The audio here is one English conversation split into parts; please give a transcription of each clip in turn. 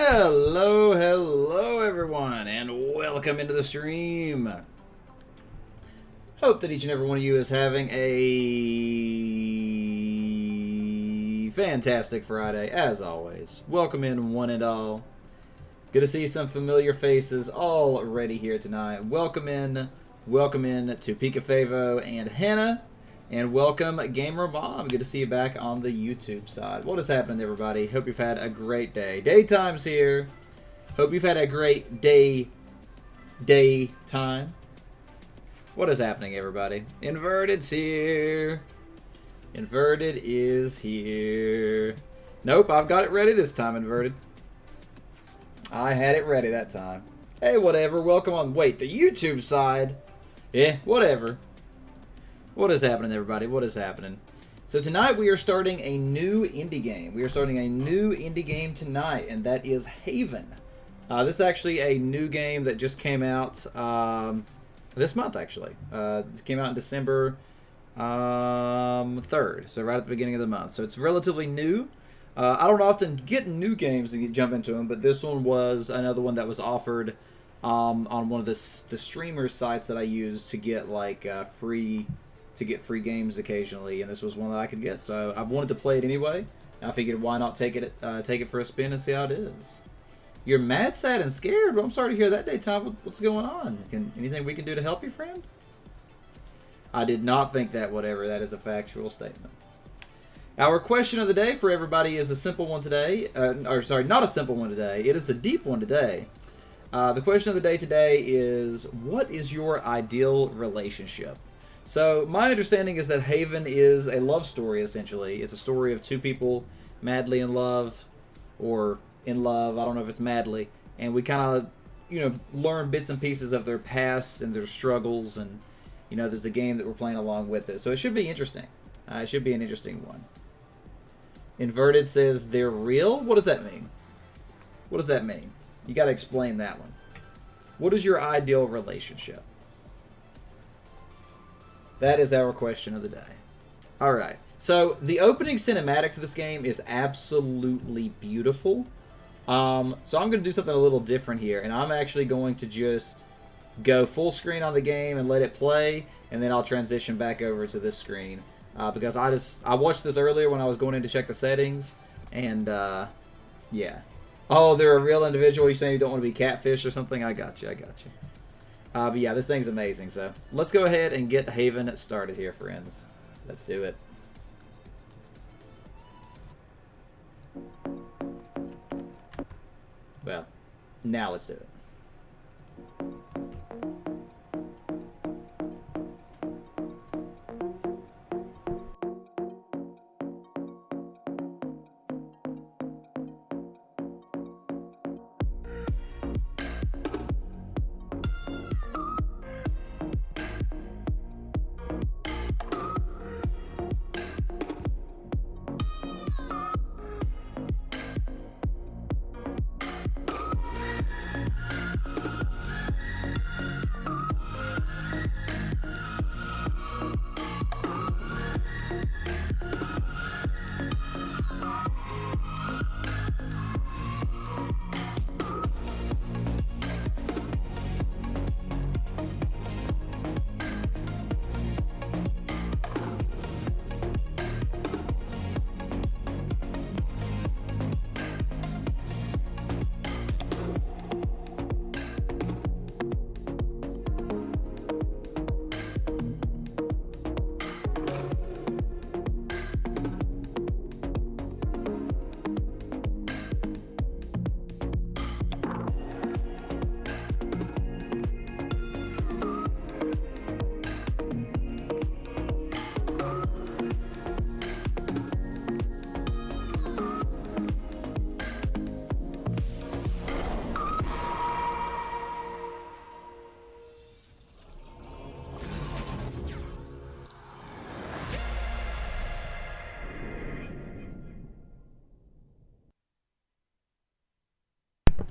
Hello everyone, and welcome into the stream. Hope that each and every one of you is having a fantastic Friday, as always. Welcome in one and all. Good to see some familiar faces already here tonight. Welcome in to Pika Favo and Hannah. And welcome, Gamer Mom. Good to see you back on the YouTube side. What is happening, everybody? Hope you've had a great day. Daytime's here. Hope you've had a great daytime. What is happening, everybody? Inverted's here. Inverted is here. Nope, I've got it ready this time, Inverted. I had it ready that time. Hey, whatever. Welcome on. Wait, the YouTube side? Yeah, whatever. What is happening, everybody? What is happening? So tonight we are starting a new indie game. We are starting a new indie game tonight, and that is Haven. This is actually a new game that just came out this month, actually. It came out in December 3rd, so right at the beginning of the month. So it's relatively new. I don't often get new games and jump into them, but this one was another one that was offered on one of the streamer sites that I use to get like free games occasionally, and this was one that I could get, so I wanted to play it anyway. I figured why not take it for a spin and see how it is. You're mad, sad, and scared? Well, I'm sorry to hear that, Daytime. What's going on? Anything we can do to help you, friend? I did not think that, whatever. That is a factual statement. Our question of the day for everybody is a simple one today. Not a simple one today. It is a deep one today. The question of the day today is, what is your ideal relationship? So, my understanding is that Haven is a love story, essentially. It's a story of two people madly in love, or in love, I don't know if it's madly, and we kind of, learn bits and pieces of their past and their struggles, and, there's a game that we're playing along with it. So it should be interesting. It should be an interesting one. Inverted says, they're real? What does that mean? What does that mean? You got to explain that one. What is your ideal relationship? That is our question of the day. Alright, so the opening cinematic for this game is absolutely beautiful. So I'm going to do something a little different here, and I'm actually going to just go full screen on the game and let it play, and then I'll transition back over to this screen. Because I watched this earlier when I was going in to check the settings, and yeah. Oh, they're a real individual? You're saying you don't want to be catfish or something? I got you. But yeah, this thing's amazing, so let's go ahead and get Haven started here, friends. Let's do it. Well, now let's do it.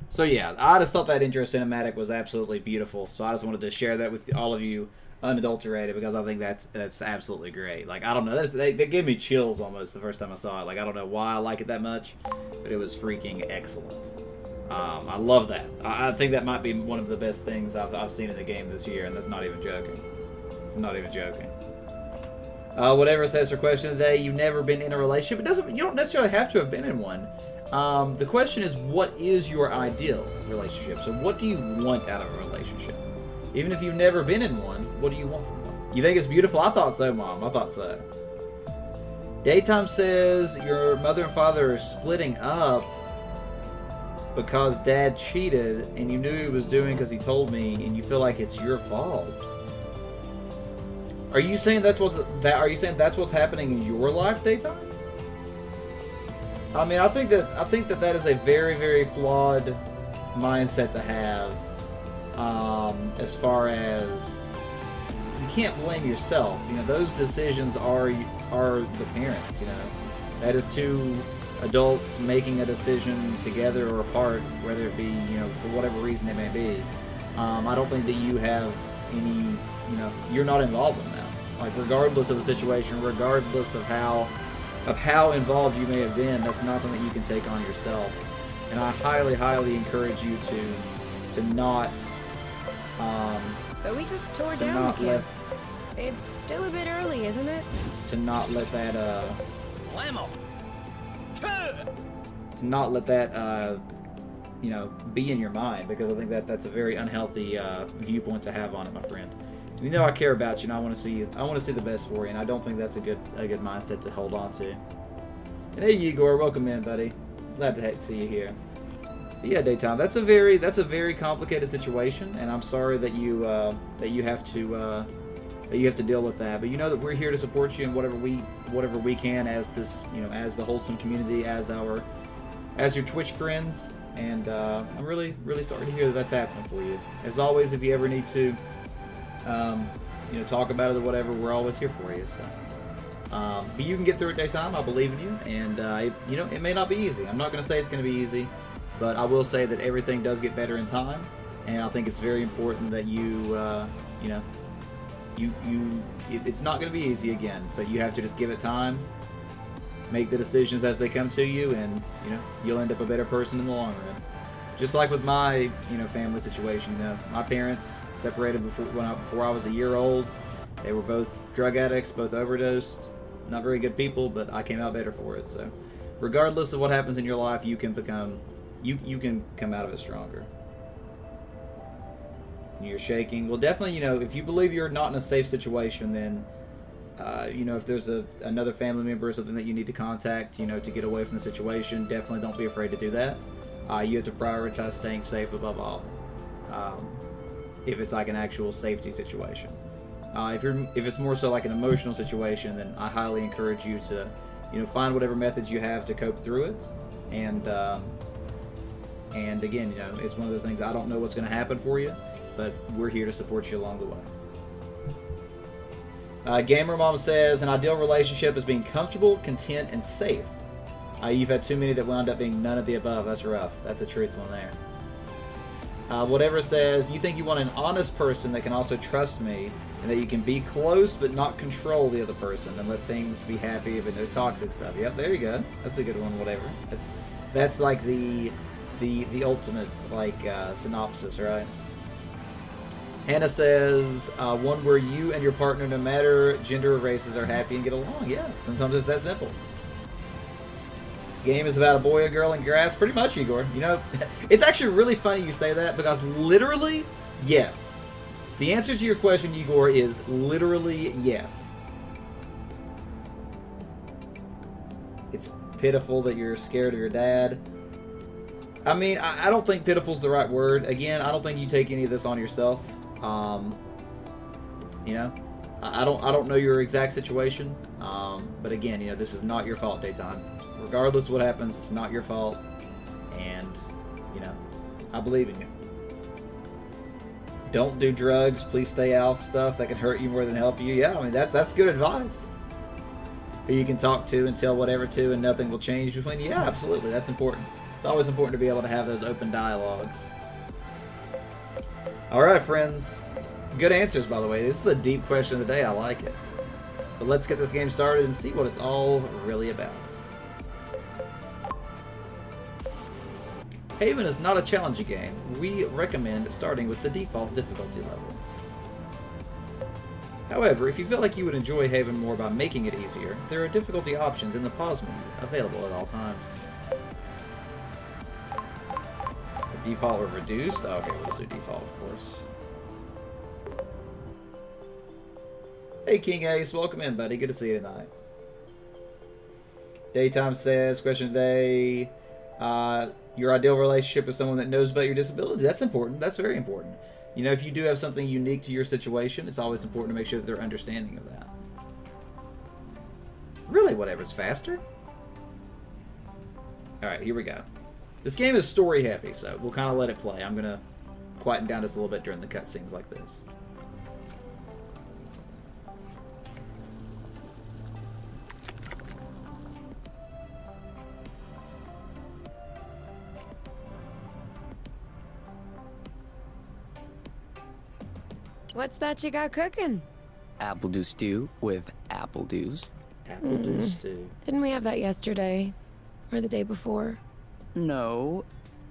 So yeah, I just thought that intro cinematic was absolutely beautiful. So I just wanted to share that with all of you unadulterated, because I think that's absolutely great. Like, I don't know, they gave me chills almost the first time I saw it. Like, I don't know why I like it that much, but it was freaking excellent. I love that. I think that might be one of the best things I've seen in the game this year, and that's not even joking. It's not even joking. Whatever says for question today, you've never been in a relationship. You don't necessarily have to have been in one. The question is, what is your ideal relationship? So what do you want out of a relationship? Even if you've never been in one, what do you want from one? You think it's beautiful? I thought so, Mom. I thought so. Daytime says your mother and father are splitting up because Dad cheated and you knew he was doing because he told me, and you feel like it's your fault. Are you saying that's what's happening in your life, Daytime? I mean, I think that is a very, very flawed mindset to have. As far as you can't blame yourself. You know, those decisions are the parents. You know, that is two adults making a decision together or apart, whether it be, you know, for whatever reason it may be. I don't think that you have any, you know, you're not involved in that. Like, regardless of the situation, regardless of how involved you may have been, that's not something you can take on yourself. And I highly, highly encourage you to not. But we just tore down the camp. It's still a bit early, isn't it? To not let that you know, be in your mind, because I think that's a very unhealthy viewpoint to have on it, my friend. You know, I care about you, and I want to see the best for you, and I don't think that's a good mindset to hold on to. And hey, Igor, welcome in, buddy. Glad to see you here. But yeah, Daytime, that's a very complicated situation, and I'm sorry that you have to deal with that. But you know that we're here to support you in whatever we can as this, you know, as the wholesome community, as your Twitch friends, and I'm really, really sorry to hear that that's happening for you. As always, if you ever need to, you know, talk about it or whatever, we're always here for you. So, but you can get through it, Daytime. I believe in you, and you know, it may not be easy. I'm not going to say it's going to be easy, but I will say that everything does get better in time, and I think it's very important that you, you know, it's not going to be easy again, but you have to just give it time, make the decisions as they come to you, and you know, you'll end up a better person in the long run. Just like with my, you know, family situation. You know, my parents separated before I was a year old. They were both drug addicts, both overdosed. Not very good people, but I came out better for it. So, regardless of what happens in your life, you can come out of it stronger. You're shaking. Well, definitely, you know, if you believe you're not in a safe situation, then, you know, if there's another family member or something that you need to contact, you know, to get away from the situation, definitely don't be afraid to do that. You have to prioritize staying safe above all. If it's like an actual safety situation. If it's more so like an emotional situation, then I highly encourage you to, you know, find whatever methods you have to cope through it. And again, you know, it's one of those things, I don't know what's going to happen for you, but we're here to support you along the way. Gamer Mom says, an ideal relationship is being comfortable, content, and safe. You've had too many that wound up being none of the above. That's rough. That's a truth one there. Whatever says, you think you want an honest person that can also trust me, and that you can be close but not control the other person, and let things be happy but no toxic stuff. Yep, there you go. That's a good one. Whatever. That's like the ultimate like synopsis, right? Hannah says, one where you and your partner, no matter gender or races, are happy and get along. Yeah, sometimes it's that simple. Game is about a boy, a girl, and grass. Pretty much, Igor. You know, it's actually really funny you say that, because literally, yes. The answer to your question, Igor, is literally yes. It's pitiful that you're scared of your dad. I mean, I don't think pitiful's the right word. Again, I don't think you take any of this on yourself. You know, I don't know your exact situation. But again, you know, this is not your fault, Daytime. Regardless of what happens, it's not your fault, and, you know, I believe in you. Don't do drugs. Please stay off stuff that can hurt you more than help you. Yeah, I mean, that's good advice. Who you can talk to and tell whatever to, and nothing will change between you. Yeah, absolutely. That's important. It's always important to be able to have those open dialogues. All right, friends. Good answers, by the way. This is a deep question of the day. I like it. But let's get this game started and see what it's all really about. Haven is not a challenging game. We recommend starting with the default difficulty level. However, if you feel like you would enjoy Haven more by making it easier, there are difficulty options in the pause menu available at all times. The default or reduced? Oh, okay, we'll just do default, of course. Hey, King Ace, welcome in, buddy. Good to see you tonight. Daytime says, question today, your ideal relationship is someone that knows about your disability. That's important. That's very important. You know, if you do have something unique to your situation, it's always important to make sure that they're understanding of that. Really, whatever's faster. Alright, here we go. This game is story heavy, so we'll kind of let it play. I'm going to quieten down just a little bit during the cutscenes like this. What's that you got cooking? Apple dew stew with apple dews. Apple dew stew. Didn't we have that yesterday? Or the day before? No.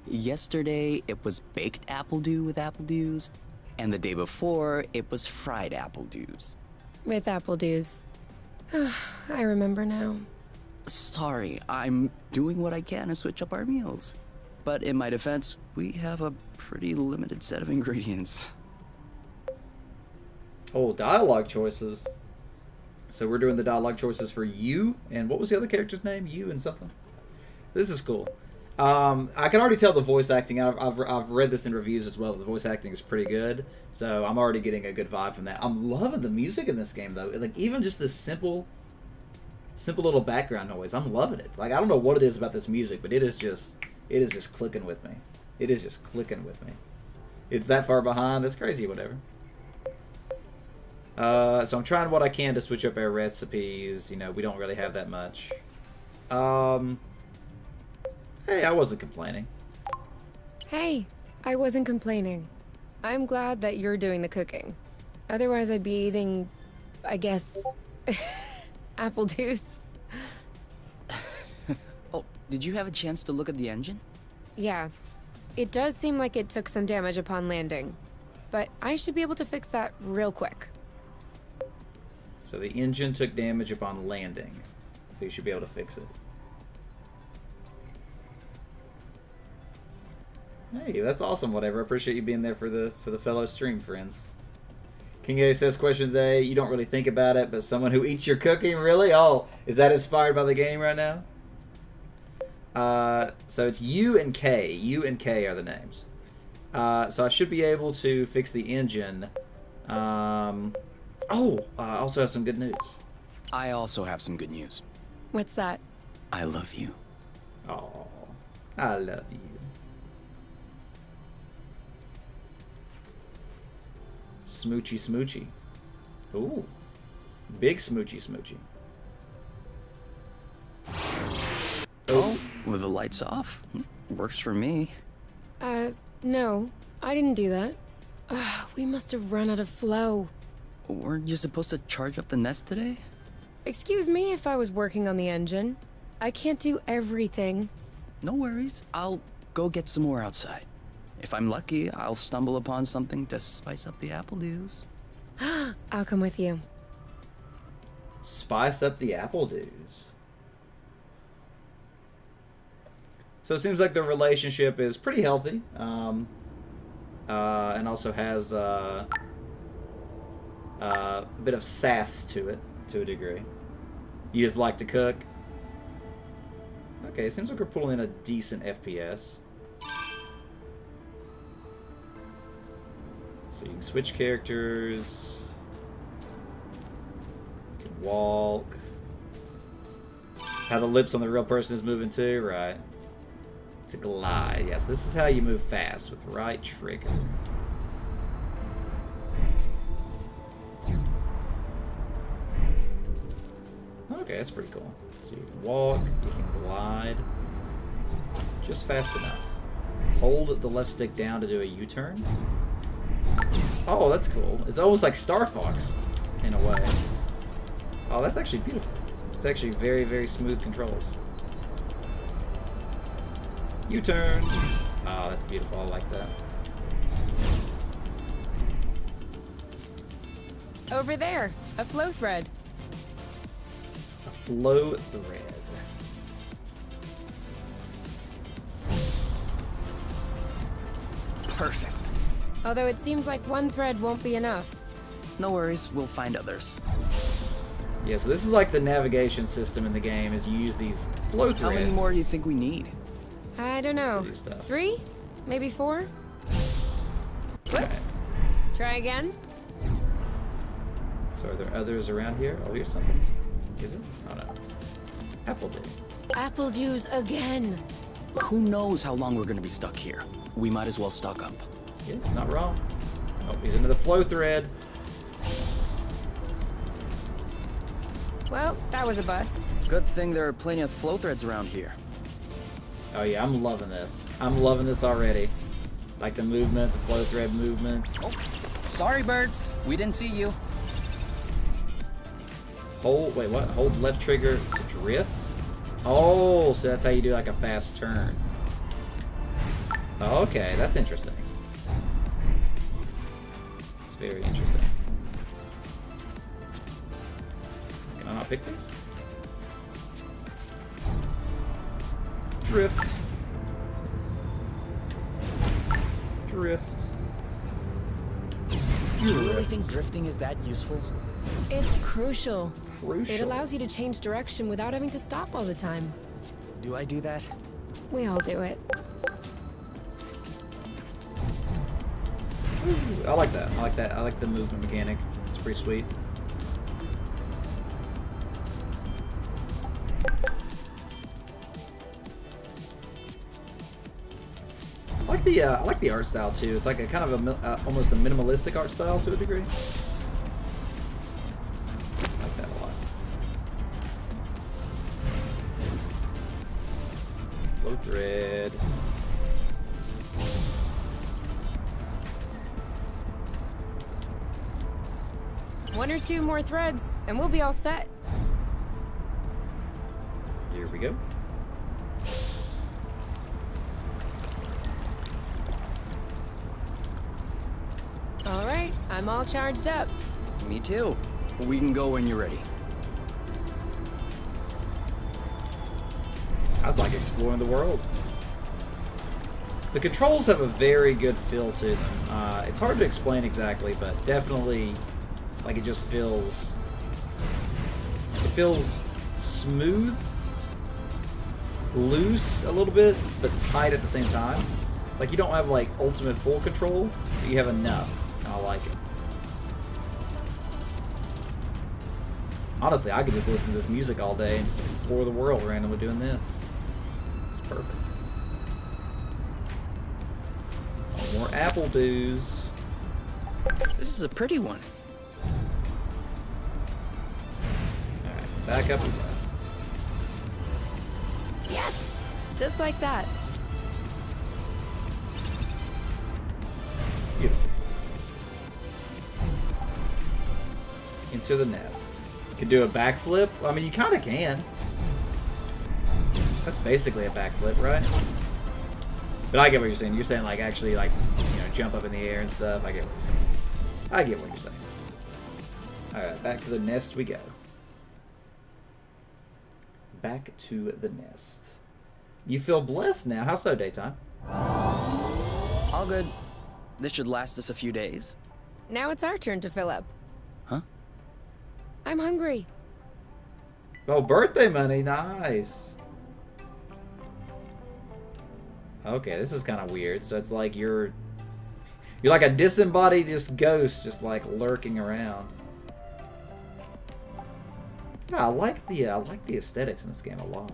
Yesterday it was baked apple dew with apple dews, and the day before it was fried apple dews. With apple dews. I remember now. Sorry, I'm doing what I can to switch up our meals. But in my defense, we have a pretty limited set of ingredients. Oh, dialogue choices. So we're doing the dialogue choices for you, and what was the other character's name? You and something. This is cool. I can already tell the voice acting. I've read this in reviews as well. The voice acting is pretty good, so I'm already getting a good vibe from that. I'm loving the music in this game, though. Like, even just this simple little background noise, I'm loving it. Like, I don't know what it is about this music, but it is just clicking with me. It is just clicking with me. It's that far behind. That's crazy. Whatever. So I'm trying what I can to switch up our recipes. You know, we don't really have that much. Hey, I wasn't complaining. Hey, I wasn't complaining. I'm glad that you're doing the cooking. Otherwise, I'd be eating, I guess, apple juice. Oh, did you have a chance to look at the engine? Yeah. It does seem like it took some damage upon landing. But I should be able to fix that real quick. So the engine took damage upon landing. So you should be able to fix it. Hey, that's awesome. Whatever. I appreciate you being there for the fellow stream friends. King A says, question today. You don't really think about it, but someone who eats your cooking, really? Oh, is that inspired by the game right now? So it's U and K. U and K are the names. So I should be able to fix the engine. I also have some good news. I also have some good news. What's that? I love you. Oh, I love you. Smoochy smoochy. Ooh. Big smoochy smoochy. Oh, with the lights off? Works for me. No. I didn't do that. We must have run out of flow. Weren't you supposed to charge up the nest today? Excuse me if I was working on the engine. I can't do everything. No worries. I'll go get some more outside. If I'm lucky, I'll stumble upon something to spice up the apple dews. I'll come with you. Spice up the apple dews. So it seems like the relationship is pretty healthy. And also has a bit of sass to it, to a degree. You just like to cook. Okay, seems like we're pulling in a decent FPS. So you can switch characters. You can walk. How the lips on the real person is moving too, right? To glide. Yes, this is how you move fast with right trigger. Okay, that's pretty cool. So you can walk, you can glide. Just fast enough. Hold the left stick down to do a U-turn. Oh, that's cool. It's almost like Star Fox, in a way. Oh, that's actually beautiful. It's actually very, very smooth controls. U-turn. Oh, that's beautiful. I like that. Over there, a flow thread. A flow thread. Perfect. Although it seems like one thread won't be enough. No worries, we'll find others. Yeah, so this is like the navigation system in the game, is you use these flow threads. How many more do you think we need? I don't know. To do stuff. 3? Maybe 4? Whoops. Try again. So are there others around here? Oh, here's something. Is it? Oh no. Apple Day. Apple juice again. Who knows how long we're gonna be stuck here? We might as well stock up. Yeah, not wrong. Oh, he's into the flow thread. Well, that was a bust. Good thing there are plenty of flow threads around here. Oh yeah, I'm loving this. I'm loving this already. Like the movement, the flow thread movement. Oh, sorry, birds. We didn't see you. Hold, wait, what? Hold left trigger to drift? Oh, so that's how you do like a fast turn. Okay, that's interesting. It's very interesting. Can I not pick these? Drift. Drift. Do you really think drifting is that useful? It's crucial. Crucial. It allows you to change direction without having to stop all the time. Do I do that? We all do it. Ooh, I like that. I like that. I like the movement mechanic. It's pretty sweet. I like the art style too. It's like a kind of a almost a minimalistic art style to a degree. I like that a lot. Flow thread. One or two more threads, and we'll be all set. Here we go. All right, I'm all charged up. Me too. We can go when you're ready. I was like exploring the world. The controls have a very good feel to them. It's hard to explain exactly, but definitely, like it just feels. It feels smooth, loose a little bit, but tight at the same time. It's like you don't have like ultimate full control, but you have enough. And I like it. Honestly, I could just listen to this music all day and just explore the world randomly doing this. It's perfect. More apple dews. This is a pretty one. Alright, back up we go. Yes! Just like that. Beautiful. Into the nest. You can do a backflip. I mean, you kind of can. That's basically a backflip, right? But I get what you're saying. You're saying like actually like, you know, jump up in the air and stuff. I get what you're saying. I get what you're saying. Alright, back to the nest we go. Back to the nest. You feel blessed now. How so, Daytime? All good. This should last us a few days. Now it's our turn to fill up. Huh? I'm hungry. Oh, birthday money. Nice. Okay, this is kind of weird. So it's like you're like a disembodied just ghost just like lurking around. Yeah, I like the aesthetics in this game a lot.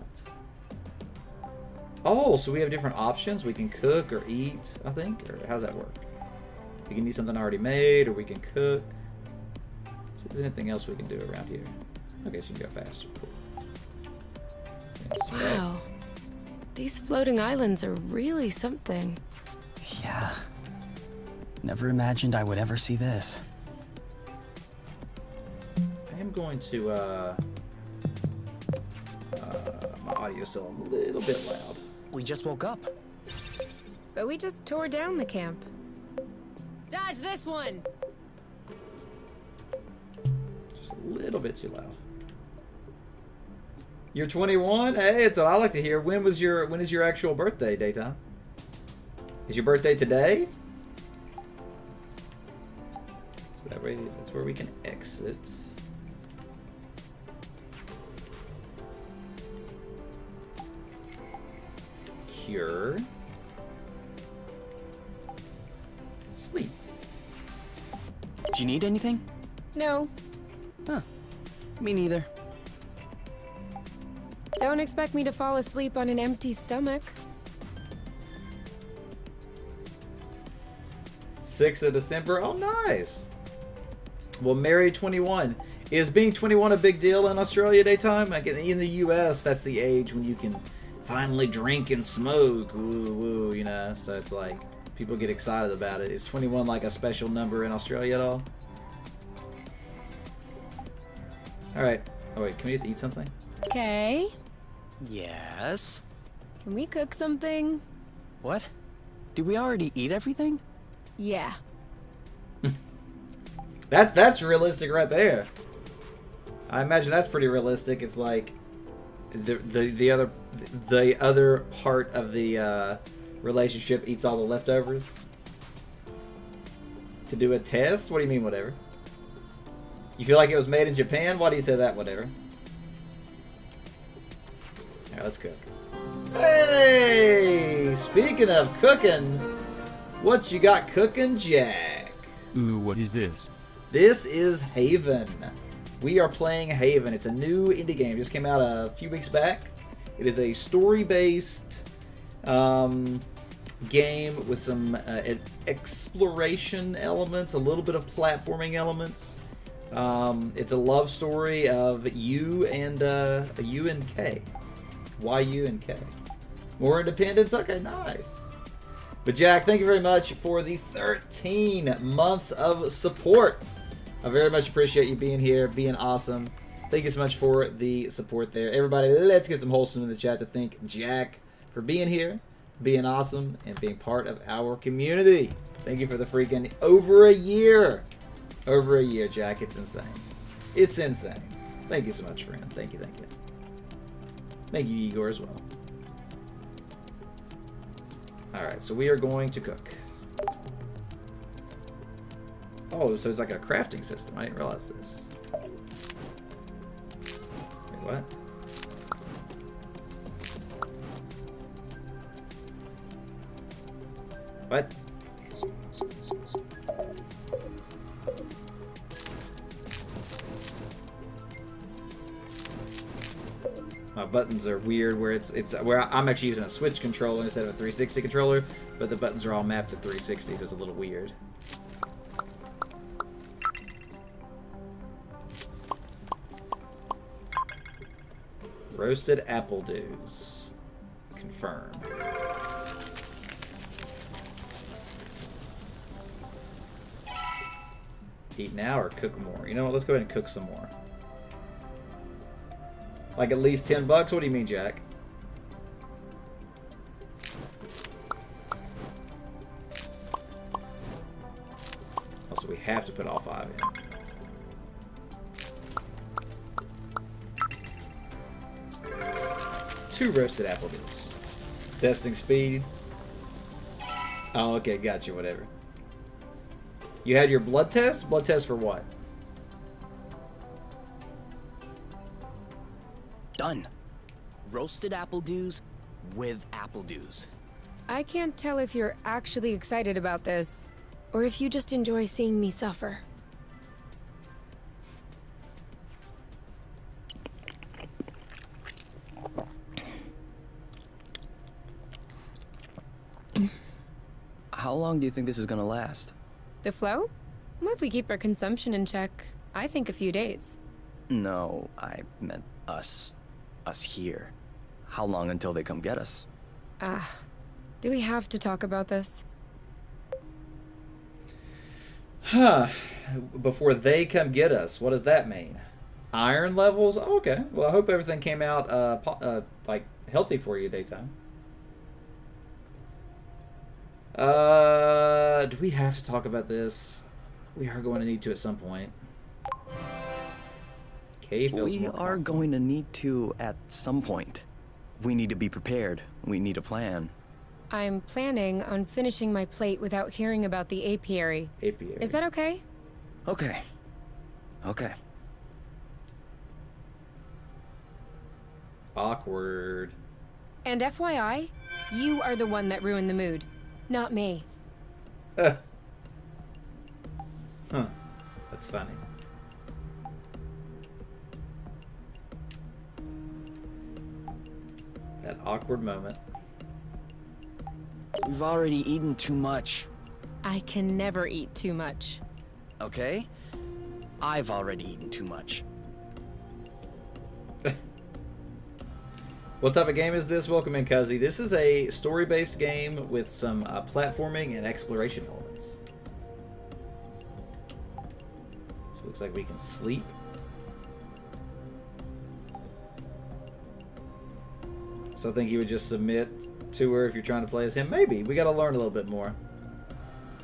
Oh, so we have different options. We can cook or eat, I think, or how does that work? We can eat something already made, or we can cook. So is there anything else we can do around here? Okay, so you can go faster. Cool. Inspect. Wow. These floating islands are really something. Yeah. Never imagined I would ever see this. I am going to, my audio's still a little bit loud. We just woke up. but we just tore down the camp. Dodge this one! Just a little bit too loud. You're 21? Hey, it's what I like to hear. When is your actual birthday, Daytime? Is your birthday today? So that way, that's where we can exit. Cure. Sleep. Do you need anything? No, Huh. Me neither. don't expect me to fall asleep on an empty stomach. 6th of December. Oh, nice. Well, Merry 21. Is being 21 a big deal in Australia, Daytime? Like in the U.S., that's the age when you can finally drink and smoke. Woo, woo, you know? So it's like, people get excited about it. Is 21 like a special number in Australia at all? Alright. Oh, wait. Can we just eat something? Okay, Yes? can we cook something? What? Did we already eat everything? Yeah. That's realistic right there. I imagine that's pretty realistic. It's like the other part of the relationship eats all the leftovers. To do a test? What do you mean, whatever? You feel like it was made in Japan? Why do you say that, whatever? Alright, let's cook. Hey! Speaking of cooking, what you got cooking, Jack? Ooh, what is this? This is Haven. We are playing Haven. It's a new indie game. It just came out a few weeks back. It is a story-based game with some exploration elements, a little bit of platforming elements. It's a love story of U and K. YU and K. More independence? Okay, nice. But Jack, thank you very much for the 13 months of support. I very much appreciate you being here, being awesome. Thank you so much for the support there. Everybody, let's get some wholesome in the chat to thank Jack for being here, being awesome, and being part of our community. Thank you for the freaking over a year. Over a year, Jack. It's insane. It's insane. Thank you so much, friend. Thank you, thank you. Thank you, Igor, as well. Alright, so we are going to cook. Oh, so it's like a crafting system. I didn't realize this. Wait, what? What? My buttons are weird where it's where I'm actually using a Switch controller instead of a 360 controller, but the buttons are all mapped to 360, so it's a little weird. Roasted apple dews. Confirmed. Eat now or cook more? You know what? Let's go ahead and cook some more. Like at least $10? What do you mean, Jack? Also, we have to put all 5 in. Two roasted apple juice. Testing speed. Oh, okay, got you. Whatever. You had your blood test? Blood test for what? Done. Roasted apple dews with apple dews. I can't tell if you're actually excited about this, or if you just enjoy seeing me suffer. How long do you think this is gonna last? The flow? Well, if we keep our consumption in check, I think a few days. No, I meant us. Us here. How long until they come get us? Do we have to talk about this? Huh. Before they come get us. What does that mean? Iron levels? Oh, okay. Well, I hope everything came out like healthy for you, Daytime. Do we have to talk about this? We are going to need to at some point. Kay feels We more are confident. going to need to at some point. We need to be prepared. We need a plan. I'm planning on finishing my plate without hearing about the apiary. Apiary. Is that okay? Okay. Okay. Awkward. And FYI, you are the one that ruined the mood, not me. Huh. That's funny. That awkward moment. We've already eaten too much. I can never eat too much. Okay? I've already eaten too much. What type of game is this? Welcome in, Cuzzy. This is a story-based game with some platforming and exploration elements. So it looks like we can sleep. So I think you would just submit to her if you're trying to play as him. Maybe. We got to learn a little bit more.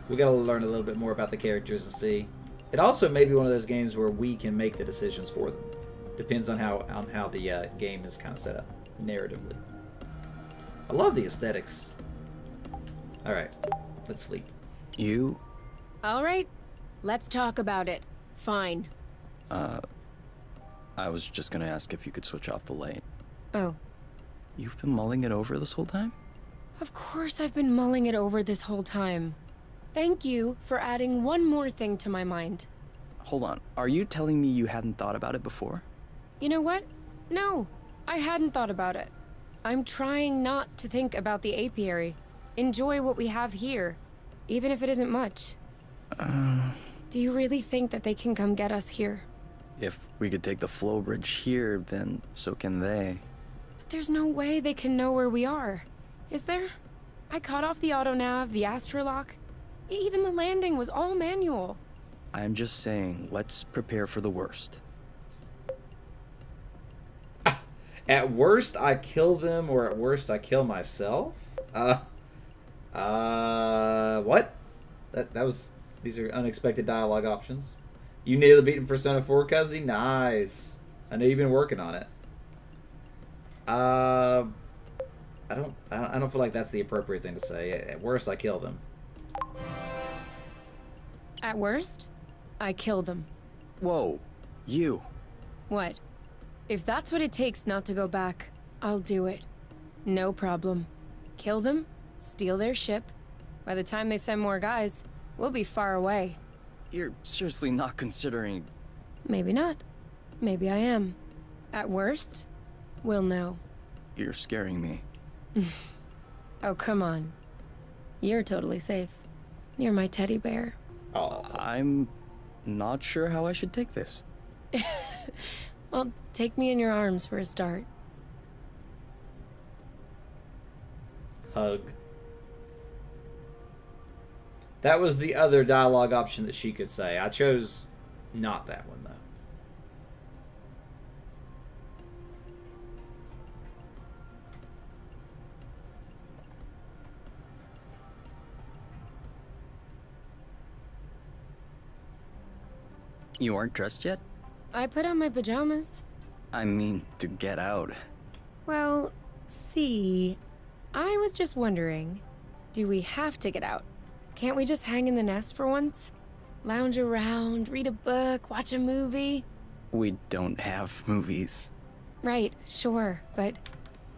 We got to learn a little bit more about the characters and see. It also may be one of those games where we can make the decisions for them. Depends on how the game is kind of set up narratively. I love the aesthetics. All right, let's sleep. You? All right, let's talk about it. Fine. I was just gonna ask if you could switch off the light. Oh, You've been mulling it over this whole time? of course I've been mulling it over this whole time. Thank you for adding one more thing to my mind. Hold on. Are you telling me you hadn't thought about it before? You know what? No, I hadn't thought about it. I'm trying not to think about the apiary. Enjoy what we have here, even if it isn't much. Do you really think that they can come get us here? If we could take the flow bridge here, then so can they. But there's no way they can know where we are. Is there? I cut off the autonav, the astrolock. Even the landing was all manual. I'm just saying, let's prepare for the worst. At worst, I kill them, or at worst, I kill myself. What? These are unexpected dialogue options. You nearly beaten Persona 4, Cuzzy? Nice. I know you've been working on it. I don't feel like that's the appropriate thing to say. At worst, I kill them. At worst, I kill them. Whoa, you. What? If that's what it takes not to go back, I'll do it. No problem. Kill them, steal their ship. By the time they send more guys, we'll be far away. You're seriously not considering... Maybe not. Maybe I am. At worst, we'll know. You're scaring me. Oh, come on. You're totally safe. You're my teddy bear. Oh, I'm not sure how I should take this. Well, take me in your arms for a start. hug. That was the other dialogue option that she could say. I chose not that one, though. You aren't dressed yet? I put on my pajamas. I mean, to get out. Well, see, I was just wondering, do we have to get out? Can't we just hang in the nest for once? Lounge around, read a book, watch a movie? We don't have movies. Right, sure, but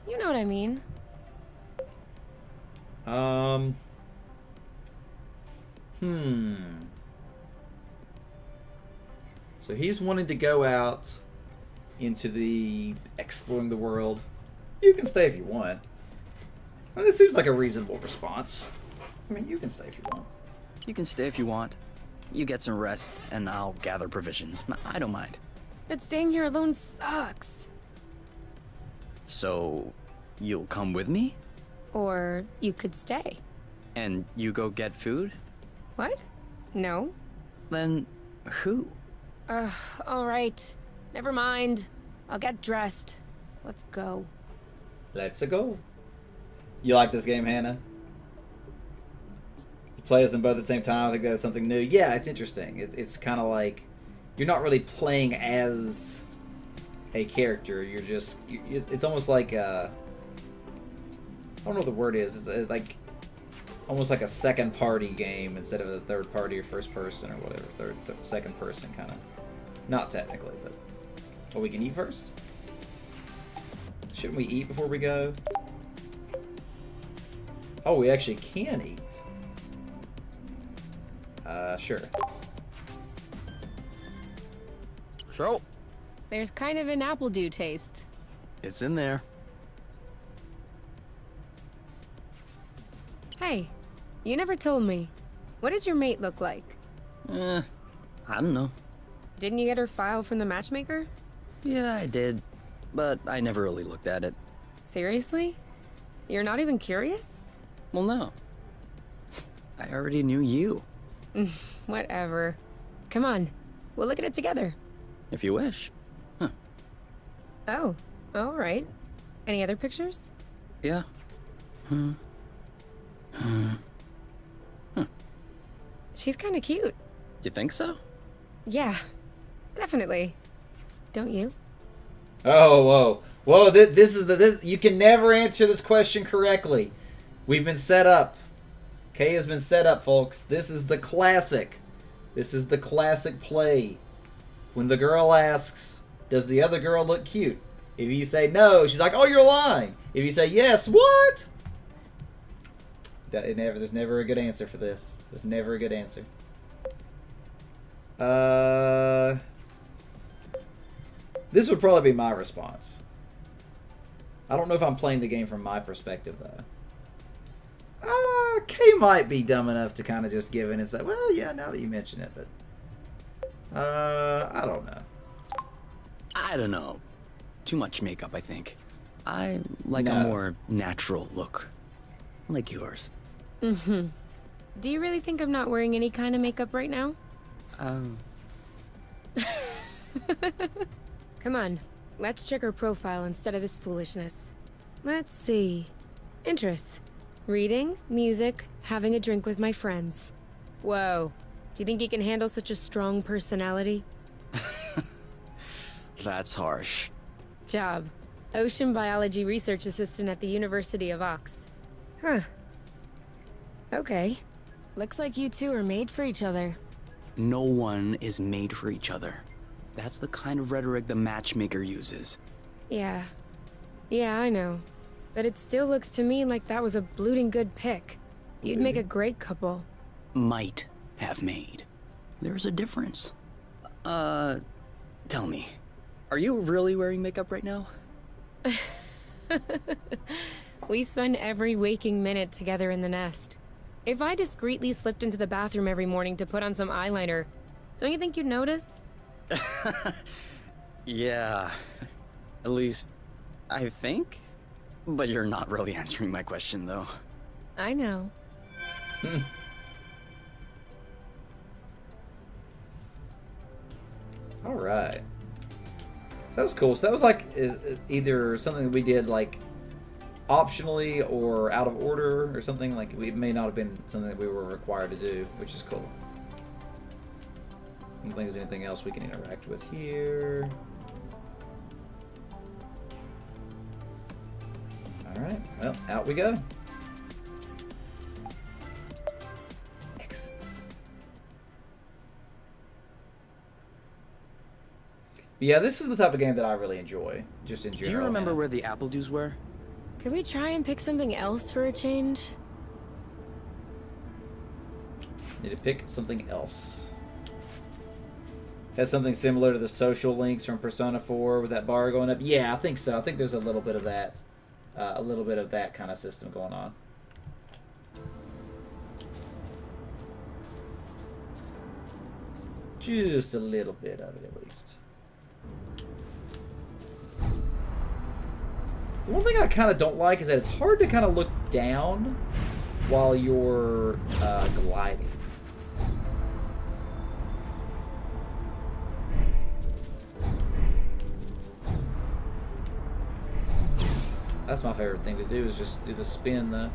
you know what I mean. So he's wanting to go out into the exploring the world. You can stay if you want. Well, this seems like a reasonable response. I mean, you can stay if you want. You can stay if you want. You get some rest, and I'll gather provisions. I don't mind. But staying here alone sucks. So, you'll come with me? Or you could stay. And you go get food? What? No? Then, who? All right. Never mind. I'll get dressed. Let's go. Let's go. You like this game, Hannah? play as them both at the same time. I think that's something new. Yeah, it's interesting. It's kind of like you're not really playing as a character. You're just it's almost like I don't know what the word is. It's like almost like a second party game instead of a third party or first person or whatever. Second person kind of. Not technically, but well, we can eat first. Shouldn't we eat before we go? Oh, we actually can eat. Sure. So, There's kind of an apple dew taste. it's in there. Hey, you never told me. What did your mate look like? I don't know. Didn't you get her file from the matchmaker? Yeah, I did, but I never really looked at it. Seriously? You're not even curious? Well, no. I already knew you, Whatever. Come on, we'll look at it together. if you wish. Oh, all right. Any other pictures? Yeah. She's kind of cute. You think so? Yeah, definitely. Don't you? Oh, whoa. Whoa, this you can never answer this question correctly. We've been set up. Kay has been set up, folks. This is the classic. This is the classic play. When the girl asks, does the other girl look cute? If you say no, she's like, oh, you're lying. If you say yes, what? There's never a good answer for this. There's never a good answer. This would probably be my response. I don't know if I'm playing the game from my perspective, though. Kay might be dumb enough to kind of just give in and say, well, yeah, now that you mention it, but... I don't know. I don't know. Too much makeup, I think. I like No. a more natural look. Like yours. Do you really think I'm not wearing any kind of makeup right now? Come on, let's check her profile instead of this foolishness. Let's see. Interests. Reading, music, having a drink with my friends. Whoa. Do you think you can handle such a strong personality? That's harsh. Job. Ocean biology research assistant at the University of Ox. Huh. Okay. Looks like you two are made for each other. No one is made for each other. That's the kind of rhetoric the matchmaker uses. Yeah. Yeah, I know. But it still looks to me like that was a blooting good pick. You'd make a great couple. Might have made. There's a difference. Tell me, are you really wearing makeup right now? We spend every waking minute together in the nest. If I discreetly slipped into the bathroom every morning to put on some eyeliner, don't you think you'd notice? Yeah. At least, I think. But you're not really answering my question, though. I know. All right. That was cool. So that was like either something that we did like optionally or out of order or something. Like it may not have been something that we were required to do, which is cool. I don't think there's anything else we can interact with here. All right. Well, out we go. Exit. Yeah, this is the type of game that I really enjoy, just in general. Do you remember man. where the apple dews were? Could we try and pick something else for a change? Need to pick something else. Has something similar to the social links from Persona 4 with that bar going up? Yeah, I think so. I think there's a little bit of that. A little bit of that kind of system going on. Just a little bit of it, at least. The one thing I kind of don't like is that it's hard to kind of look down while you're gliding. That's my favorite thing to do, is just do the spin, though.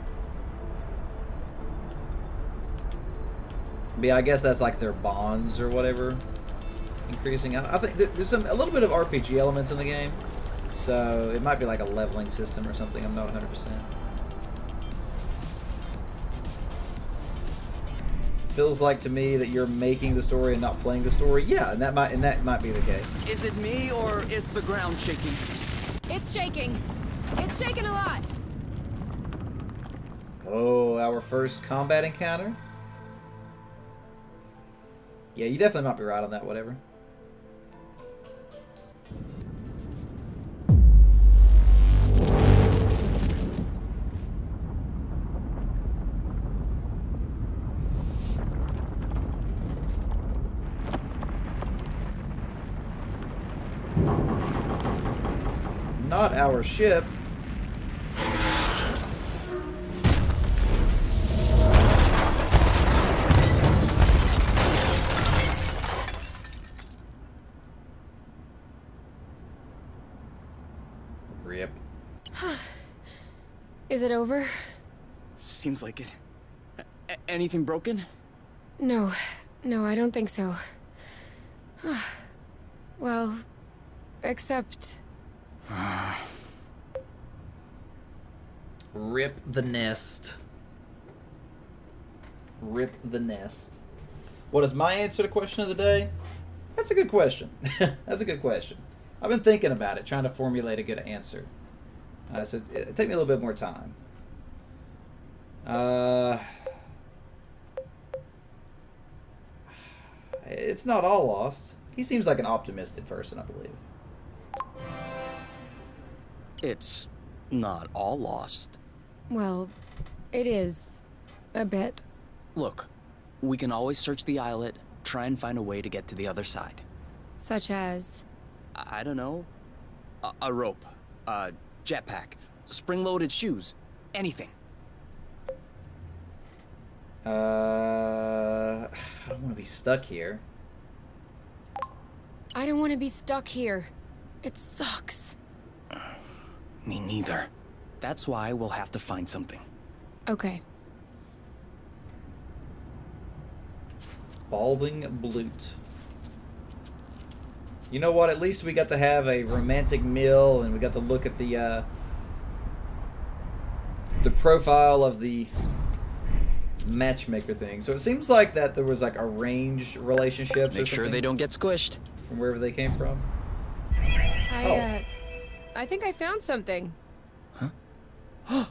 But yeah, I guess that's like their bonds or whatever increasing. I think there's a little bit of RPG elements in the game, so it might be like a leveling system or something. I'm not 100%. Feels like to me that you're making the story and not playing the story. Yeah, and that might be the case. Is it me or is the ground shaking? It's shaking. It's shaking a lot. Oh, our first combat encounter? Yeah, you definitely might be right on that, whatever. Not our ship. Rip. Is it over? Seems like it. Anything broken? No. No, I don't think so. Well, except... Rip the nest. Rip the nest. What is my answer to question of the day? That's a good question. That's a good question. I've been thinking about it, trying to formulate a good answer. So it take me a little bit more time. It's not all lost. He seems like an optimistic person, I believe. It's not all lost. Well, it is. A bit. Look, we can always search the islet, try and find a way to get to the other side. Such as... I don't know. A rope, a jetpack, spring-loaded shoes, anything. I don't want to be stuck here. I don't want to be stuck here. It sucks. Me neither. That's why we'll have to find something. Okay. Balding Blute. You know what? At least we got to have a romantic meal, and we got to look at the profile of the matchmaker thing. So it seems like that there was like arranged relationships. Make sure they don't get squished. From wherever they came from. I think I found something. Huh?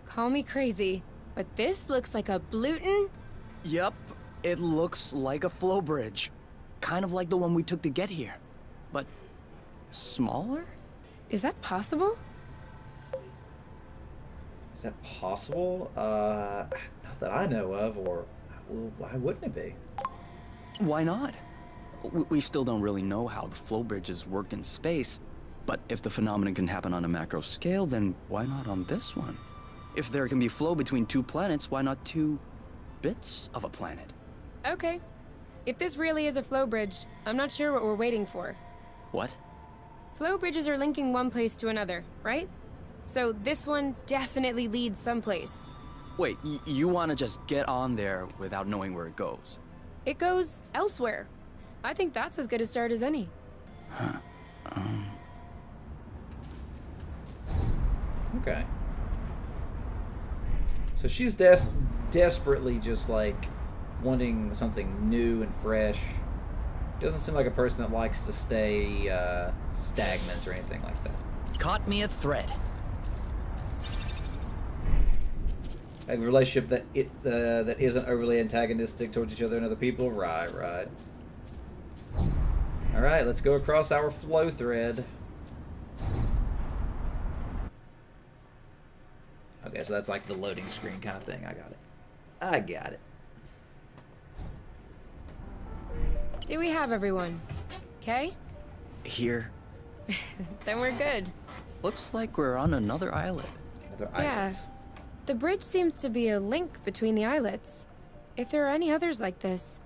Call me crazy, but this looks like a Bluton. Yep, it looks like a flow bridge. Kind of like the one we took to get here. But smaller? Is that possible? Is that possible? Not that I know of, or well, why wouldn't it be? Why not? We still don't really know how the flow bridges work in space, but if the phenomenon can happen on a macro scale, then why not on this one? If there can be flow between two planets, why not two bits of a planet? Okay. If this really is a flow bridge, I'm not sure what we're waiting for. What? Flow bridges are linking one place to another, right? So this one definitely leads someplace. Wait, you want to just get on there without knowing where it goes? It goes elsewhere. I think that's as good a start as any. Huh. Okay. So she's desperately just like wanting something new and fresh. Doesn't seem like a person that likes to stay stagnant or anything like that. Caught me a thread. A relationship that isn't overly antagonistic towards each other and other people. Right. All right, let's go across our flow thread. Okay, so that's like the loading screen kind of thing. I got it. Do we have everyone? Okay? Here. Then we're good. Looks like we're on another islet. Another Yeah. island. The bridge seems to be a link between the islets. If there are any others like this,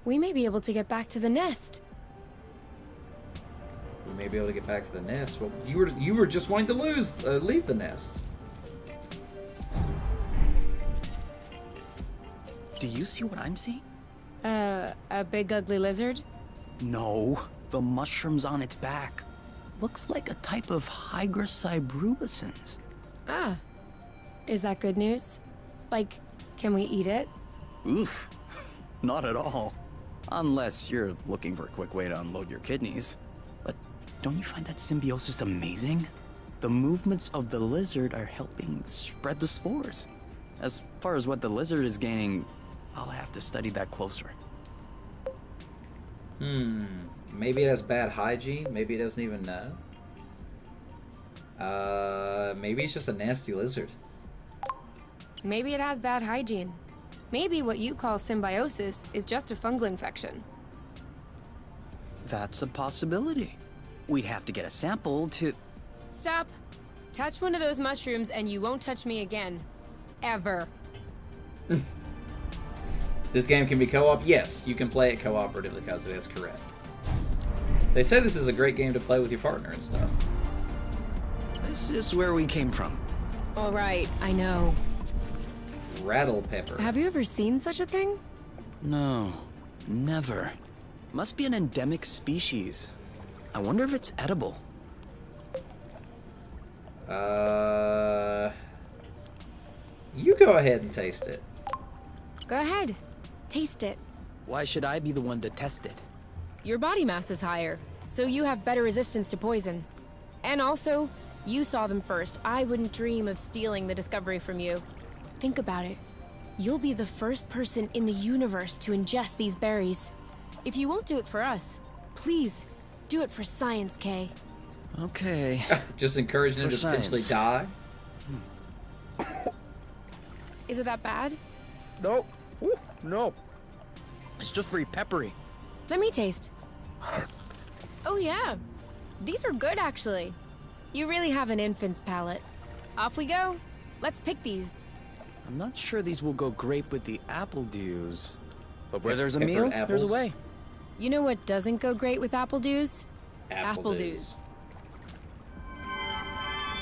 we may be able to get back to the nest. We may be able to get back to the nest. Well, you were just wanting to leave the nest. Do you see what I'm seeing? A big ugly lizard? No, the mushrooms on its back. Looks like a type of Hygroscybrubicins. Ah. Is that good news? Like, can we eat it? Oof, not at all. Unless you're looking for a quick way to unload your kidneys. But don't you find that symbiosis amazing? The movements of the lizard are helping spread the spores. As far as what the lizard is gaining, I'll have to study that closer. Maybe it has bad hygiene. Maybe it doesn't even know. Maybe it's just a nasty lizard. Maybe it has bad hygiene. Maybe what you call symbiosis is just a fungal infection. That's a possibility. We'd have to get a sample to... Stop. Touch one of those mushrooms and you won't touch me again. Ever. This game can be co-op? Yes, you can play it cooperatively, because that's correct. They say this is a great game to play with your partner and stuff. This is where we came from. All right, I know. Rattle pepper. Have you ever seen such a thing? No, never. Must be an endemic species. I wonder if it's edible. You go ahead and taste it. Go ahead. Taste it. Why should I be the one to test it? Your body mass is higher, so you have better resistance to poison. And also, you saw them first. I wouldn't dream of stealing the discovery from you. Think about it. You'll be the first person in the universe to ingest these berries. If you won't do it for us, please, do it for science, Kay. Okay. Just encouraging him to potentially die. Is it that bad? No. Ooh, no. It's just very peppery. Let me taste. Oh yeah, these are good actually. You really have an infant's palate. Off we go. Let's pick these. I'm not sure these will go great with the apple dews. But where there's a Peppered meal, apples. there's a way. You know what doesn't go great with apple dews? Apple dews.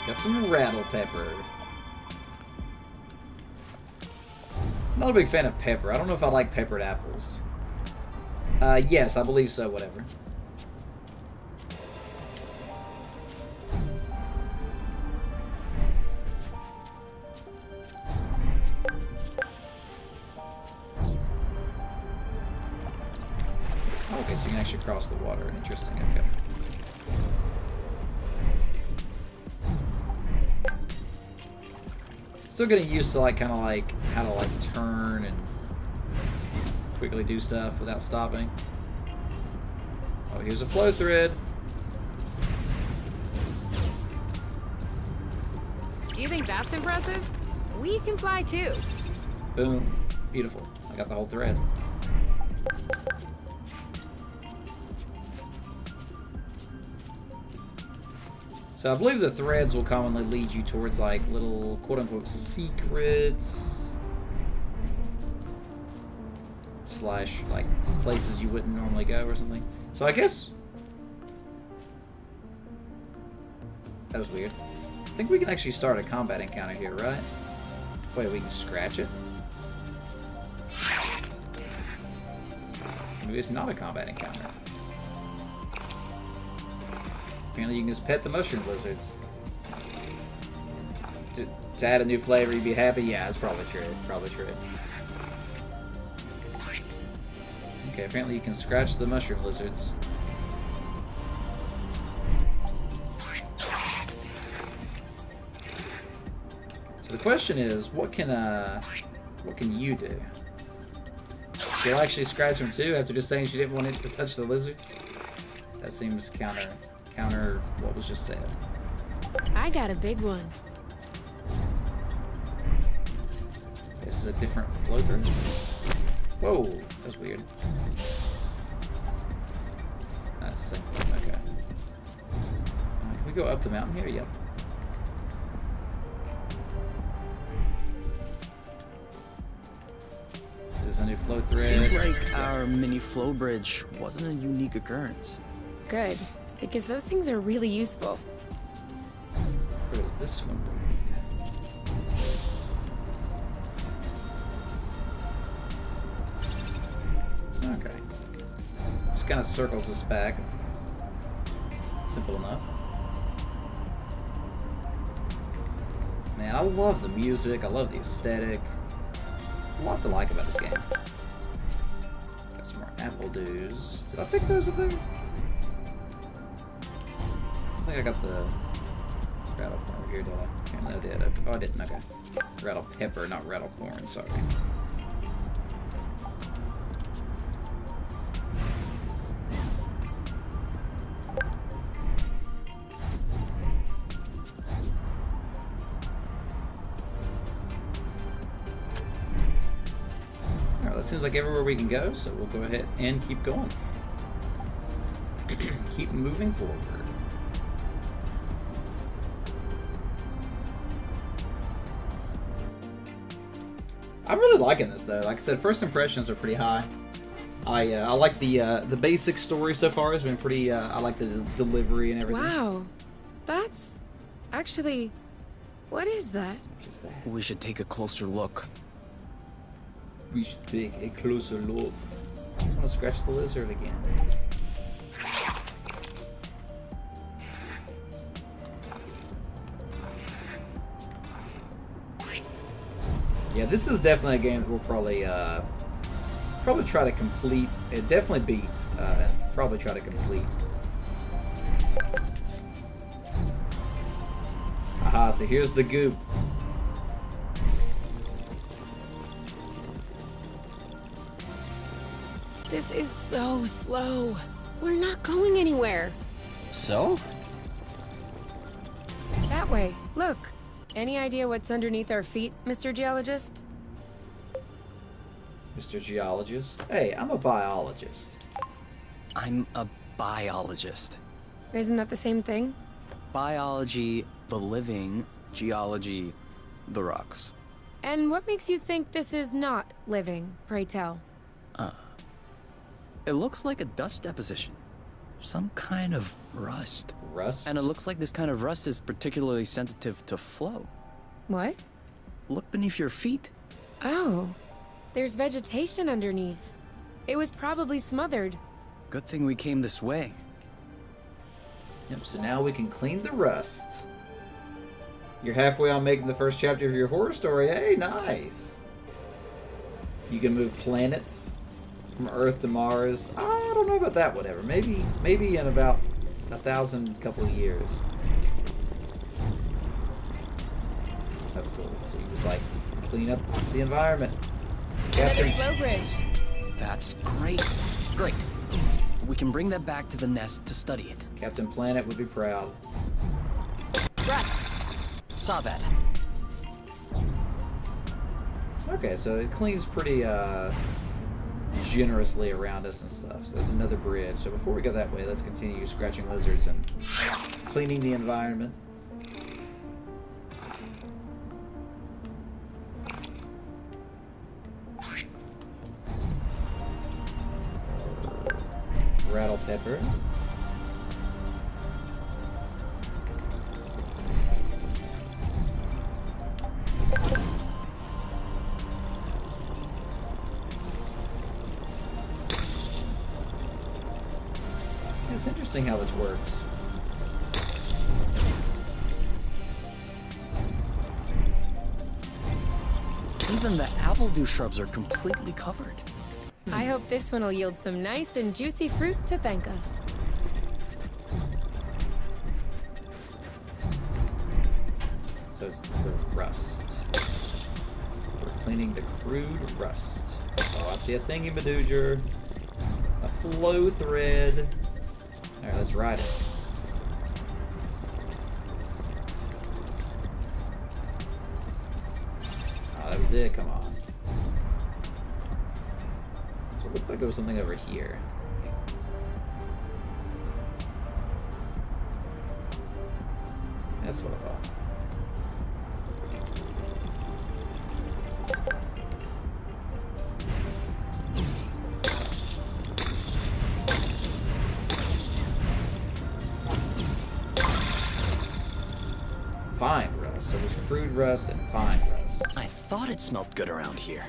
Got some rattle pepper. I'm not a big fan of pepper. I don't know if I like peppered apples. Yes, I believe so, whatever. Okay, so you can actually cross the water. Interesting, okay. Still getting used to kind of how to turn and quickly do stuff without stopping. Oh, here's a flow thread. Do you think that's impressive? We can fly too. Boom. Beautiful. I got the whole thread. So I believe the threads will commonly lead you towards little quote-unquote secrets slash places you wouldn't normally go or something. So I guess that was weird. I think we can actually start a combat encounter here, right? Wait, we can scratch it? Maybe it's not a combat encounter. Apparently you can just pet the mushroom lizards. To add a new flavor, you'd be happy? Yeah, it's probably true. Probably true. Okay, apparently you can scratch the mushroom lizards. So the question is, what can you do? She'll actually scratch them too after just saying she didn't want it to touch the lizards? That seems counter what was just said. I got a big one. This is a different floater. Whoa, that's weird. That's the same thing, okay. Can we go up the mountain here? Yep. This is a new flow thread. Seems like our mini flow bridge wasn't a unique occurrence. Good, because those things are really useful. Where does this one lead? Okay. Just kind of circles us back. Simple enough. Man, I love the music. I love the aesthetic. A lot to like about this game. Got some more apple dews. Did I pick those up there? I think I got the rattle corn over here, did I? Yeah, no, I did. Oh, I didn't. Okay. Rattle pepper, not rattle corn. Sorry. Alright, that seems like everywhere we can go, so we'll go ahead and keep going. Keep moving forward. I'm really liking this though. Like I said, first impressions are pretty high. I like the basic story so far has been pretty. I like the delivery and everything. Wow, that's actually, what is that? What is that? We should take a closer look. We should take a closer look. I'm gonna scratch the lizard again. Yeah, this is definitely a game that we'll probably try to complete. It definitely beat, and probably try to complete. Aha! So here's the goop. This is so slow. We're not going anywhere. So? That way. Look. Any idea what's underneath our feet, Mr. Geologist? Mr. Geologist? Hey, I'm a biologist. I'm a biologist. Isn't that the same thing? Biology, the living, geology, the rocks. And what makes you think this is not living, pray tell? It looks like a dust deposition. Some kind of rust. Rust? And it looks like this kind of rust is particularly sensitive to flow. What? Look beneath your feet. Oh, there's vegetation underneath. It was probably smothered. Good thing we came this way. Yep, so now we can clean the rust. You're halfway on making the first chapter of your horror story. Hey, nice. You can move planets from Earth to Mars. I don't know about that, whatever. Maybe in about 1,000 couple of years. That's cool. So you just like clean up the environment. Another Captain. flow bridge. That's great. Great. We can bring that back to the nest to study it. Captain Planet would be proud. Rust. Saw that. Okay, so it cleans pretty generously around us and stuff. So there's another bridge. So before we go that way, let's continue scratching lizards and cleaning the environment. Rattle pepper. It's interesting how this works. Even the apple dew shrubs are completely covered. I hope this one will yield some nice and juicy fruit to thank us. So it's the rust. We're cleaning the crude rust. Oh, I see a thingy-madooger. A flow thread. Alright, let's ride it. Oh, that was it. Come on. So it looked like there was something over here. That's what I thought. Fine rust. So there's crude rust and fine rust. I thought it smelled good around here.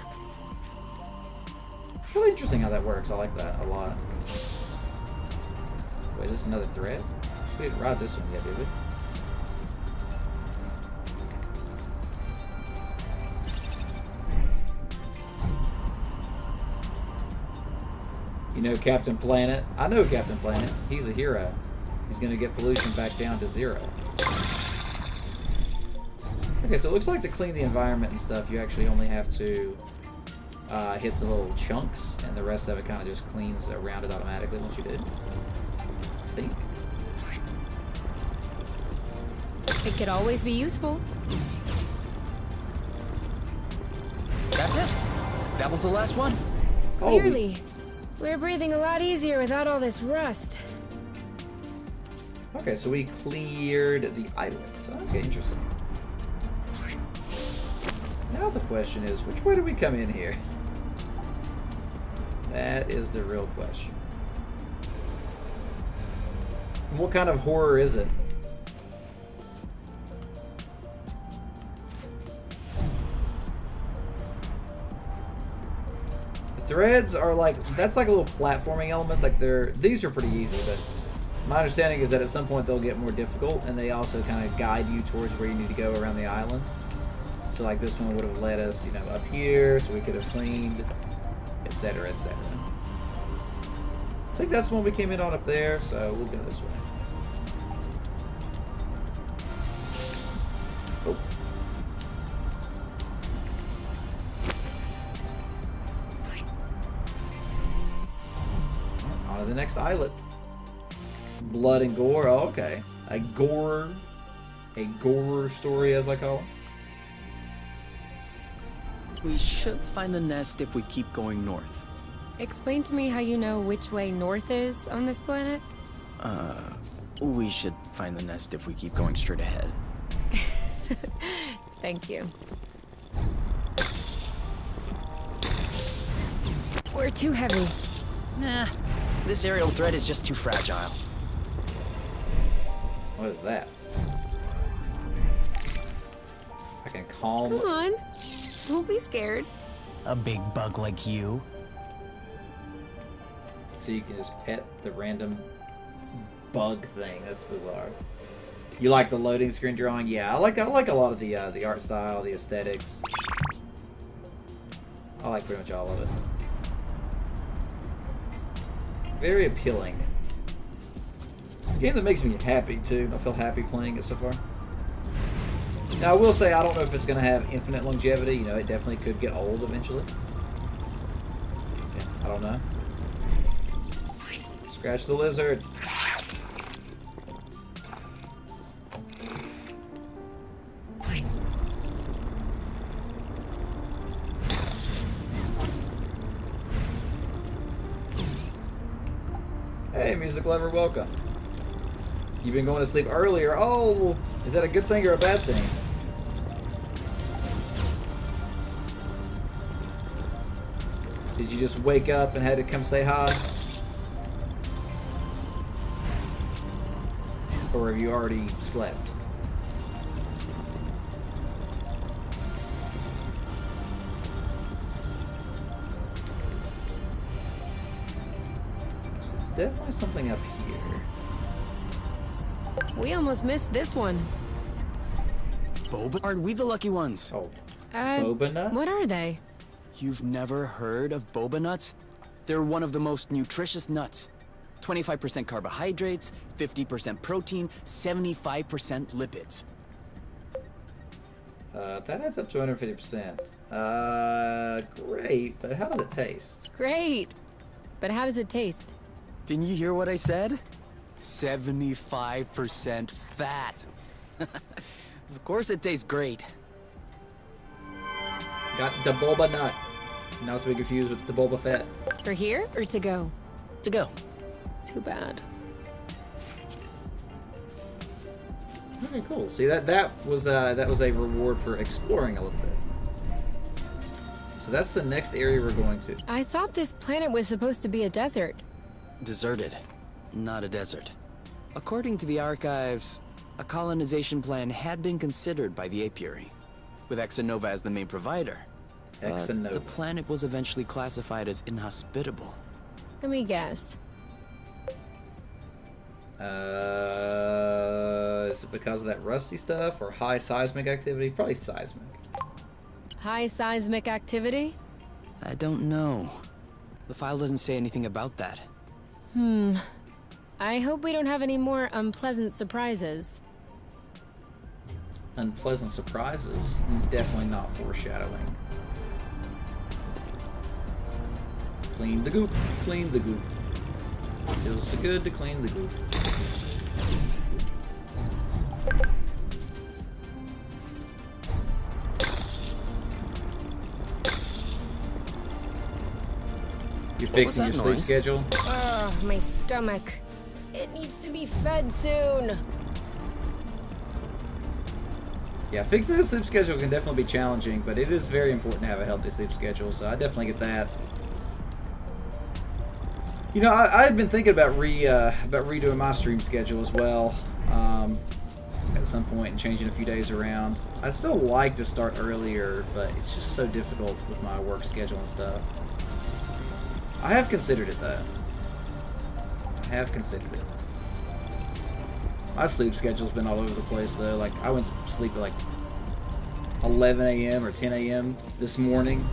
It's really interesting how that works. I like that a lot. Wait, is this another thread? We didn't ride this one yet, did we? You know Captain Planet? I know Captain Planet. He's a hero. He's gonna get pollution back down to 0. Okay, so it looks like to clean the environment and stuff, you actually only have to hit the little chunks, and the rest of it kind of just cleans around it automatically once you did. I think. It could always be useful. That's it. That was the last one. Oh, Clearly. We're breathing a lot easier without all this rust. okay, so we cleared the islands. Okay, interesting. Now the question is, which way do we come in here? That is the real question. What kind of horror is it? The threads are like, that's like a little platforming elements. Like these are pretty easy, but my understanding is that at some point they'll get more difficult, and they also kind of guide you towards where you need to go around the island. So like this one would have led us, you know, up here, so we could have cleaned, etc., etc. I think that's the one we came in on up there, so we'll go this way. Oh. On to the next islet. Blood and gore. Oh, okay. A gore story, as I call it. We should find the nest if we keep going north. Explain to me how you know which way north is on this planet. We should find the nest if we keep going straight ahead. Thank you. We're too heavy. Nah, this aerial thread is just too fragile. What is that? I can calm. Come on. Don't be scared. A big bug like you? So you can just pet the random bug thing. That's bizarre. You like the loading screen drawing? Yeah, I like a lot of the art style, the aesthetics. I like pretty much all of it. Very appealing. It's a game that makes me happy too. I feel happy playing it so far. Now I will say I don't know if it's going to have infinite longevity. You know, it definitely could get old eventually. Yeah, I don't know. Scratch the lizard. Hey, music lover, welcome. You've been going to sleep earlier. Oh, is that a good thing or a bad thing? Did you just wake up and had to come say hi? Or have you already slept? So there's definitely something up here. We almost missed this one. Boba? Are we the lucky ones? Oh, boba nut? What are they? You've never heard of boba nuts? They're one of the most nutritious nuts. 25% carbohydrates, 50% protein, 75% lipids. That adds up to 150%. Great, but how does it taste? Great. But how does it taste? Didn't you hear what I said? 75% fat. Of course it tastes great. Got the boba nut. Not to be confused with the Boba Fett. For here or to go? To go. Too bad. Okay, cool. See that was a reward for exploring a little bit. So that's the next area we're going to. I thought this planet was supposed to be a desert. Deserted, not a desert. According to the archives, a colonization plan had been considered by the apiary, with Exonova as the main provider. The planet was eventually classified as inhospitable. Let me guess. Is it because of that rusty stuff or high seismic activity? Probably seismic. High seismic activity? I don't know. The file doesn't say anything about that. I hope we don't have any more unpleasant surprises. Unpleasant surprises? Definitely not foreshadowing. Clean the goop. Clean the goop. Feels so good to clean the goop. You fixing your sleep schedule? Ugh, my stomach. It needs to be fed soon. Yeah, fixing the sleep schedule can definitely be challenging, but it is very important to have a healthy sleep schedule, so I definitely get that. You know, I had been thinking about redoing my stream schedule as well at some point and changing a few days around. I still like to start earlier, but it's just so difficult with my work schedule and stuff. I have considered it, though. I have considered it. My sleep schedule's been all over the place, though. Like, I went to sleep at, like, 11 a.m. or 10 a.m. this morning,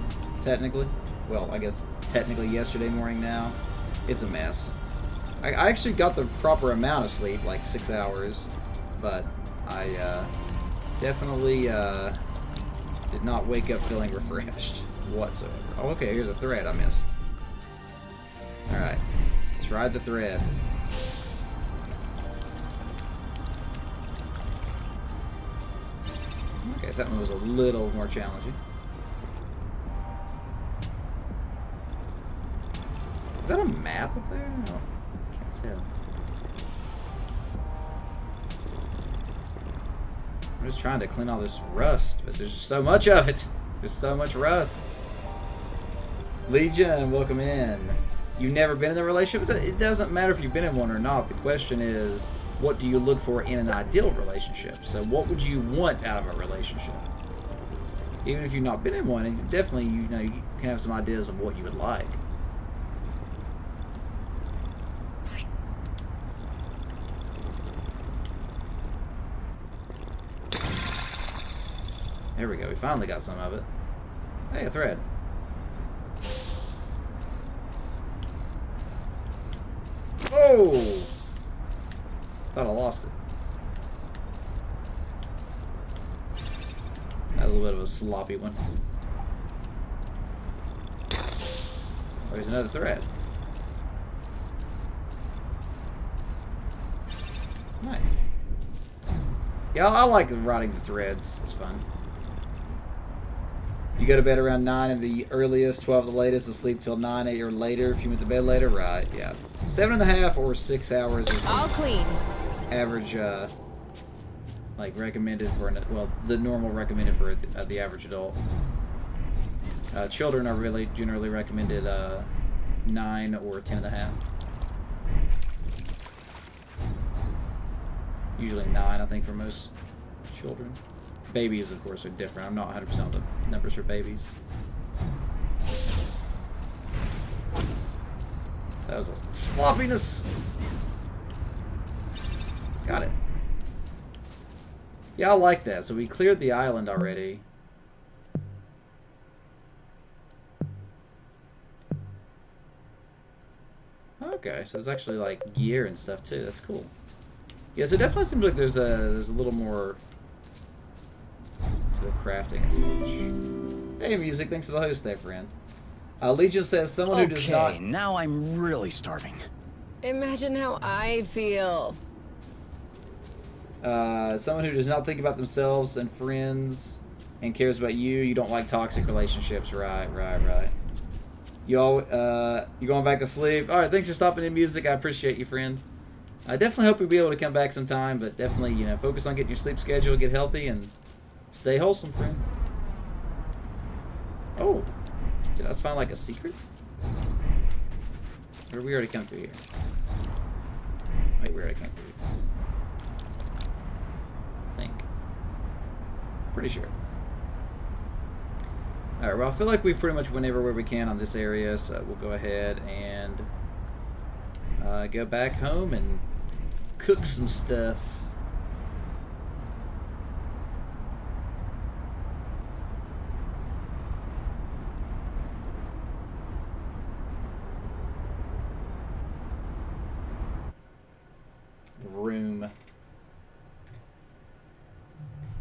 technically. Well, I guess technically yesterday morning now. It's a mess. I actually got the proper amount of sleep, like 6 hours, but I definitely did not wake up feeling refreshed whatsoever. Oh, okay, here's a thread I missed. Alright, let's ride the thread. Okay, so that one was a little more challenging. Is that a map up there? No, can't tell. I'm just trying to clean all this rust, but there's just so much of it. There's so much rust. Legion, welcome in. You've never been in a relationship? It doesn't matter if you've been in one or not. The question is, what do you look for in an ideal relationship? So what would you want out of a relationship? Even if you've not been in one, and definitely you can have some ideas of what you would like. There we go. We finally got some of it. Hey, a thread. Oh! Thought I lost it. That was a little bit of a sloppy one. Oh, there's another thread. Nice. Yeah, I like riding the threads. It's fun. You go to bed around 9 at the earliest, 12 at the latest, and sleep till 9 or later if you went to bed later? Right, yeah. 7.5 or 6 hours is all clean. Average, like, recommended for, well, the normal recommended for the average adult. Children are really generally recommended 9 or 10.5. Usually 9, I think, for most children. Babies, of course, are different. I'm not 100% on the numbers for babies. That was a sloppiness. Got it. Yeah, I like that. So we cleared the island already. Okay, so it's actually like gear and stuff too. That's cool. Yeah, so it definitely seems like there's a little more to the crafting and such. Hey, music. Thanks for the host there, friend. Legion says someone who does not. Okay, now I'm really starving. Imagine how I feel. Someone who does not think about themselves and friends and cares about you. You don't like toxic relationships. Right. You going back to sleep? All right, thanks for stopping in, music. I appreciate you, friend. I definitely hope you'll be able to come back sometime, but definitely, focus on getting your sleep schedule, get healthy, and stay wholesome, friend. Oh, did I just find like a secret? Or we already come through here? Wait, we already came through here. I think. Pretty sure. Alright, well, I feel like we've pretty much went everywhere we can on this area, so we'll go ahead and go back home and cook some stuff. Room.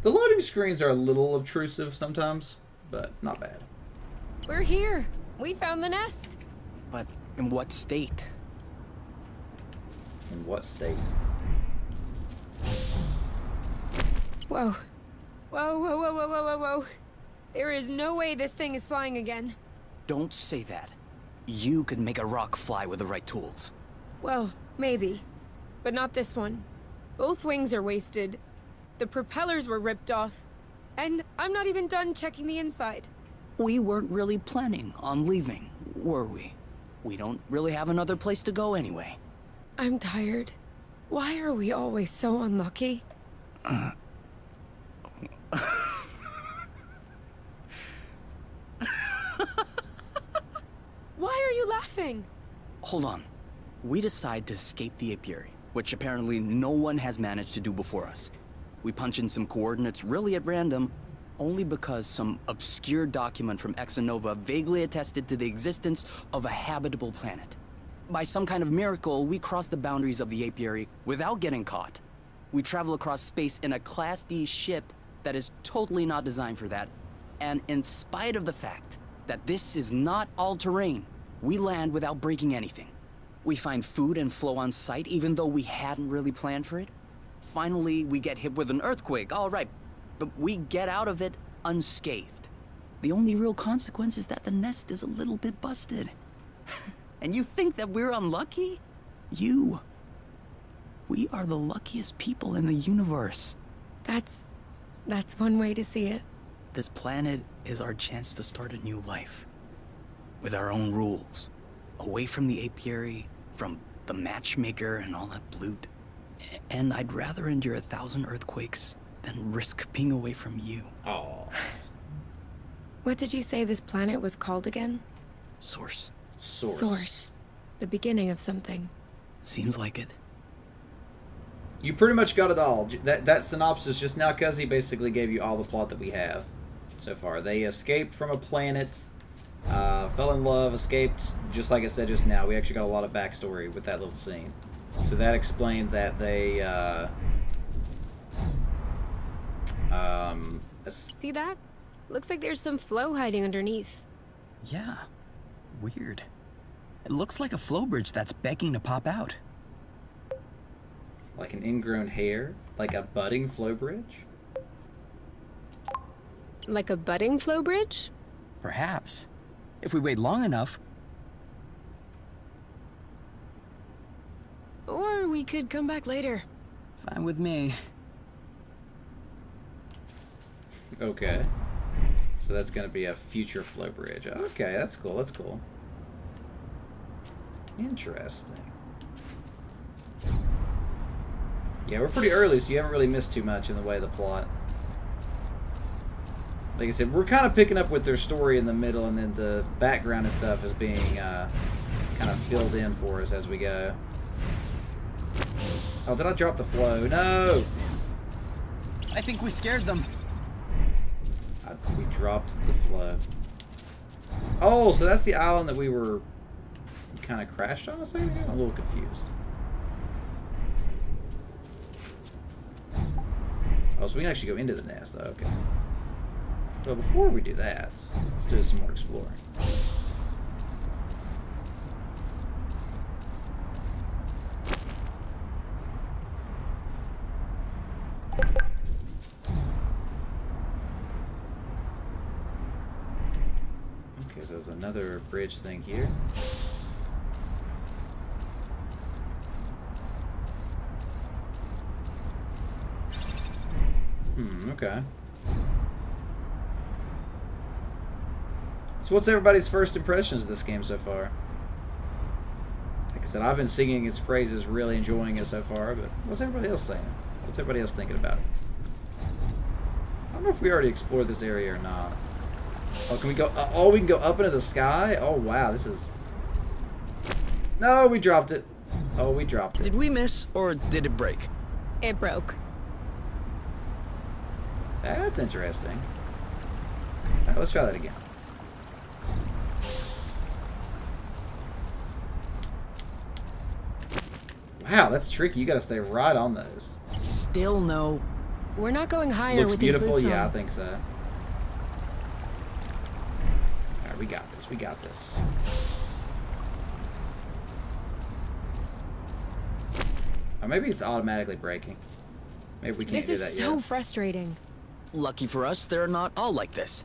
The loading screens are a little obtrusive sometimes, but not bad. We're here. We found the nest. But in what state? In what state? Whoa. Whoa, whoa, whoa, whoa, whoa, whoa, whoa. There is no way this thing is flying again. Don't say that. You could make a rock fly with the right tools. Well, maybe. But not this one. Both wings are wasted. The propellers were ripped off. And I'm not even done checking the inside. We weren't really planning on leaving, were we? We don't really have another place to go anyway. I'm tired. Why are we always so unlucky? Why are you laughing? Hold on. We decide to escape the apiary, which apparently no one has managed to do before us. We punch in some coordinates really at random, only because some obscure document from Exonova vaguely attested to the existence of a habitable planet. By some kind of miracle, we cross the boundaries of the apiary without getting caught. We travel across space in a Class D ship that is totally not designed for that, and in spite of the fact that this is not all-terrain, we land without breaking anything. We find food and flow on site even though we hadn't really planned for it. Finally, we get hit with an earthquake, all right, but we get out of it unscathed. The only real consequence is that the nest is a little bit busted. And you think that we're unlucky? We are the luckiest people in the universe. That's one way to see it. This planet is our chance to start a new life. With our own rules. Away from the apiary, from the matchmaker and all that loot. And I'd rather endure 1,000 earthquakes than risk being away from you. Oh. What did you say this planet was called again? Source. Source. The beginning of something. Seems like it. You pretty much got it all. That synopsis just now, Cuzzy basically gave you all the plot that we have so far. They escaped from a planet, fell in love, escaped, just like I said just now. We actually got a lot of backstory with that little scene. So that explained that they, See that? Looks like there's some flow hiding underneath. Yeah. Weird. It looks like a flow bridge that's begging to pop out. like an ingrown hair, like a budding flow bridge. Like a budding flow bridge? Perhaps. If we wait long enough. Or we could come back later. Fine with me. Okay. So that's going to be a future flow bridge. Okay, that's cool, that's cool. Interesting. Yeah, we're pretty early, so you haven't really missed too much in the way of the plot. Like I said, we're kind of picking up with their story in the middle, and then the background and stuff is being kind of filled in for us as we go. Oh, did I drop the flow? No! I think we scared them. We dropped the flow. Oh, so that's the island that we were kind of crashed on a second ago? I'm a little confused. Oh, so we can actually go into the nest. Oh, okay. Well, before we do that, let's do some more exploring. Okay, so there's another bridge thing here. Okay. So what's everybody's first impressions of this game so far? Like I said, I've been singing its praises, really enjoying it so far, but what's everybody else saying? What's everybody else thinking about it? I don't know if we already explored this area or not. Oh, can we go? Oh, we can go up into the sky? Oh, wow, this is... No, we dropped it. Oh, we dropped it. Did we miss, or did it break? It broke. That's interesting. Alright, let's try that again. Wow, that's tricky. You gotta stay right on those. Still no. We're not going higher Looks with these beautiful? boots Yeah, I on. think so. Alright, we got this. We got this. Or maybe it's automatically braking. Maybe we can't This do is that so yet. frustrating. Lucky for us, they're not all like this.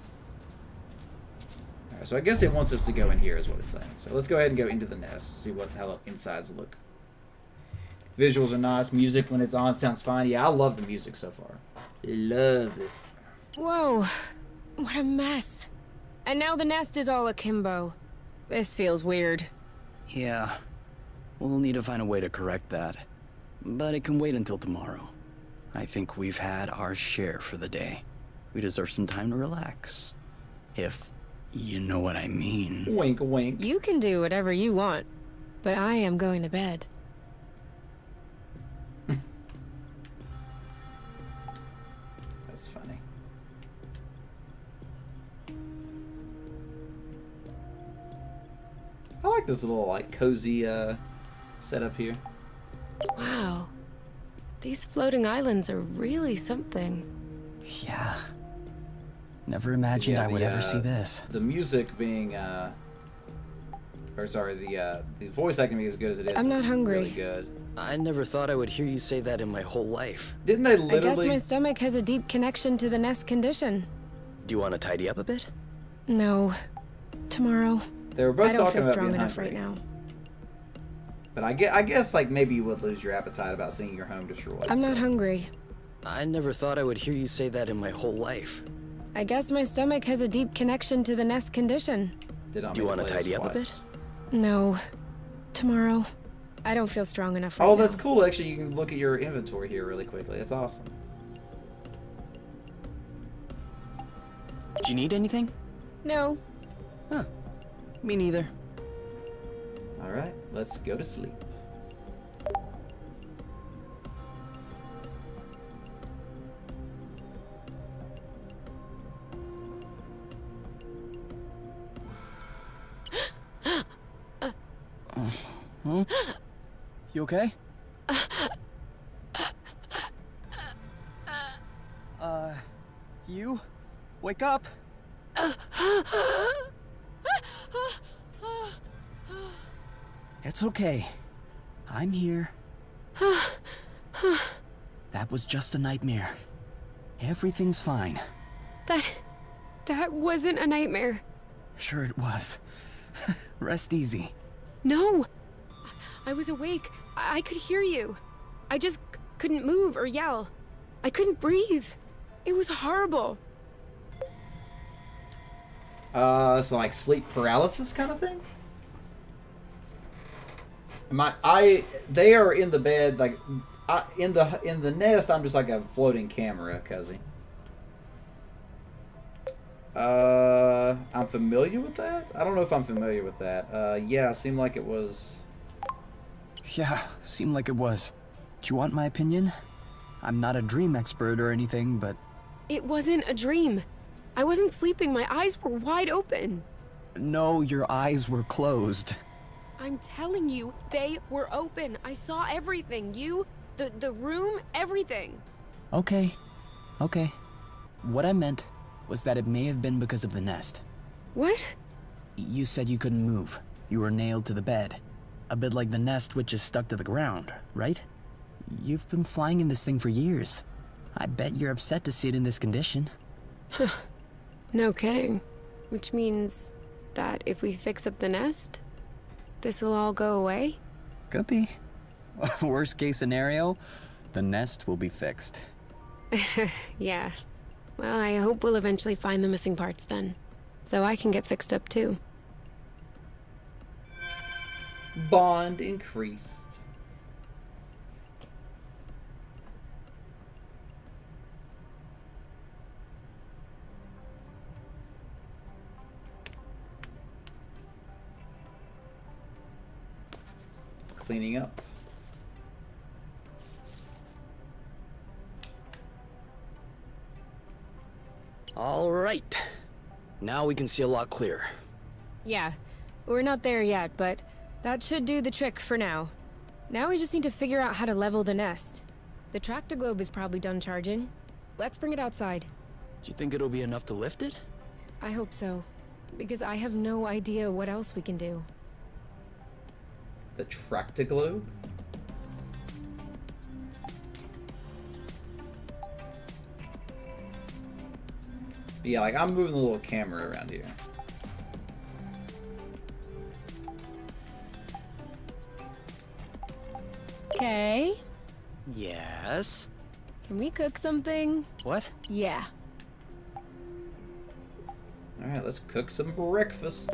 Alright, so I guess it wants us to go in here is what it's saying. So let's go ahead and go into the nest. See how the insides look. Visuals are nice. Music when it's on sounds fine. Yeah, I love the music so far. Love it. Whoa, what a mess. And now the nest is all akimbo. This feels weird. Yeah. We'll need to find a way to correct that. But it can wait until tomorrow. I think we've had our share for the day. We deserve some time to relax. If you know what I mean. Wink, wink. You can do whatever you want, but I am going to bed. That's funny. I like this little, like, cozy setup here. Wow, these floating islands are really something. Yeah. Never imagined I would ever see this. The music being, or sorry, the voice acting being as good as it is. I'm not is hungry. Really good. I never thought I would hear you say that in my whole life. Didn't they literally? I guess my stomach has a deep connection to the nest condition. Do you want to tidy up a bit? No, tomorrow. They were both I don't talking feel about strong being enough hungry. right now. But I guess like maybe you would lose your appetite about seeing your home destroyed. I'm not so. hungry. I never thought I would hear you say that in my whole life. I guess my stomach has a deep connection to the nest condition. Did not Do you mean want to play this tidy up a twice. bit? No, tomorrow. I don't feel strong enough right Oh, now. that's cool. Actually, you can look at your inventory here really quickly. That's awesome. Do you need anything? No. Huh. Me neither. All right, let's go to sleep. Huh? You okay? You? Wake up! It's okay. I'm here. That was just a nightmare. Everything's fine. That wasn't a nightmare. Sure it was. Rest easy. No. I was awake. I could hear you. I just couldn't move or yell. I couldn't breathe. It was horrible. So like sleep paralysis kind of thing? They are in the bed, like, in the nest, I'm just like a floating camera, cuzzy. I'm familiar with that? I don't know if I'm familiar with that. Yeah, it seemed like it was... Yeah, seemed like it was. Do you want my opinion? I'm not a dream expert or anything, but... It wasn't a dream. I wasn't sleeping. My eyes were wide open. No, your eyes were closed. I'm telling you, they were open. I saw everything. You, the room, everything. Okay. What I meant was that it may have been because of the nest. What? You said you couldn't move. You were nailed to the bed. A bit like the nest which is stuck to the ground, right? You've been flying in this thing for years. I bet you're upset to see it in this condition. No kidding. Which means that if we fix up the nest, this'll all go away? Could be. Worst case scenario, the nest will be fixed. Yeah. Well, I hope we'll eventually find the missing parts then. So I can get fixed up too. Bond increased. cleaning up. All right. Now we can see a lot clearer. Yeah, we're not there yet, but that should do the trick for now. Now we just need to figure out how to level the nest. The tractor globe is probably done charging. Let's bring it outside. Do you think it'll be enough to lift it? I hope so, because I have no idea what else we can do. The tractor globe? Yeah, like I'm moving the little camera around here. Okay. Yes. Can we cook something? What? Yeah. Alright, let's cook some breakfast.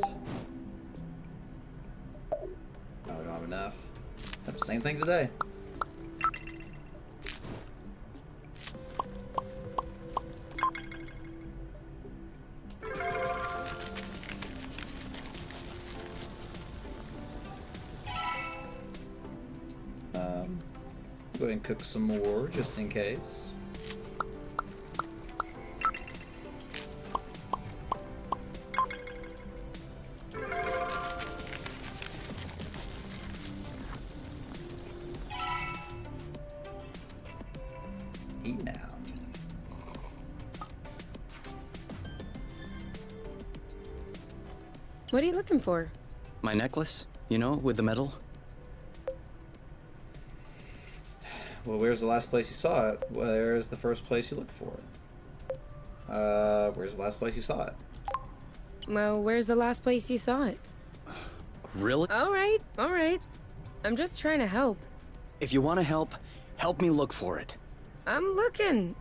Oh, we don't have enough. Have the same thing today. Go ahead and cook some more, just in case. Eat now. What are you looking for? My necklace, you know, with the metal. Well, where's the last place you saw it? Where's the first place you looked for it? Where's the last place you saw it? Well, where's the last place you saw it? Really? All right. I'm just trying to help. If you want to help, help me look for it. I'm looking.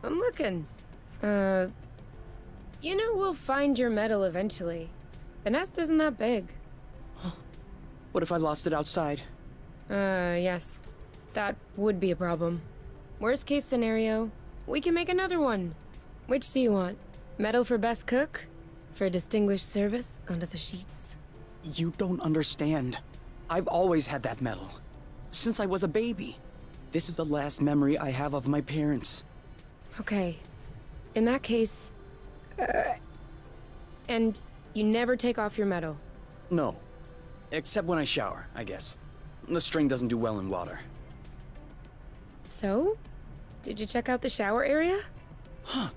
You know we'll find your medal eventually. The nest isn't that big. What if I lost it outside? Yes. That would be a problem. Worst case scenario, we can make another one. Which do you want? Medal for best cook? For distinguished service under the sheets? You don't understand. I've always had that medal. Since I was a baby. This is the last memory I have of my parents. Okay. In that case... and you never take off your medal? No. Except when I shower, I guess. The string doesn't do well in water. So? Did you check out the shower area? Huh.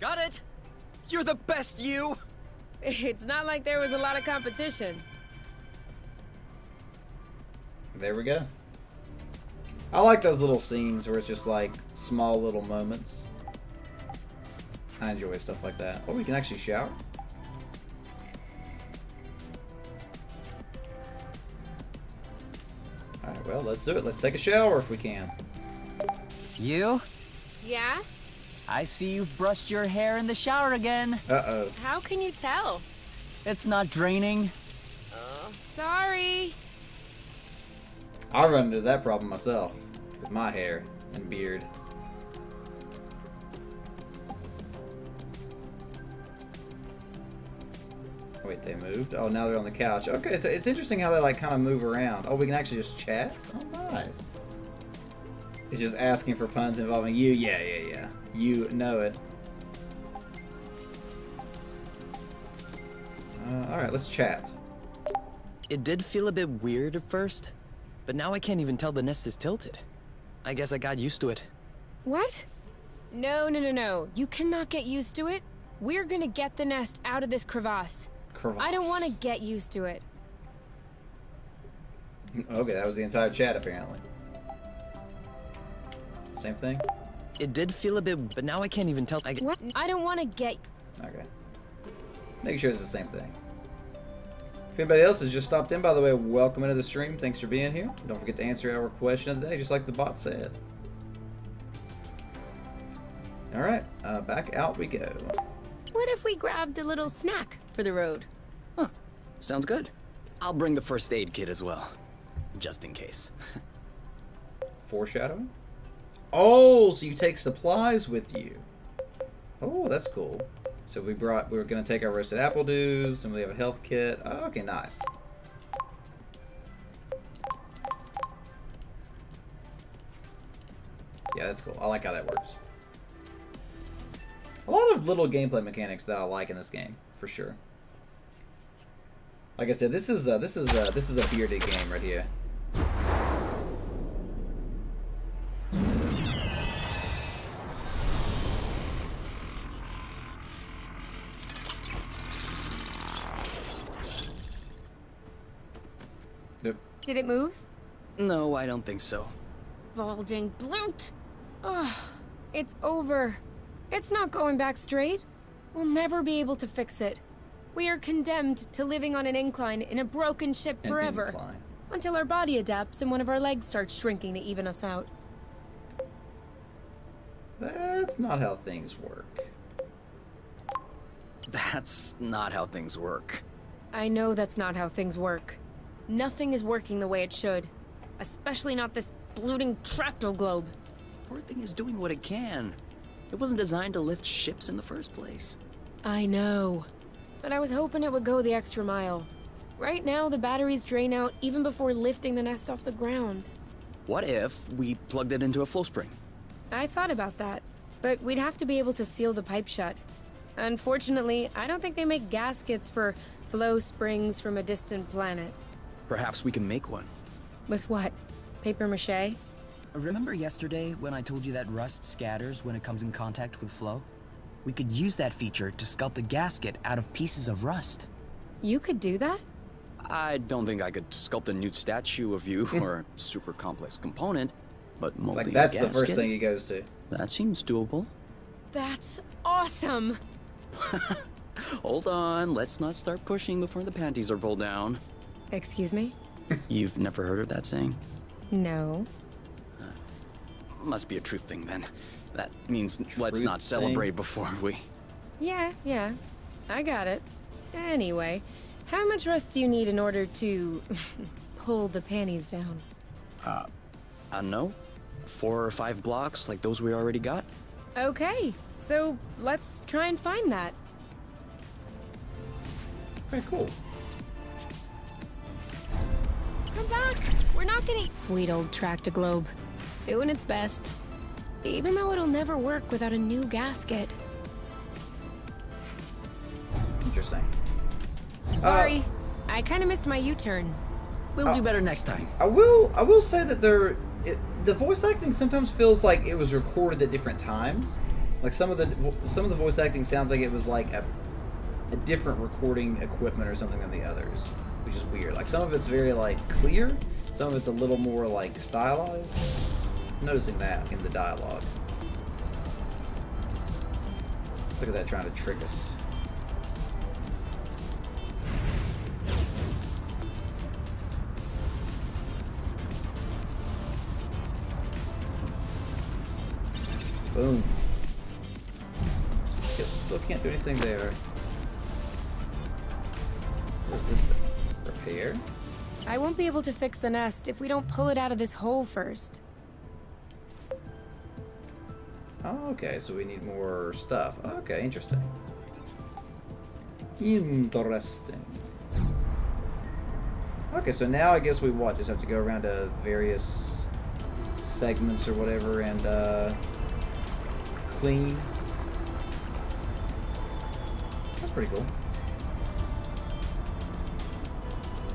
Got it! You're the best, you! It's not like there was a lot of competition. There we go. I like those little scenes where it's just like small little moments. I enjoy stuff like that. Oh, we can actually shower? Alright, well, let's do it. Let's take a shower if we can. You? Yeah? I see you've brushed your hair in the shower again. Uh-oh. How can you tell? It's not draining. Sorry. I run into that problem myself with my hair and beard. Wait, they moved? Oh, now they're on the couch. Okay, so it's interesting how they like kind of move around. Oh, we can actually just chat? Oh, nice. It's just asking for puns involving you. Yeah. You know it. Alright, let's chat. It did feel a bit weird at first, but now I can't even tell the nest is tilted. I guess I got used to it. What? No. You cannot get used to it. We're gonna get the nest out of this crevasse. I don't want to get used to it. Okay, that was the entire chat apparently. Same thing? It did feel a bit, but now I can't even tell. What? I don't want to get... Okay. Making sure it's the same thing. If anybody else has just stopped in, by the way, welcome into the stream. Thanks for being here. Don't forget to answer our question of the day, just like the bot said. Alright, back out we go. What if we grabbed a little snack for the road? Huh. Sounds good. I'll bring the first aid kit as well. Just in case. Foreshadowing? Oh, so you take supplies with you. Oh, that's cool. So we were gonna take our roasted apple dews, and we have a health kit. Oh, okay, nice. Yeah, that's cool. I like how that works. A lot of little gameplay mechanics that I like in this game, for sure. Like I said, this is a bearded game right here. Yep. Did it move? No, I don't think so. Bulging bloot! Ugh, it's over. It's not going back straight. We'll never be able to fix it. We are condemned to living on an incline in a broken ship An forever. incline. Until our body adapts and one of our legs starts shrinking to even us out. That's not how things work. That's not how things work. I know that's not how things work. Nothing is working the way it should. Especially not this bloating tracto globe. Poor thing is doing what it can. It wasn't designed to lift ships in the first place. I know. But I was hoping it would go the extra mile. Right now, the batteries drain out even before lifting the nest off the ground. What if we plugged it into a flow spring? I thought about that, but we'd have to be able to seal the pipe shut. Unfortunately, I don't think they make gaskets for flow springs from a distant planet. Perhaps we can make one. With what? Paper mache? Remember yesterday when I told you that rust scatters when it comes in contact with flow? We could use that feature to sculpt a gasket out of pieces of rust. You could do that? I don't think I could sculpt a nude statue of you or a super complex component, but molding Like, that's a the gasket, first thing he goes to. that seems doable. That's awesome! Hold on, let's not start pushing before the panties are pulled down. Excuse me? You've never heard of that saying? No. Must be a truth thing then. That means let's Truth not thing? celebrate before we... Yeah. I got it. Anyway, how much rust do you need in order to pull the panties down? I don't know. 4 or 5 blocks like those we already got? Okay, so let's try and find that. Okay, cool. Come back! We're not getting... Sweet old Tractoglobe. Doing its best. Even though it'll never work without a new gasket. Interesting. Sorry, I kind of missed my U-turn. We'll do better next time. I will say that the voice acting sometimes feels like it was recorded at different times. Like some of the voice acting sounds like it was like a different recording equipment or something than the others, which is weird. Like some of it's very like clear, some of it's a little more like stylized. I'm noticing that in the dialogue. Look at that trying to trick us. Boom. Still can't do anything there. What is this thing? Repair? I won't be able to fix the nest if we don't pull it out of this hole first. Oh, okay, so we need more stuff. Okay, interesting. Interesting. Okay, so now I guess we just have to go around to various segments or whatever and clean. That's pretty cool.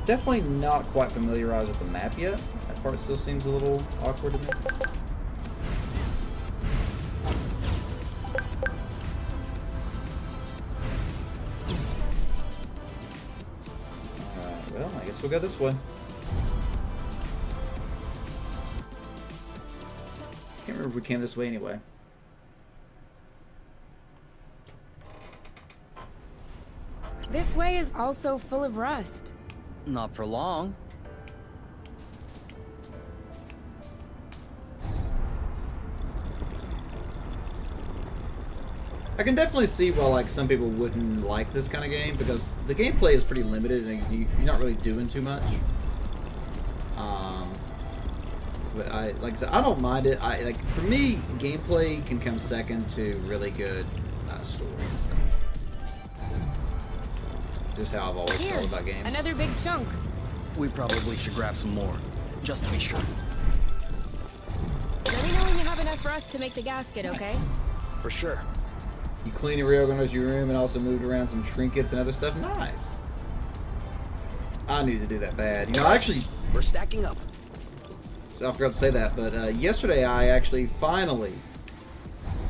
Definitely not quite familiarized with the map yet. That part still seems a little awkward to me. Alright, well, I guess we'll go this way. Can't remember if we came this way anyway. This way is also full of rust. Not for long. I can definitely see why like some people wouldn't like this kind of game because the gameplay is pretty limited and you're not really doing too much. But like I said, I don't mind it. For me, gameplay can come second to really good story and stuff. Just how I've always Here, felt about games. another big chunk. We probably should grab some more, just to be sure. Let me know when you have enough rust to make the gasket, okay? For sure. You cleaned and reorganized your room and also moved around some trinkets and other stuff. Nice. I need to do that bad. You know, actually, We're stacking up. so I forgot to say that, but yesterday I actually finally,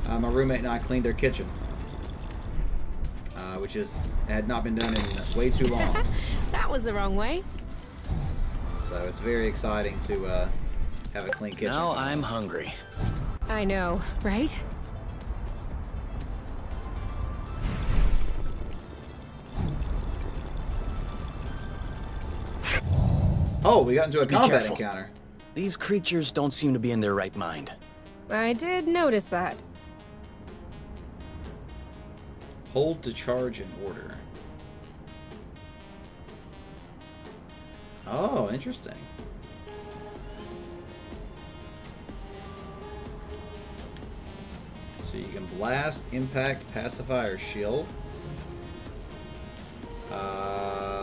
my roommate and I cleaned their kitchen, which had not been done in way too long. That was the wrong way. So it's very exciting to have a clean kitchen. Now I'm hungry. I know, right? Oh, we got into a Be combat careful. encounter. These creatures don't seem to be in their right mind. I did notice that. Hold to charge in order. Oh, interesting. So you can blast, impact, pacify, or shield.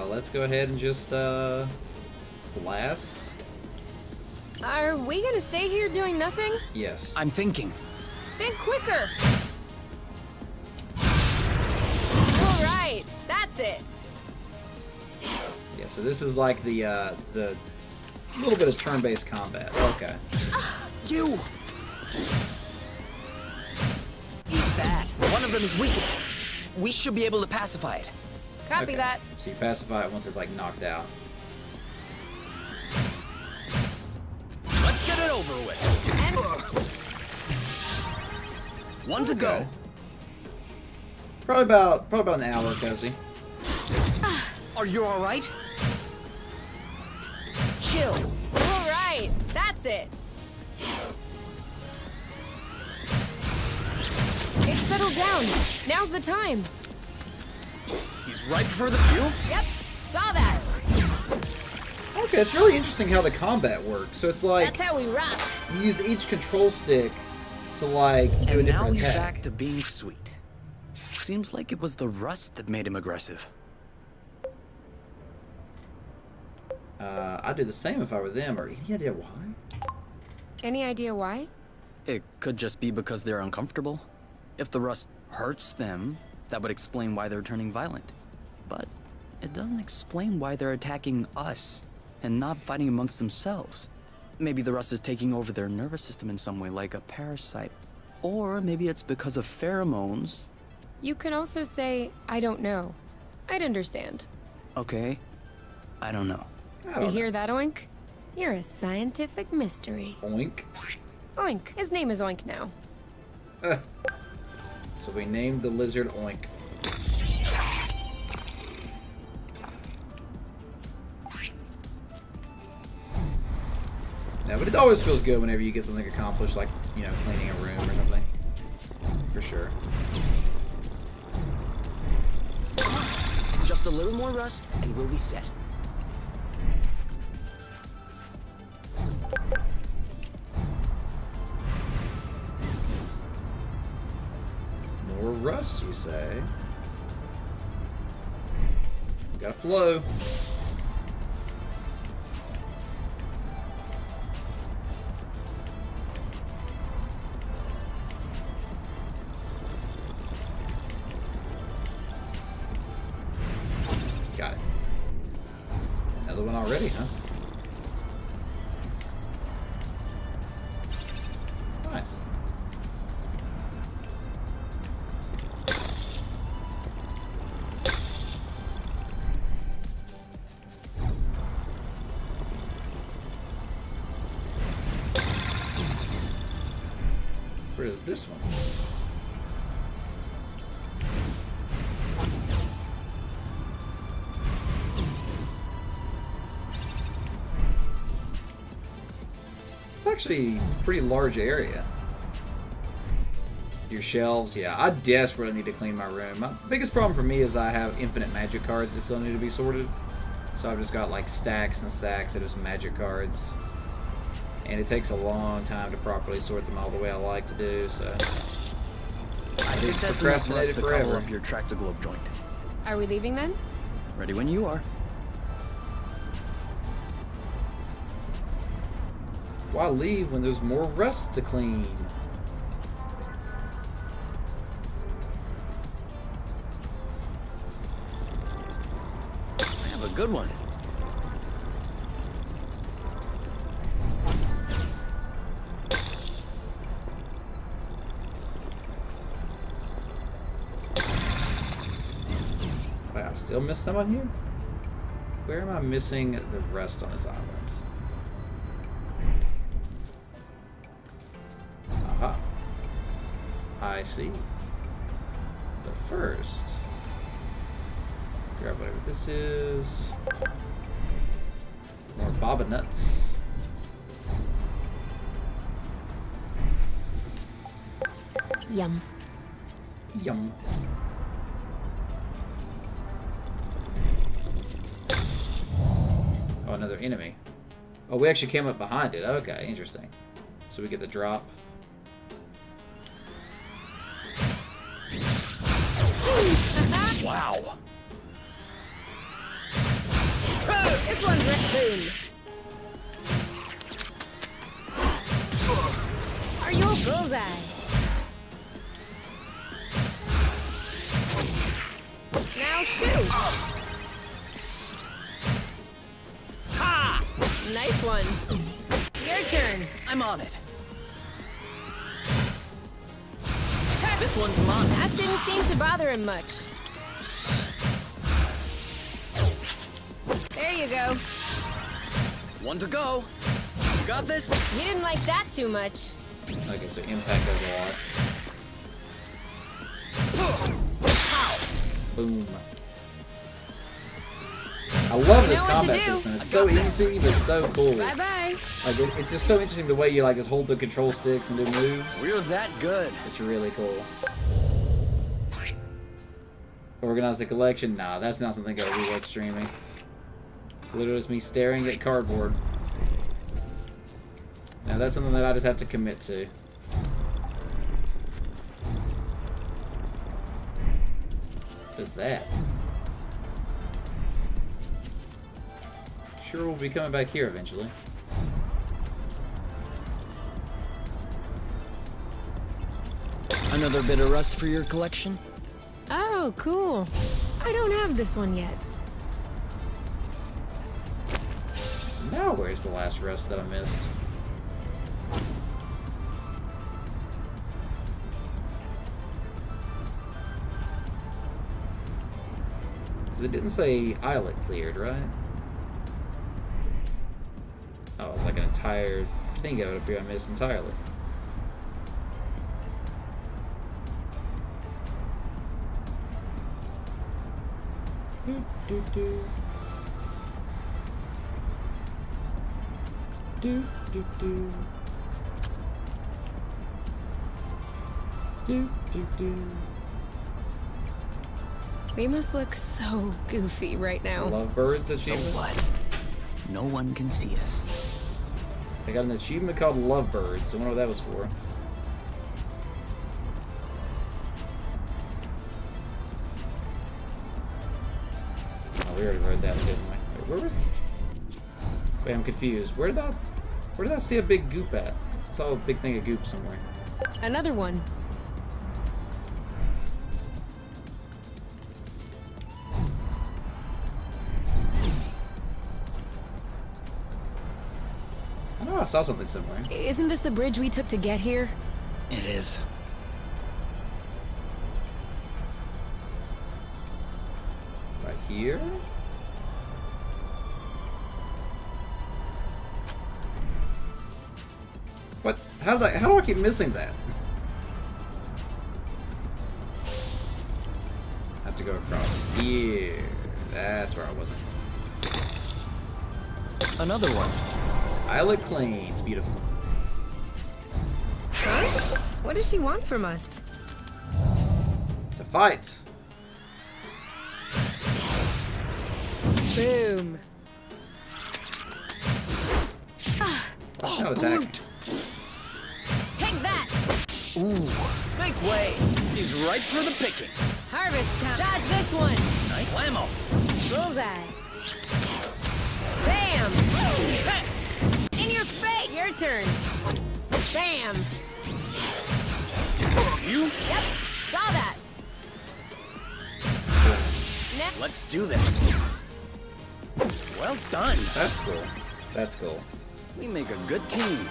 Let's go ahead and just blast. Are we gonna stay here doing nothing? Yes. I'm thinking. Think quicker! Alright, that's it! Yeah. So this is like the little bit of turn-based combat. Okay. You! Eat that. One of them is weakened. We should be able to pacify it. Copy Okay. that. So you pacify it once it's like knocked out. Let's get it over with. And One to go. Probably about an hour, Cozy. Are you all right? Chill. alright, that's it! It's settled down. Now's the time. He's ripe for the view. Yep, saw that. Okay, it's really interesting how the combat works. So it's like That's how we rock. you use each control stick to like do a And now different he's attack. back to being sweet. Seems like it was the rust that made him aggressive. I'd do the same if I were them. Or any idea why? Any idea why? It could just be because they're uncomfortable. If the rust hurts them, that would explain why they're turning violent. But it doesn't explain why they're attacking us and not fighting amongst themselves. Maybe the rust is taking over their nervous system in some way, like a parasite. Or maybe it's because of pheromones. You can also say, I don't know. I'd understand. Okay, I don't know. I You don't hear that, Oink? You're a scientific mystery. know. Oink. Oink. His name is Oink now. So we named the lizard Oink. No, but it always feels good whenever you get something accomplished, like, you know, cleaning a room or something. For sure. Just a little more rust and we'll be set. More rust, you say? Gotta flow. Got it. Another one already, huh? Nice. Where is this one? It's actually a pretty large area. Your shelves, yeah. I desperately need to clean my room. My biggest problem for me is I have infinite magic cards that still need to be sorted. So I've just got like stacks and stacks of just magic cards. And it takes a long time to properly sort them all the way I like to do, so... I think that's enough rust to cover forever. up your tractoglobe joint. Are we leaving then? Ready when you are. Why leave when there's more rust to clean? I have a good one. Wait, I still miss someone here? Where am I missing the rest on this island? Aha. I see. But first, grab whatever this is. More baba nuts. Yum. Yum. Oh, another enemy. Oh, we actually came up behind it. Okay, interesting. So we get the drop. Wow. This one's raccoon. Are you a bullseye? Now shoot. Ha! Nice one. Your turn. I'm on it. This one's mine. That didn't seem to bother him much. There you go. One to go. You got this? You didn't like that too much. Okay, so impact does a lot. Boom. I love this know what to combat do. system. It's so easy, but so cool. Bye bye. Like, it's just so interesting the way you like just hold the control sticks and do moves. We're that good. It's really cool. Organize the collection? Nah, that's not something that would be worth streaming. Literally just me staring at cardboard. Now that's something that I just have to commit to. What is that? Sure, we'll be coming back here eventually. Another bit of rust for your collection? Oh, cool. I don't have this one yet. Now where's the last rest that I missed? Because it didn't say islet cleared, right? Oh, it's like an entire thing of it up here I missed entirely. Do, do, do. Do, do, do. Do, do, do. We must look so goofy right now. Lovebirds So achievement. what? No one can see us. I got an achievement called Lovebirds. I wonder what that was for. Oh, we already read that, didn't we? Wait, where was? Wait, I'm confused. Where did I see a big goop at? I saw a big thing of goop somewhere. Another one. I know I saw something somewhere. Isn't this the bridge we took to get here? It is. Right here? What? How do I keep missing that? I have to go across here. That's where I wasn't. Another one. Islet clean. Beautiful. Huh? What does she want from us? To fight. Boom. No attack. Take that! Ooh. Make way. He's ripe for the picking. Harvest time. Dodge this one! Nice Whammo! Bullseye. Bam! In your face! Your turn. Bam! You? Yep, saw that. Let's do this. Well done. That's cool. That's cool. We make a good team.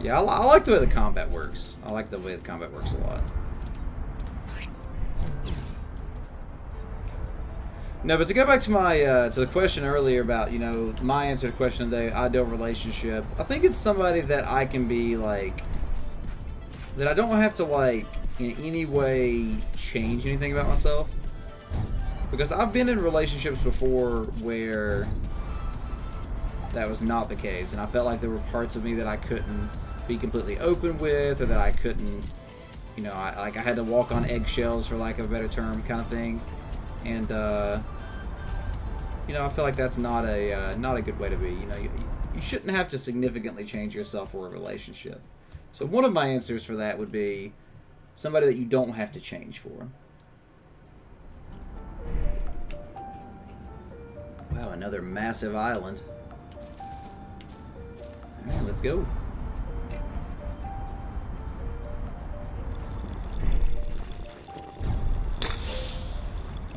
Yeah, I like the way the combat works. I like the way the combat works a lot. No, but to go back to my to the question earlier about, you know, my answer to the question of the ideal relationship, I think it's somebody that I can be like, that I don't have to like in any way change anything about myself, because I've been in relationships before where that was not the case, and I felt like there were parts of me that I couldn't be completely open with, or that I couldn't, you know, I had to walk on eggshells, for lack of a better term, kind of thing. And you know, I feel like that's not a good way to be. You know, you shouldn't have to significantly change yourself for a relationship. So one of my answers for that would be somebody that you don't have to change for. Wow, another massive island. All right, let's go.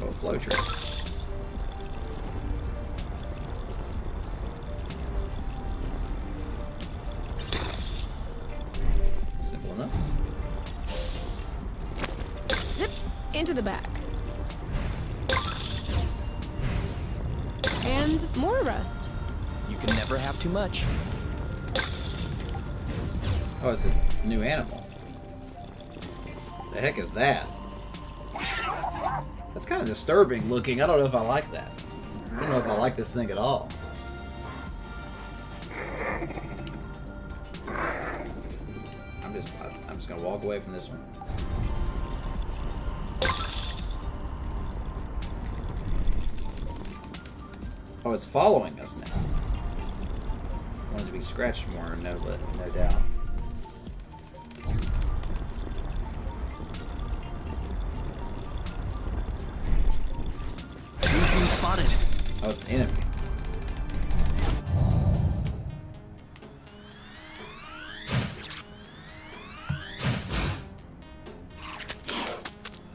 Oh, flow trip. Simple enough. Zip into the back. And more rust. You can never have too much. Oh, it's a new animal. The heck is that? That's kind of disturbing looking. I don't know if I like that. I don't know if I like this thing at all. I'm just gonna walk away from this one. Oh, it's following us now. Wanted to be scratched more, no doubt. Who's been spotted? Oh, it's an enemy.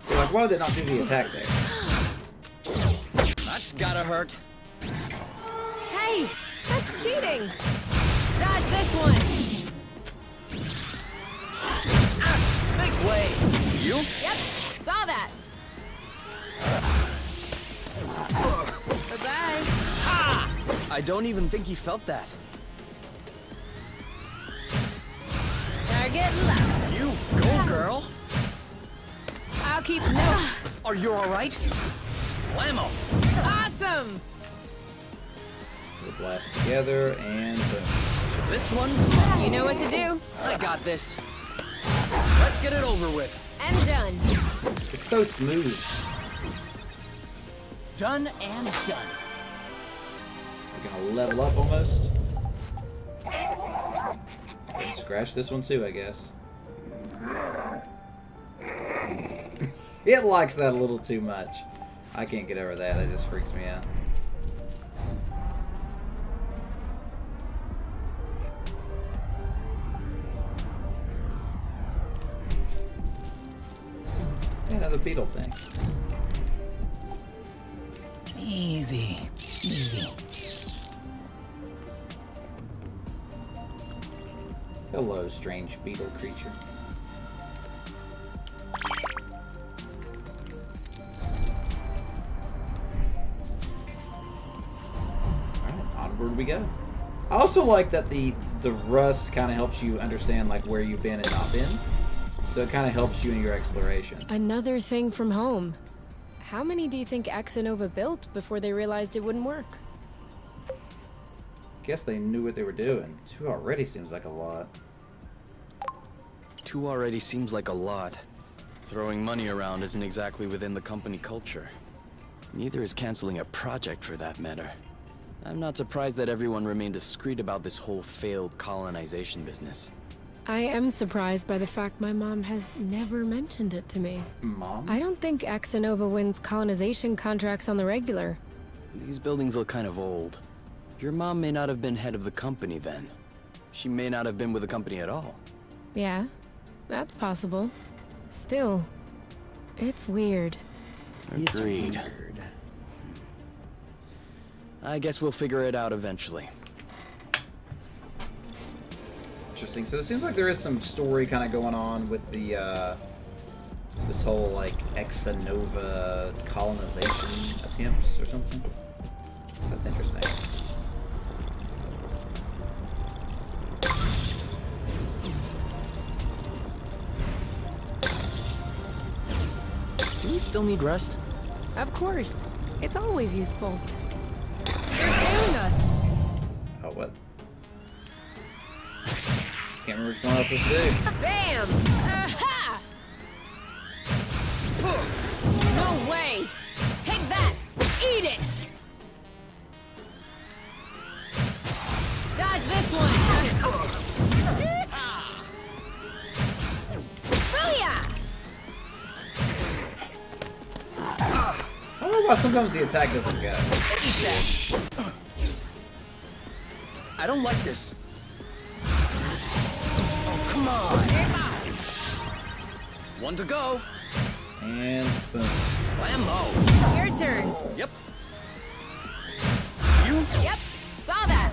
So, like, why did it not do the attack there? That's gotta hurt. Hey, that's cheating. Dodge this one. Big way. You? Yep, saw that. Bye-bye. I don't even think he felt that. Target locked. You go, girl. I'll keep... No. Are you all right? Whammo. Awesome. We'll blast together and This one's You know what to do. I got this. Let's get it over with. And done. it's so smooth. Done and done. We're gonna level up almost. Let's scratch this one too, I guess. It likes that a little too much. I can't get over that. That just freaks me out. Another beetle thing. Easy. Easy. Hello, strange beetle creature. Alright, onward we go. I also like that the rust kind of helps you understand like where you've been and not been. So it kind of helps you in your exploration. Another thing from home. How many do you think Exanova built before they realized it wouldn't work? Guess they knew what they were doing. 2 already seems like a lot. 2 already seems like a lot. Throwing money around isn't exactly within the company culture. Neither is canceling a project for that matter. I'm not surprised that everyone remained discreet about this whole failed colonization business. I am surprised by the fact my mom has never mentioned it to me. Mom? I don't think Exanova wins colonization contracts on the regular. These buildings look kind of old. Your mom may not have been head of the company then. She may not have been with the company at all. Yeah, that's possible. Still, it's weird. Agreed. It's weird. I guess we'll figure it out eventually. Interesting. So it seems like there is some story kind of going on with the this whole like Exanova colonization attempts or something. That's interesting. Do we still need rest? Of course. It's always useful. They're tailing us. Oh, what? Can't remember which one else was to do. Bam! Aha! No way! Take that! Eat it! Dodge this one! Booyah! I don't know why sometimes the attack doesn't go. I don't like this. Oh, come on. One to go. And boom. Blammo. Your turn. Yep. You? Yep, saw that.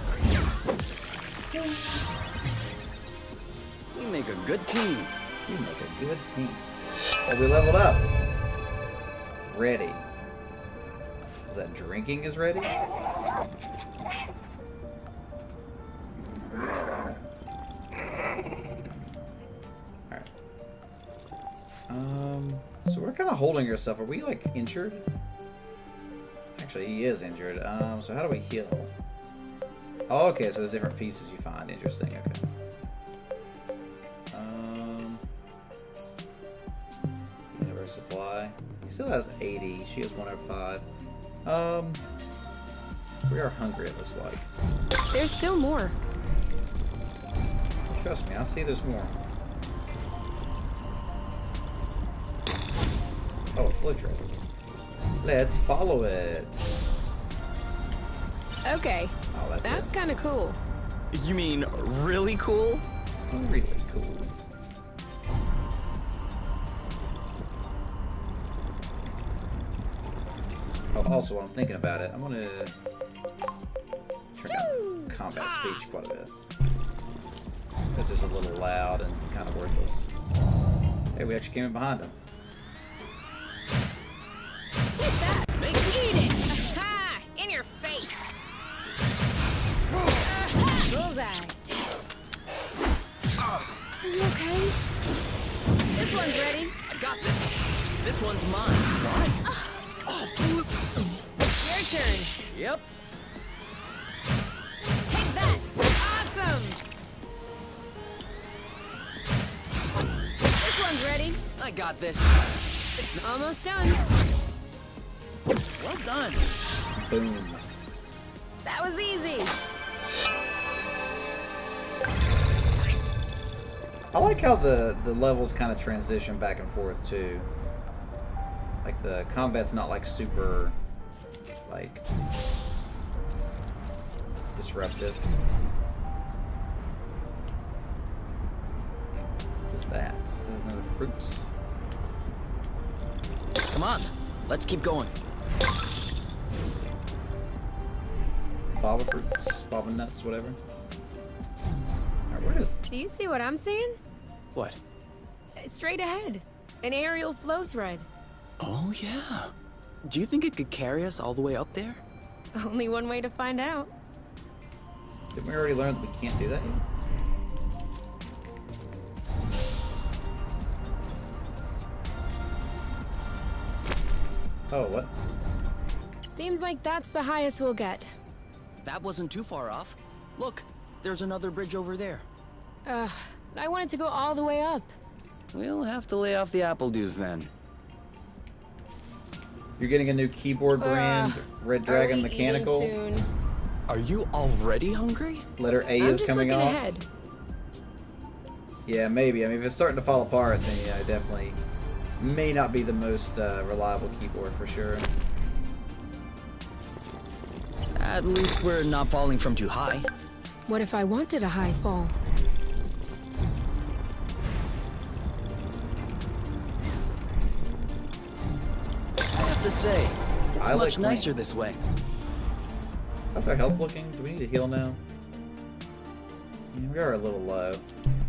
We make a good team. You make a good team. Oh, we leveled up. Ready. Is that drinking is ready? Alright. So we're kind of holding yourself. Are we, like, injured? Actually, he is injured. So how do we heal? Oh, okay, so there's different pieces you find. Interesting, okay. Universe supply. He still has 80. She has 105. We are hungry, it looks like. There's still more. Trust me, I see there's more. Oh, a flow trail. Let's follow it. Okay, Oh, that's it. kind of cool. You mean really cool? Oh, really cool. Oh, also, while I'm thinking about it, I'm gonna turn down combat speech quite a bit. It's just a little loud and kind of worthless. Hey, we actually came in behind him. Take that! Eat it! Aha! In your face! Aha! Bullseye! Are you okay? This one's ready. I got this. This one's mine. What? Oh, Your turn. Yep. Take that! Awesome! This one's ready. I got this. It's Almost done. well done. Boom. That was easy. I like how the levels kind of transition back and forth too. Like the combat's not like super like disruptive. What's that? Is that another fruit? Come on. Let's keep going. Baba fruits, baba nuts, whatever. Alright, where is Do you see what I'm seeing? What? It's straight ahead. An aerial flow thread. Oh, yeah. Do you think it could carry us all the way up there? Only one way to find out. Didn't we already learn that we can't do that yet? Oh, what? Seems like that's the highest we'll get. That wasn't too far off. Look, there's another bridge over there. Ugh, I wanted to go all the way up. We'll have to lay off the apple dues then. You're getting a new keyboard brand, Red Are Dragon we Mechanical. eating soon? Are you already hungry? Letter A I'm is just coming looking off. ahead. Yeah, maybe. I mean, if it's starting to fall apart, then yeah, it definitely may not be the most reliable keyboard for sure. At least we're not falling from too high. What if I wanted a high fall? I have to say, it's I like much clean. nicer this way. How's our health looking? Do we need to heal now? Yeah, we are a little low.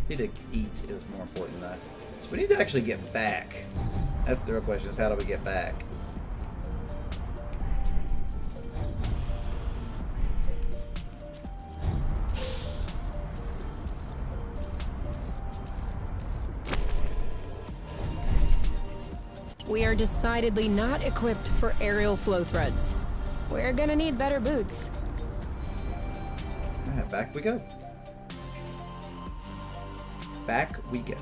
Need to eat is more important than that. So we need to actually get back. That's the real question, is how do we get back? We are decidedly not equipped for aerial flow threads. We're gonna need better boots. Alright, back we go. Back we go.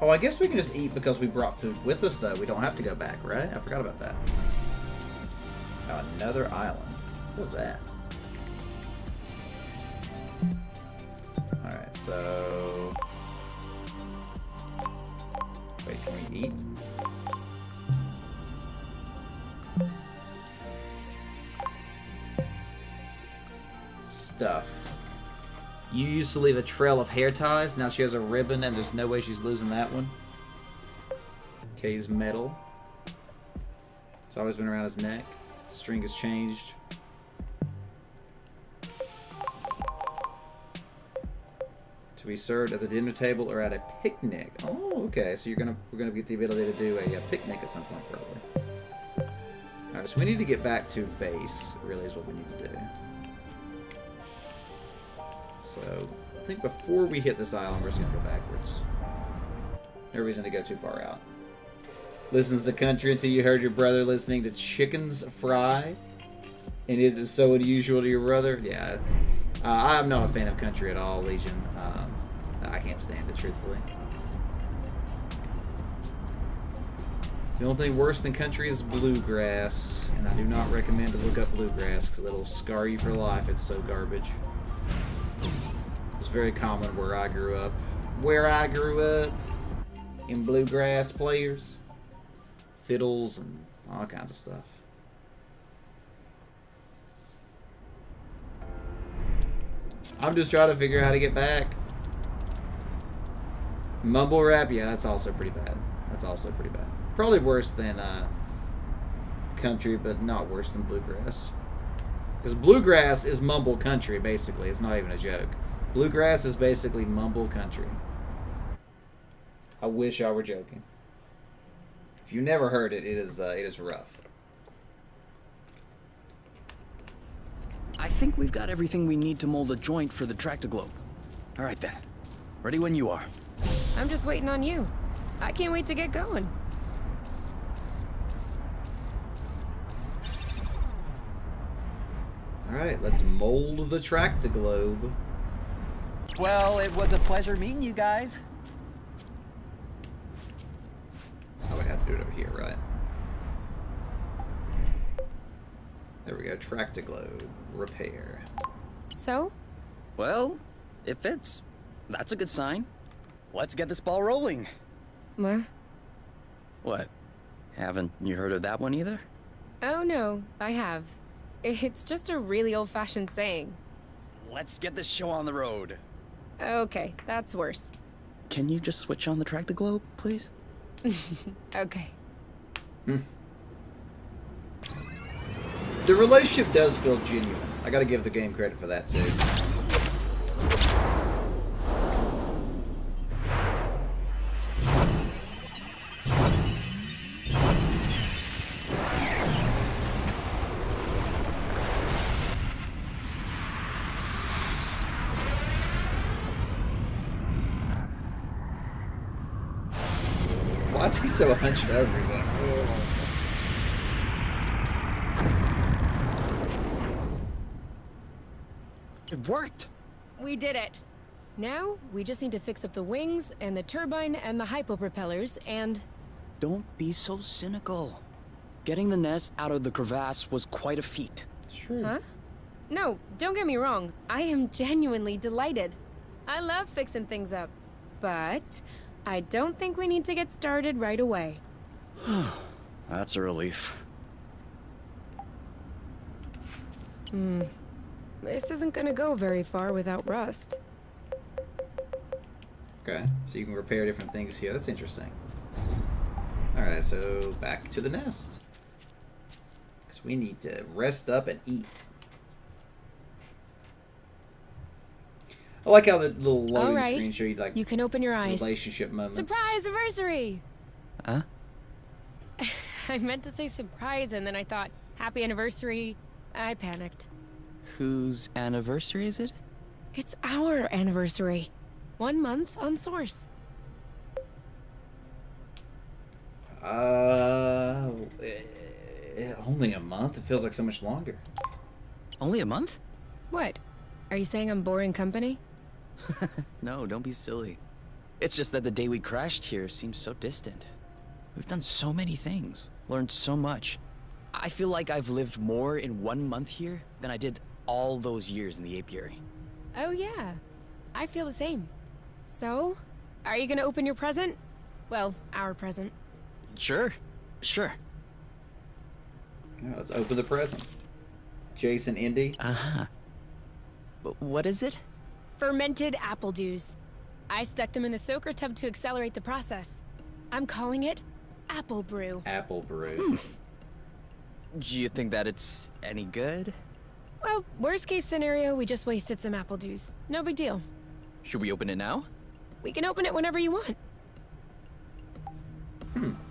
Oh, I guess we can just eat because we brought food with us, though. We don't have to go back, right? I forgot about that. Oh, another island. What was that? Alright, so... Wait, can we eat? Stuff. You used to leave a trail of hair ties. Now she has a ribbon, and there's no way she's losing that one. Kay's medal. It's always been around his neck. String has changed. To be served at the dinner table or at a picnic. Oh, okay. So we're gonna get the ability to do a picnic at some point, probably. All right. So we need to get back to base. Really, is what we need to do. So, I think before we hit this island, we're just going to go backwards. No reason to go too far out. Listens to country until you heard your brother listening to chickens fry. And it is so unusual to your brother. Yeah. I'm not a fan of country at all, Legion. I can't stand it, truthfully. The only thing worse than country is bluegrass. And I do not recommend to look up bluegrass because it'll scar you for life. It's so garbage. It's very common where I grew up. In bluegrass players. Fiddles and all kinds of stuff. I'm just trying to figure out how to get back. Mumble rap, yeah, that's also pretty bad. Probably worse than country, but not worse than bluegrass. Because bluegrass is mumble country, basically. It's not even a joke. Bluegrass is basically mumble country. I wish I were joking. If you never heard it, it is rough. I think we've got everything we need to mold a joint for the tractoglobe. All right then. Ready when you are. I'm just waiting on you. I can't wait to get going. Alright, let's mold the tractoglobe. Well, it was a pleasure meeting you guys. I would have to do it over here, right? There we go, tractoglobe. Repair. So? Well, it fits. That's a good sign. Let's get this ball rolling. What? Haven't you heard of that one either? Oh no, I have. It's just a really old-fashioned saying. Let's get this show on the road. Okay, that's worse. Can you just switch on the tractoglobe, please? Okay. The relationship does feel genuine. I gotta give the game credit for that, too. Why is he so hunched over? He's like, oh. It worked! We did it. Now, we just need to fix up the wings and the turbine and the hypopropellers and... Don't be so cynical. Getting the nest out of the crevasse was quite a feat. It's true. Huh? No, don't get me wrong. I am genuinely delighted. I love fixing things up. But I don't think we need to get started right away. That's a relief. This isn't gonna go very far without Rust. Okay, so you can repair different things here. That's interesting. Alright, so back to the nest. Because we need to rest up and eat. I like how the little loading screen show you, like, you can open your eyes. relationship moments. Surprise anniversary! Huh? I meant to say surprise, and then I thought, happy anniversary. I panicked. Whose anniversary is it? It's our anniversary. 1 month on Source. Only a month? It feels like so much longer. Only a month? What? Are you saying I'm boring company? No, don't be silly. It's just that the day we crashed here seems so distant. We've done so many things, learned so much. I feel like I've lived more in 1 month here than I did all those years in the apiary. Oh yeah, I feel the same. So, are you gonna open your present? Well, our present. Sure. Alright, let's open the present. Jason Indy. Uh-huh. What is it? Fermented apple dews. I stuck them in the soaker tub to accelerate the process. I'm calling it Apple Brew. Apple Brew. Do you think that it's any good? Well, worst case scenario, we just wasted some apple dews. No big deal. Should we open it now? We can open it whenever you want.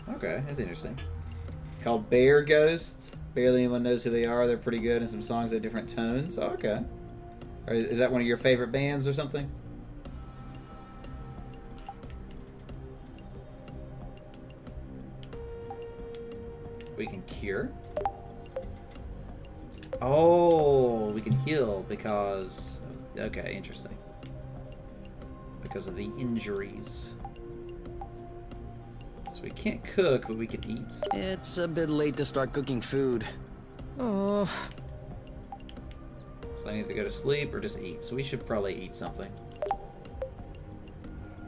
Okay, that's interesting. Called Bear Ghost. Barely anyone knows who they are. They're pretty good, and some songs have different tones. Oh, okay. Or is that one of your favorite bands or something? We can cure. Oh, we can heal because... Okay, interesting. Because of the injuries. So we can't cook, but we can eat. It's a bit late to start cooking food. Oh. So I need to go to sleep or just eat. So we should probably eat something.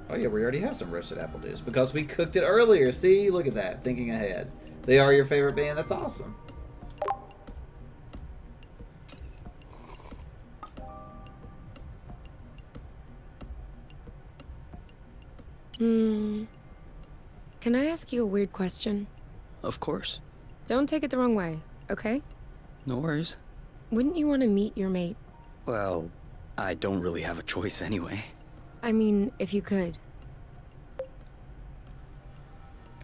Oh yeah, we already have some roasted apple dews because we cooked it earlier. See, look at that, thinking ahead. They are your favorite band? That's awesome. Can I ask you a weird question? Of course. Don't take it the wrong way, okay? No worries. Wouldn't you want to meet your mate? Well, I don't really have a choice anyway. I mean, if you could.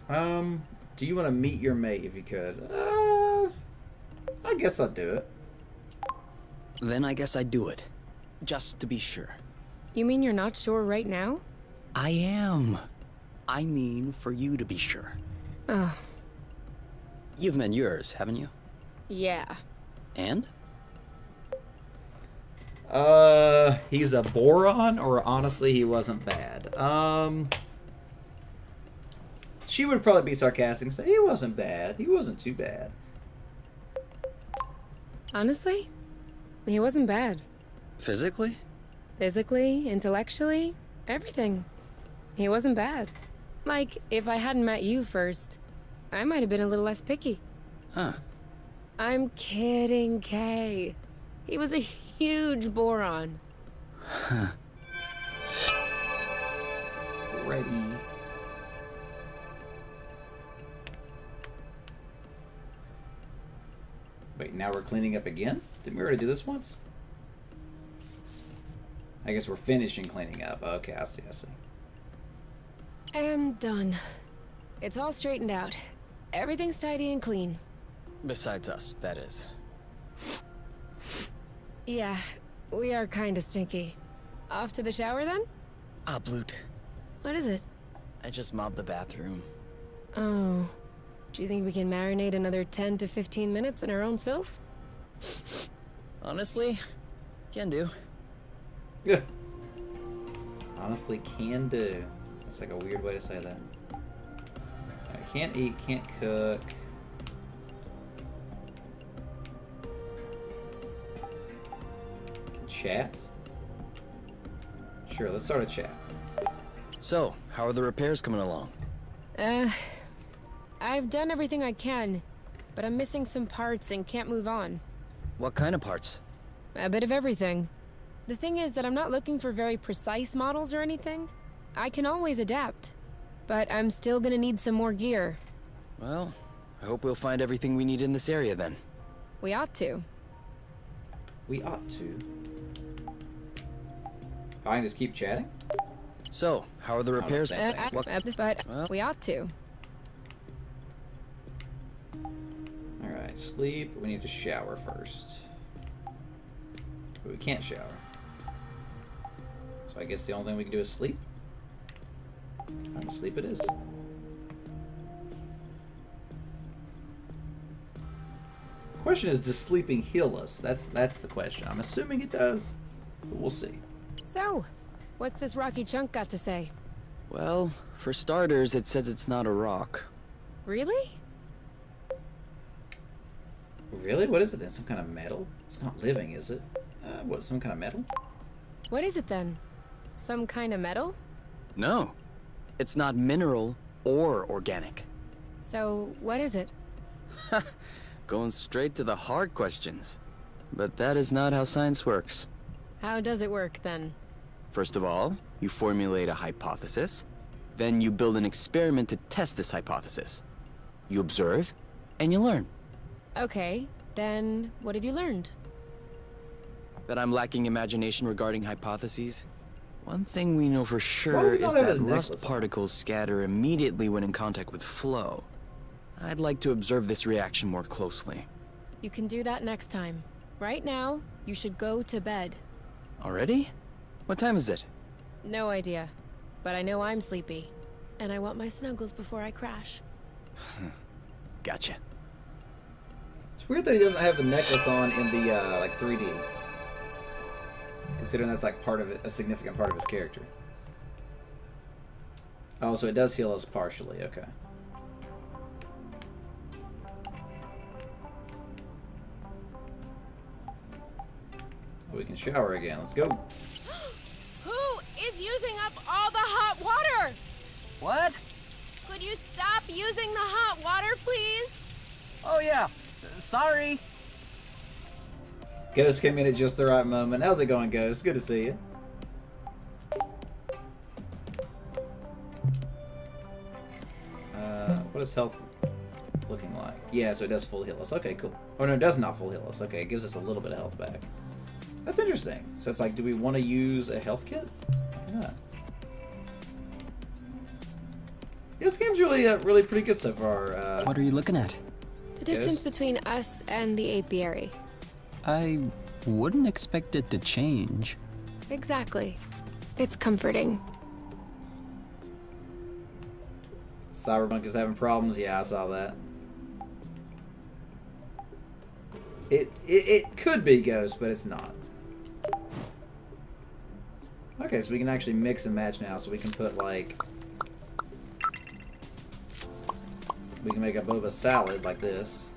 Do you want to meet your mate if you could? I guess I'd do it. Then I guess I'd do it. Just to be sure. You mean you're not sure right now? I am. I mean for you to be sure. Oh. You've met yours, haven't you? Yeah. And? He's a boron, or honestly, he wasn't bad. She would probably be sarcastic and say, he wasn't bad. He wasn't too bad. Honestly, he wasn't bad. Physically? Physically, intellectually, everything. He wasn't bad. Like, if I hadn't met you first, I might have been a little less picky. Huh. I'm kidding, Kay. He was a huge boron. Huh. Ready. Wait, now we're cleaning up again? Didn't we already do this once? I guess we're finishing cleaning up. Okay, I see, I see. And done. It's all straightened out. Everything's tidy and clean. Besides us, that is. Yeah, we are kinda stinky. Off to the shower then? Ah, Bloot. What is it? I just mobbed the bathroom. Oh. Do you think we can marinate another 10 to 15 minutes in our own filth? Honestly, can do. Yeah. Honestly, can do. That's like a weird way to say that. I can't eat, can't cook. chat? Sure, let's start a chat. So, how are the repairs coming along? I've done everything I can, but I'm missing some parts and can't move on. What kind of parts? A bit of everything. The thing is that I'm not looking for very precise models or anything. I can always adapt, but I'm still gonna need some more gear. Well, I hope we'll find everything we need in this area then. We ought to. We ought to. I can just keep chatting? So, how are the repairs? But we ought to. Alright, sleep. We need to shower first. But we can't shower. So I guess the only thing we can do is sleep. Alright, sleep it is. Question is, does sleeping heal us? That's the question. I'm assuming it does, but we'll see. So, what's this rocky chunk got to say? Well, for starters, it says it's not a rock. Really? Really? What is it then? Some kind of metal? It's not living, is it? What, some kind of metal? What is it then? Some kind of metal? No, it's not mineral or organic. So, what is it? Going straight to the hard questions. But that is not how science works. How does it work then? First of all, you formulate a hypothesis, then you build an experiment to test this hypothesis. You observe, and you learn. Okay, then what have you learned? That I'm lacking imagination regarding hypotheses? One thing we know for Why sure does he not is have that his rust necklace on? particles scatter immediately when in contact with flow. I'd like to observe this reaction more closely. You can do that next time. Right now, you should go to bed. Already? What time is it? No idea. But I know I'm sleepy. And I want my snuggles before I crash. Gotcha. It's weird that he doesn't have the necklace on in the like 3D. Considering that's like part of it, a significant part of his character. Oh, so it does heal us partially. Okay. We can shower again. Let's go. Who is using up all the hot water? What? Could you stop using the hot water, please? Oh yeah. Sorry. Ghost came in at just the right moment. How's it going, Ghost? Good to see you. What is health looking like? Yeah, so it does full heal us. Okay, cool. Oh no, it does not full heal us. Okay, it gives us a little bit of health back. That's interesting. So it's like, do we want to use a health kit? Why not? Yeah, this game's really pretty good so far. What are you looking at? The distance Yes? between us and the apiary. I wouldn't expect it to change. Exactly. It's comforting. Cyberpunk is having problems. Yeah, I saw that. It could be Ghost, but it's not. Okay, so we can actually mix and match now. So we can put like, we can make a boba salad like this.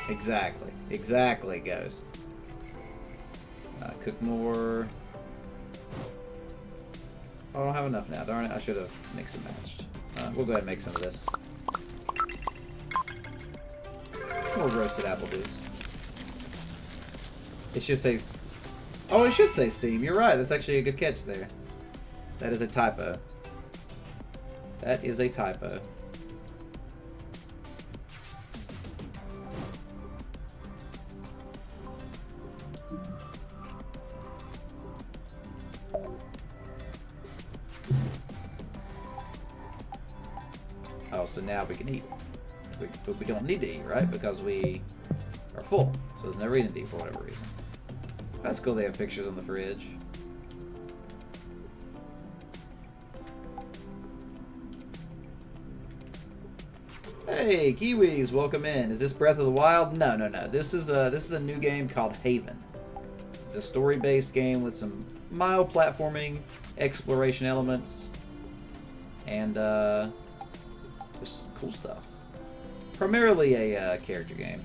Exactly, Ghost. Cook more. Oh, I don't have enough now. Darn it, I should have mixed and matched. We'll go ahead and make some of this. More roasted apple juice. It should say... Oh, it should say Steam. You're right. That's actually a good catch there. That is a typo. That is a typo. Oh, so now we can eat. We don't need to eat, right? Because we are full. So there's no reason to eat for whatever reason. That's cool they have pictures on the fridge. Hey, Kiwis, welcome in. Is this Breath of the Wild? No. This is a new game called Haven. It's a story-based game with some mild platforming, exploration elements, and just cool stuff. primarily a character game.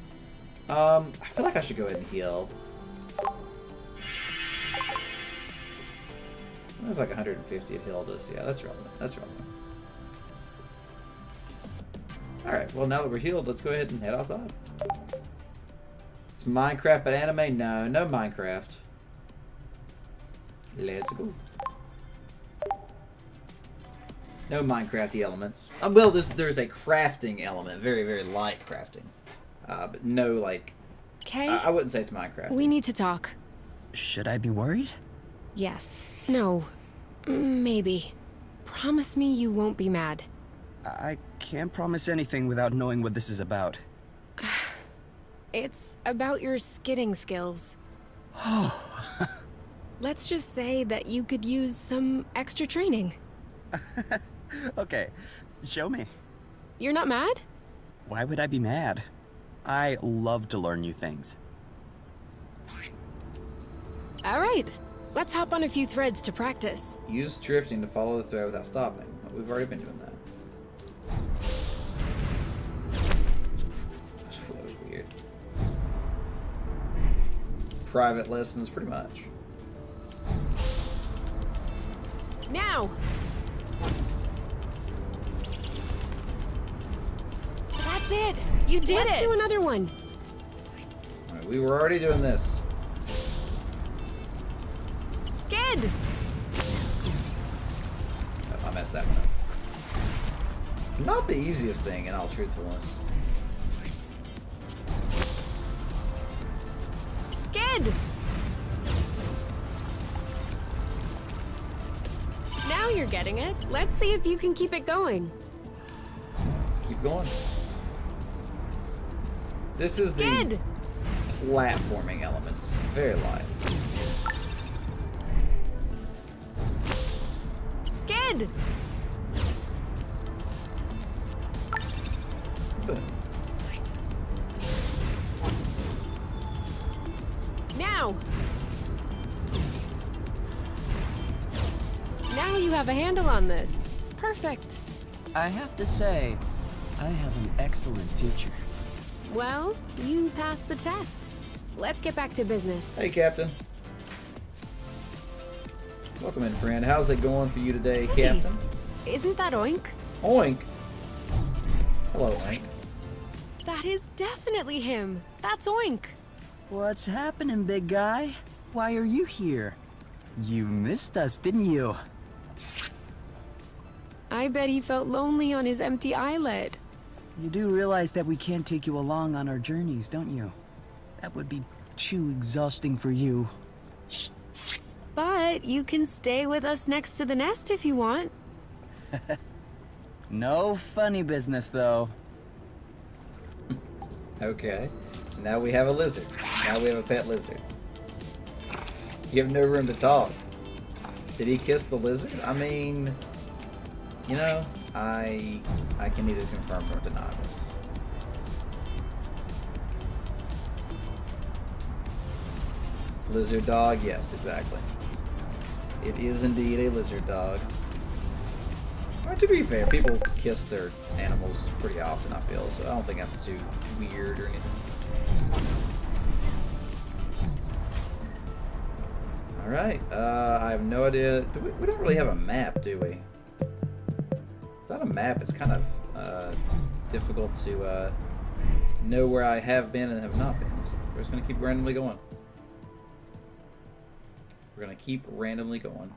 I feel like I should go ahead and heal. That's like 150 it healed us. Yeah, that's relevant. That's relevant. Alright, well now that we're healed, let's go ahead and head outside. It's Minecraft but anime? No, no Minecraft. Let's go. No Minecrafty elements. Well, there's a crafting element, very, very light crafting. But no, like... Okay. I wouldn't say it's Minecraft. We need to talk. Should I be worried? Yes. No. Maybe. Promise me you won't be mad. I can't promise anything without knowing what this is about. It's about your skidding skills. Let's just say that you could use some extra training. Okay, show me. You're not mad? Why would I be mad? I love to learn new things. All right. Let's hop on a few threads to practice. Use drifting to follow the thread without stopping. We've already been doing that. That was weird. Private lessons, pretty much. Now! That's it! You did it! Let's do another one. Alright, we were already doing this. Skid! Oh, I messed that one up. Not the easiest thing, in all truthfulness. Skid! Now you're getting it. Let's see if you can keep it going. Let's keep going. This is Skid! the platforming elements. Very light. Skid! Boom. Now! Now you have a handle on this. Perfect. I have to say, I have an excellent teacher. Well, you passed the test. Let's get back to business. Hey, Captain. Welcome in, friend. How's it going for you today, Hey. Captain? Isn't that Oink? Oink. Hello, Oink. That is definitely him. That's Oink. What's happening, big guy? Why are you here? You missed us, didn't you? I bet he felt lonely on his empty islet. You do realize that we can't take you along on our journeys, don't you? That would be too exhausting for you. But you can stay with us next to the nest if you want. No funny business, though. Okay. So now we have a lizard. Now we have a pet lizard. You have no room to talk. Did he kiss the lizard? I mean, you know, I can neither confirm nor deny this. Lizard dog? Yes, exactly. It is indeed a lizard dog. Or to be fair, people kiss their animals pretty often, I feel, so I don't think that's too weird or anything. Alright, I have no idea. We don't really have a map, do we? Without a map, it's kind of difficult to know where I have been and have not been. So we're just going to keep randomly going. We're going to keep randomly going.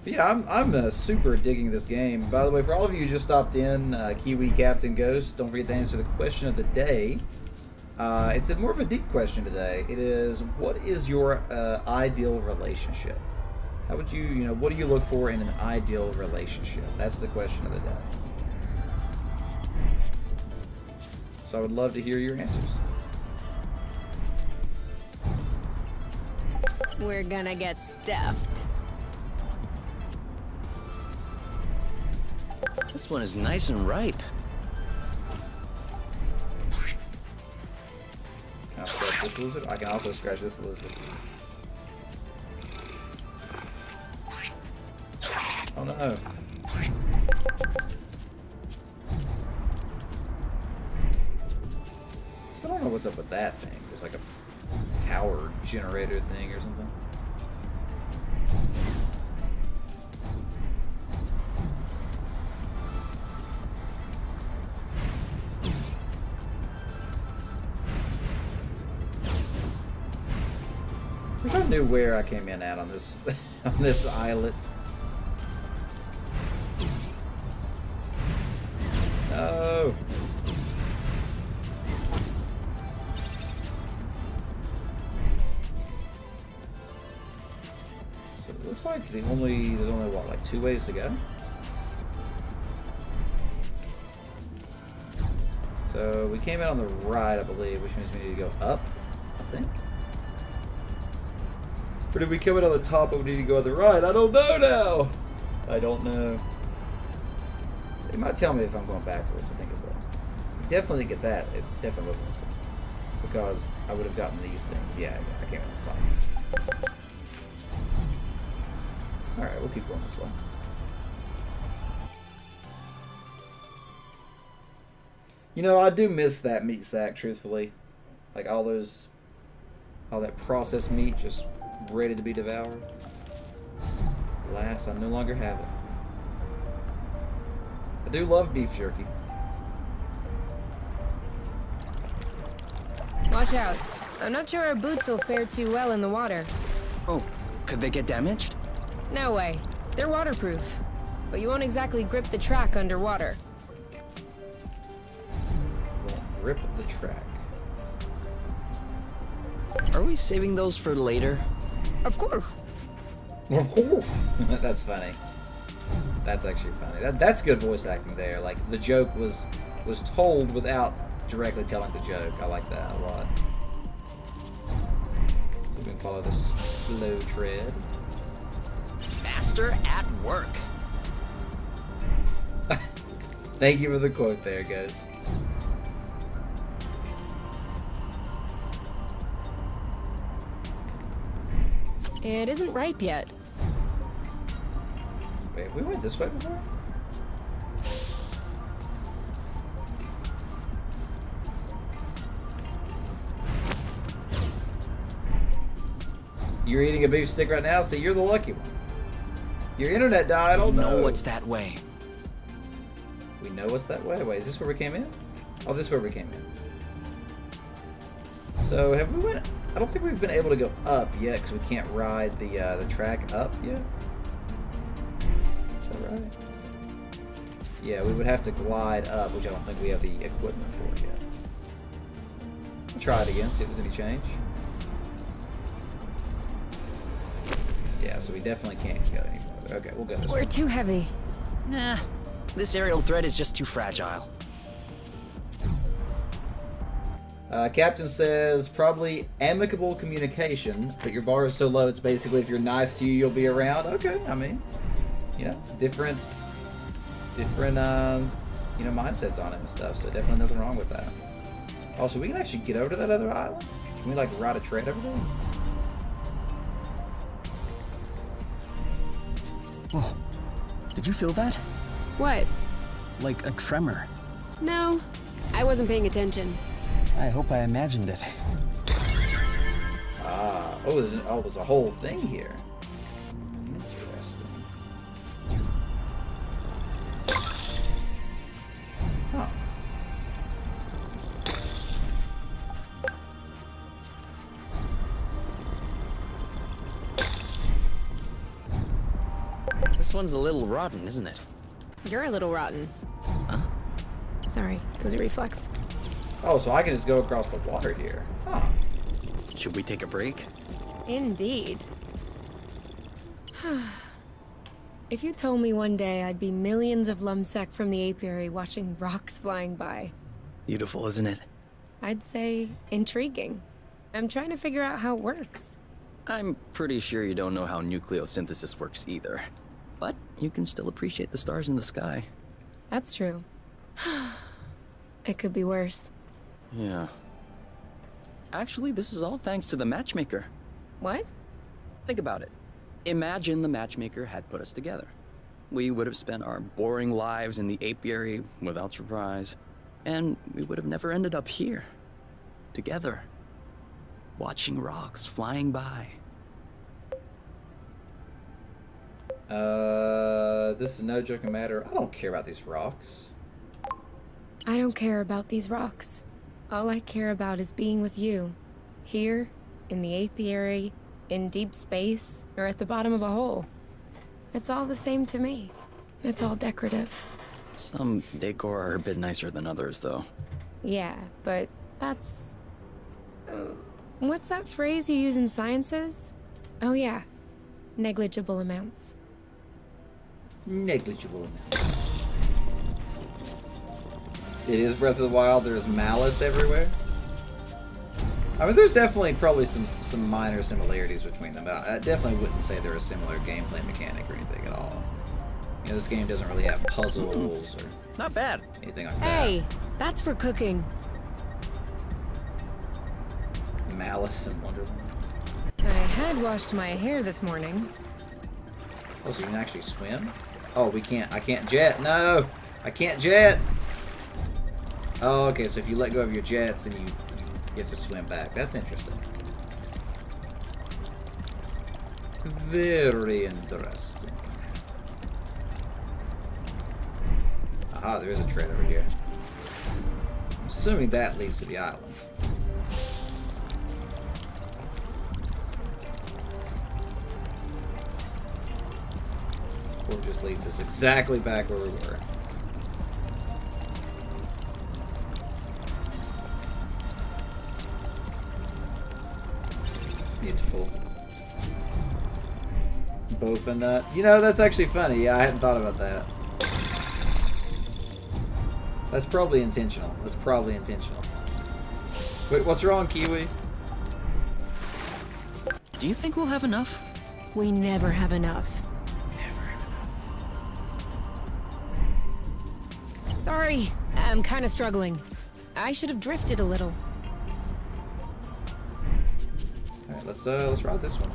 But yeah, I'm super digging this game. By the way, for all of you who just stopped in, Kiwi Captain Ghost, don't forget to answer the question of the day. It's a more of a deep question today. It is, what is your ideal relationship? How would you, what do you look for in an ideal relationship? That's the question of the day. So I would love to hear your answers. We're gonna get stuffed. This one is nice and ripe. Can I scratch this lizard? I can also scratch this lizard. Oh no. So I don't know what's up with that thing. There's like a power generator thing or something. I wish I knew where I came in at on this on this islet. No. So it looks like there's only what, like 2 ways to go? So we came in on the right, I believe, which means we need to go up, I think. Or did we come in on the top and we need to go on the right? I don't know now. I don't know. It might tell me if I'm going backwards. I think it will. Definitely get that. It definitely wasn't this one. Because I would have gotten these things. Yeah, I came in on the top. Alright, we'll keep going this way. You know, I do miss that meat sack, truthfully. Like all that processed meat just ready to be devoured. Alas, I no longer have it. I do love beef jerky. Watch out. I'm not sure our boots will fare too well in the water. Oh, could they get damaged? No way. They're waterproof. But you won't exactly grip the track underwater. Won't grip the track. Are we saving those for later? Of course. That's funny. That's actually funny. That's good voice acting there. Like the joke was told without directly telling the joke. I like that a lot. So we can follow this slow tread. Master at work. Thank you for the quote there, Ghost. It isn't ripe yet. Wait, we went this way before? You're eating a beef stick right now, so you're the lucky one. Your internet died, oh no. Know what's that way? We know what's that way. Wait, is this where we came in? Oh, this is where we came in. So, have we went... I don't think we've been able to go up yet, because we can't ride the track up yet. Is that right? Yeah, we would have to glide up, which I don't think we have the equipment for yet. We'll try it again, see if there's any change. Yeah, so we definitely can't go any further. Okay, we'll go this way. We're too heavy. Nah, this aerial thread is just too fragile. Captain says, probably amicable communication, but your bar is so low, it's basically if you're nice to you, you'll be around. Okay, I mean, you know, different, you know, mindsets on it and stuff, so definitely nothing wrong with that. Also, we can actually get over to that other island? Can we, like, ride a train over there? Whoa. Did you feel that? What? Like a tremor. No, I wasn't paying attention. I hope I imagined it. Ah, there's a whole thing here. Interesting. Huh. This one's a little rotten, isn't it? You're a little rotten. Huh? Sorry, it was a reflex. Oh, so I can just go across the water here. Huh. Should we take a break? Indeed. If you told me one day I'd be millions of lumsec from the apiary watching rocks flying by, Beautiful, isn't it? I'd say intriguing. I'm trying to figure out how it works. I'm pretty sure you don't know how nucleosynthesis works either. But you can still appreciate the stars in the sky. That's true. It could be worse. Yeah. Actually, this is all thanks to the matchmaker. What? Think about it. Imagine the matchmaker had put us together. We would have spent our boring lives in the apiary without surprise, and we would have never ended up here. together, watching rocks flying by. This is no joking matter. I don't care about these rocks. I don't care about these rocks. All I care about is being with you. Here, in the apiary, in deep space, or at the bottom of a hole. It's all the same to me. It's all decorative. Some decor are a bit nicer than others, though. Yeah, but that's... what's that phrase you use in sciences? Oh yeah, negligible amounts. Negligible. It is Breath of the Wild. There's malice everywhere. I mean, there's definitely probably some minor similarities between them. But I definitely wouldn't say they're a similar gameplay mechanic or anything at all. You know, this game doesn't really have puzzles or Not bad. anything like Hey, that's for cooking. that. Malice and Wonderland. I had washed my hair this morning. Oh, so you can actually swim? Oh, we can't. I can't jet. No! I can't jet! Oh, okay, so if you let go of your jets, then you get to swim back. That's interesting. Very interesting. Aha, there is a tread over here. I'm assuming that leads to the island. Or just leads us exactly back where we were. Beautiful. Both in that. You know, that's actually funny. Yeah, I hadn't thought about that. That's probably intentional. That's probably intentional. Wait, what's wrong, Kiwi? Do you think we'll have enough? We never have enough. Sorry, I'm kind of struggling. I should have drifted a little. All right, let's ride this one.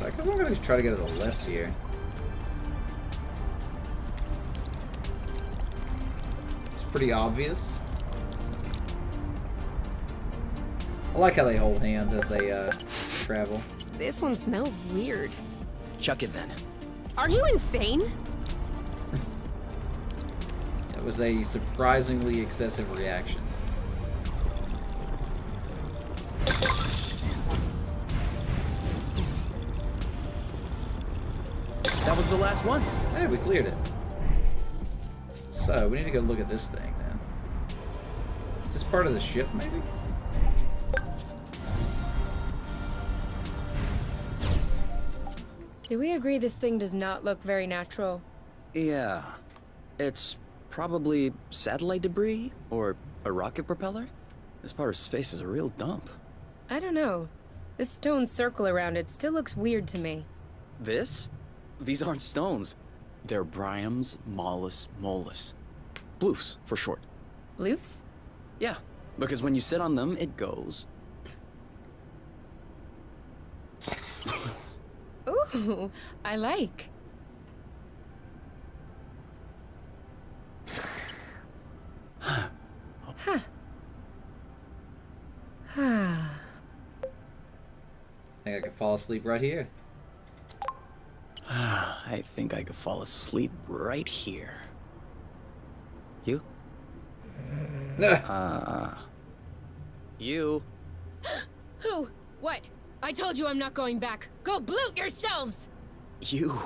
I guess I'm gonna try to go to the left here. It's pretty obvious. I like how they hold hands as they travel. This one smells weird. Chuck it then. Are you insane? It was a surprisingly excessive reaction. That was the last one. Hey, we cleared it. So, we need to go look at this thing, then. Is this part of the ship, maybe? Do we agree this thing does not look very natural? Yeah. It's probably satellite debris or a rocket propeller. This part of space is a real dump. I don't know. This stone circle around it still looks weird to me. This? These aren't stones. They're Bryams mollis mollis. Bloofs, for short. Bloofs? Yeah, because when you sit on them, it goes. Ooh, I like. Huh. I think I could fall asleep right here. I think I could fall asleep right here. You? You? Who? What? I told you I'm not going back. Go bloot yourselves! You.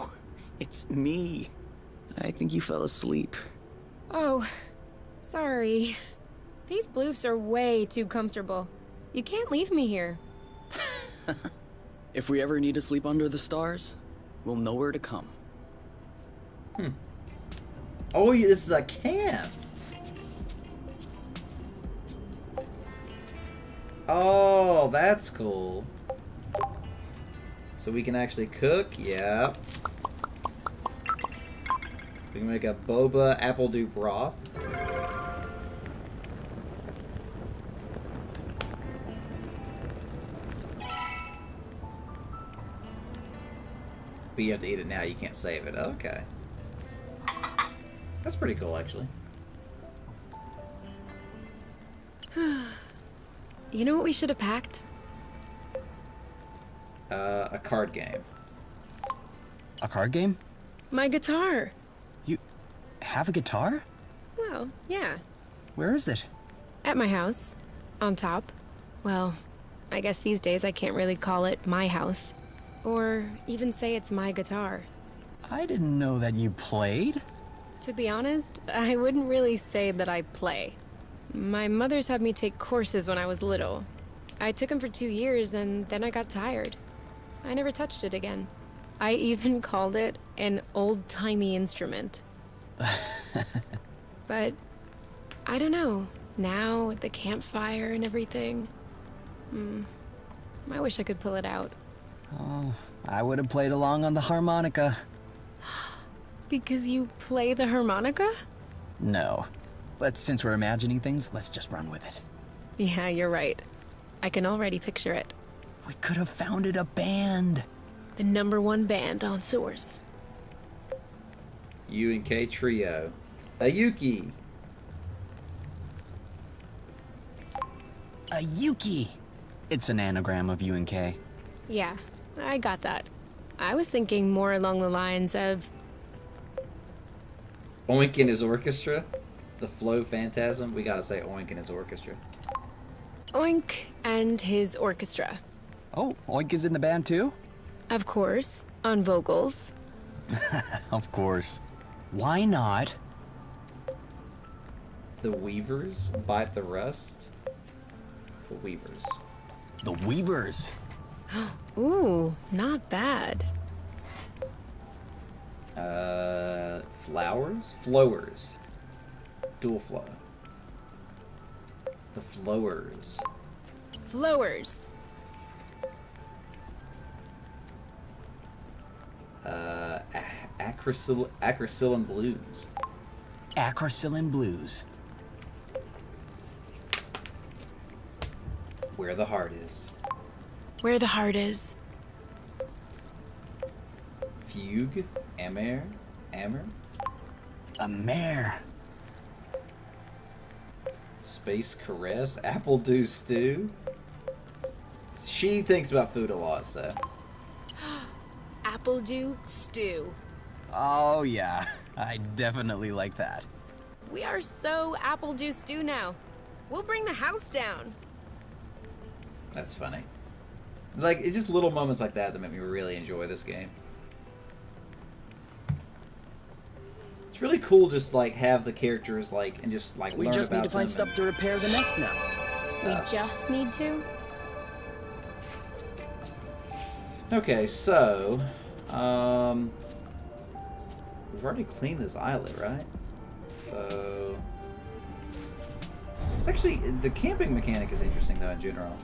It's me. I think you fell asleep. Oh, sorry. These bloofs are way too comfortable. You can't leave me here. If we ever need to sleep under the stars, we'll know where to come. Oh, this is a camp. Oh, that's cool. So we can actually cook? Yeah. We can make a boba apple dew broth. But you have to eat it now. You can't save it. Okay. That's pretty cool, actually. You know what we should have packed? A card game. A card game? My guitar. You have a guitar? Well, yeah. Where is it? At my house. On top. Well, I guess these days I can't really call it my house. Or even say it's my guitar. I didn't know that you played. To be honest, I wouldn't really say that I play. My mother's had me take courses when I was little. I took them for 2 years and then I got tired. I never touched it again. I even called it an old-timey instrument. But I don't know. Now, with the campfire and everything, I wish I could pull it out. Oh, I would have played along on the harmonica. Because you play the harmonica? No. But since we're imagining things, let's just run with it. Yeah, you're right. I can already picture it. We could have founded a band. The #1 band on Source. UNK Trio. A Yuki. A Yuki. It's an anagram of UNK. Yeah, I got that. I was thinking more along the lines of Oink and his orchestra. The Flow Phantasm. We gotta say Oink and his orchestra. Oink and his orchestra. Oh, Oink is in the band too? Of course, on vocals. Of course. Why not? The Weavers. Bite the Rust. The Weavers. The Weavers. Ooh, not bad. Flowers? Flowers. Dual flow. The Flowers. Flowers. Acrocillin Blues. Acrocillin Blues. Where the Heart Is. Where the heart is. Fugue. Amer. A mare. Space Caress. Apple Dew Stew. She thinks about food a lot, so. Apple dew stew. Oh yeah, I definitely like that. We are so apple dew stew now. We'll bring the house down. That's funny. Like, it's just little moments like that that make me really enjoy this game. It's really cool just, like, have the characters, like, and just, like, We learn just need about to find them stuff to repair the nest now. We and stuff. just need to? Okay, so, we've already cleaned this islet, right? So, it's actually, the camping mechanic is interesting, though, in general.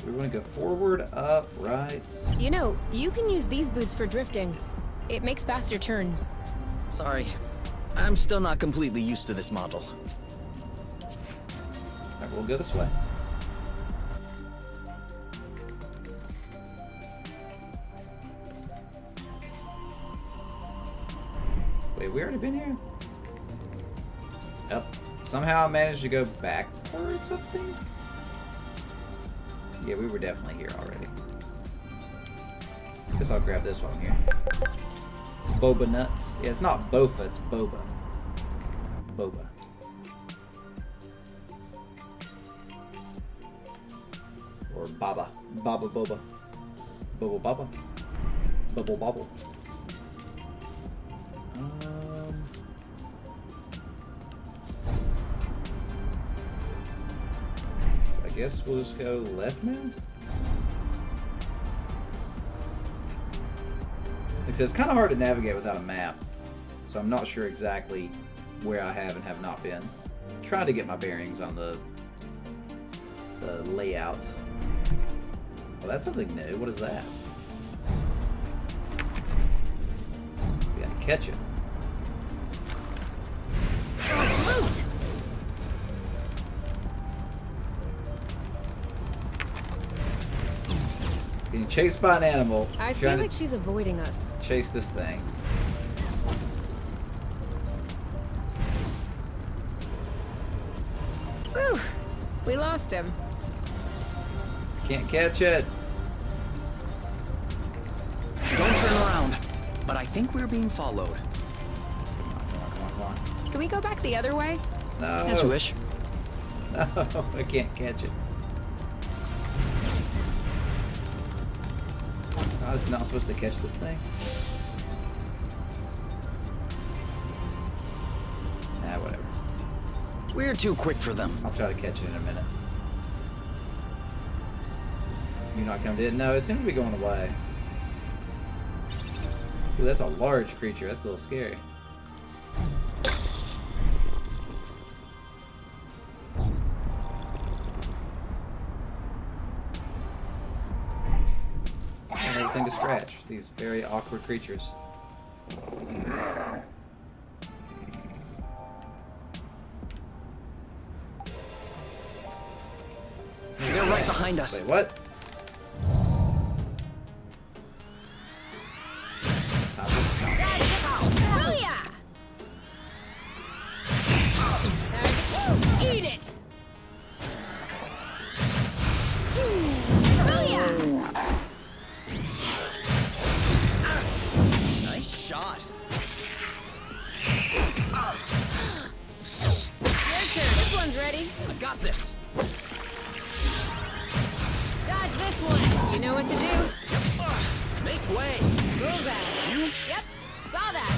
We want to go forward, up, right. You know, you can use these boots for drifting. It makes faster turns. Sorry. I'm still not completely used to this model. Alright, we'll go this way. Wait, we already been here? Yep. Somehow I managed to go backwards, I think? Yeah, we were definitely here already. Guess I'll grab this one here. Boba nuts. Yeah, it's not Bofa, it's Boba. Boba. Or Baba. Baba Boba. Boba Baba. Bubble Bobble. So I guess we'll just go left now? Like I said, it's kind of hard to navigate without a map, so I'm not sure exactly where I have and have not been. I'm trying to get my bearings on the layout. Well, that's something new. What is that? We gotta catch it. Loot! Being chased by an animal. I feel trying like to she's avoiding us. chase this thing. Whew. We lost him. Can't catch it. Don't turn around. But I think we're being followed. Come on. Can we go back the other way? No. As you wish. No, I can't catch it. I was not supposed to catch this thing. Nah, whatever. We're too quick for them. I'll try to catch it in a minute. You not coming in? No, it seems to be going away. Ooh, that's a large creature. That's a little scary. Everything to scratch. These very awkward creatures. They're right behind us. Wait, what? Booyah! Eat it! Booyah! Nice shot. Your turn. This one's ready. I got this. Dodge this one. You know what to do. Make way. Move that. You? Yep. Saw that.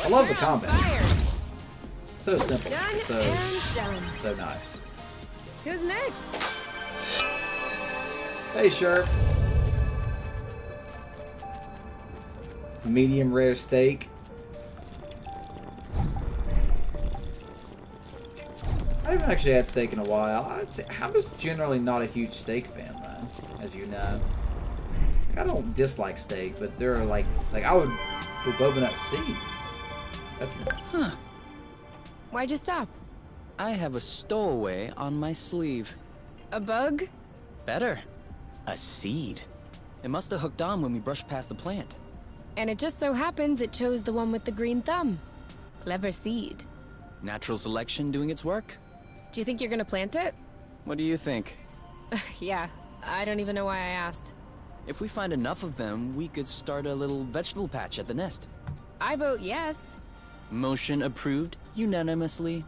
I love the You're on combat. fire. So simple. Done So and done. so nice. Who's next? Hey, Sharp. Medium rare steak. I haven't actually had steak in a while. I'm just generally not a huge steak fan, though, as you know. I don't dislike steak, but there are like I would with boba nut seeds. That's Huh. Why'd you stop? I have a stowaway on my sleeve. A bug? Better. A seed. It must have hooked on when we brushed past the plant. And it just so happens it chose the one with the green thumb. Clever seed. Natural selection doing its work? Do you think you're gonna plant it? What do you think? Yeah, I don't even know why I asked. If we find enough of them, we could start a little vegetable patch at the nest. I vote yes. Motion approved unanimously.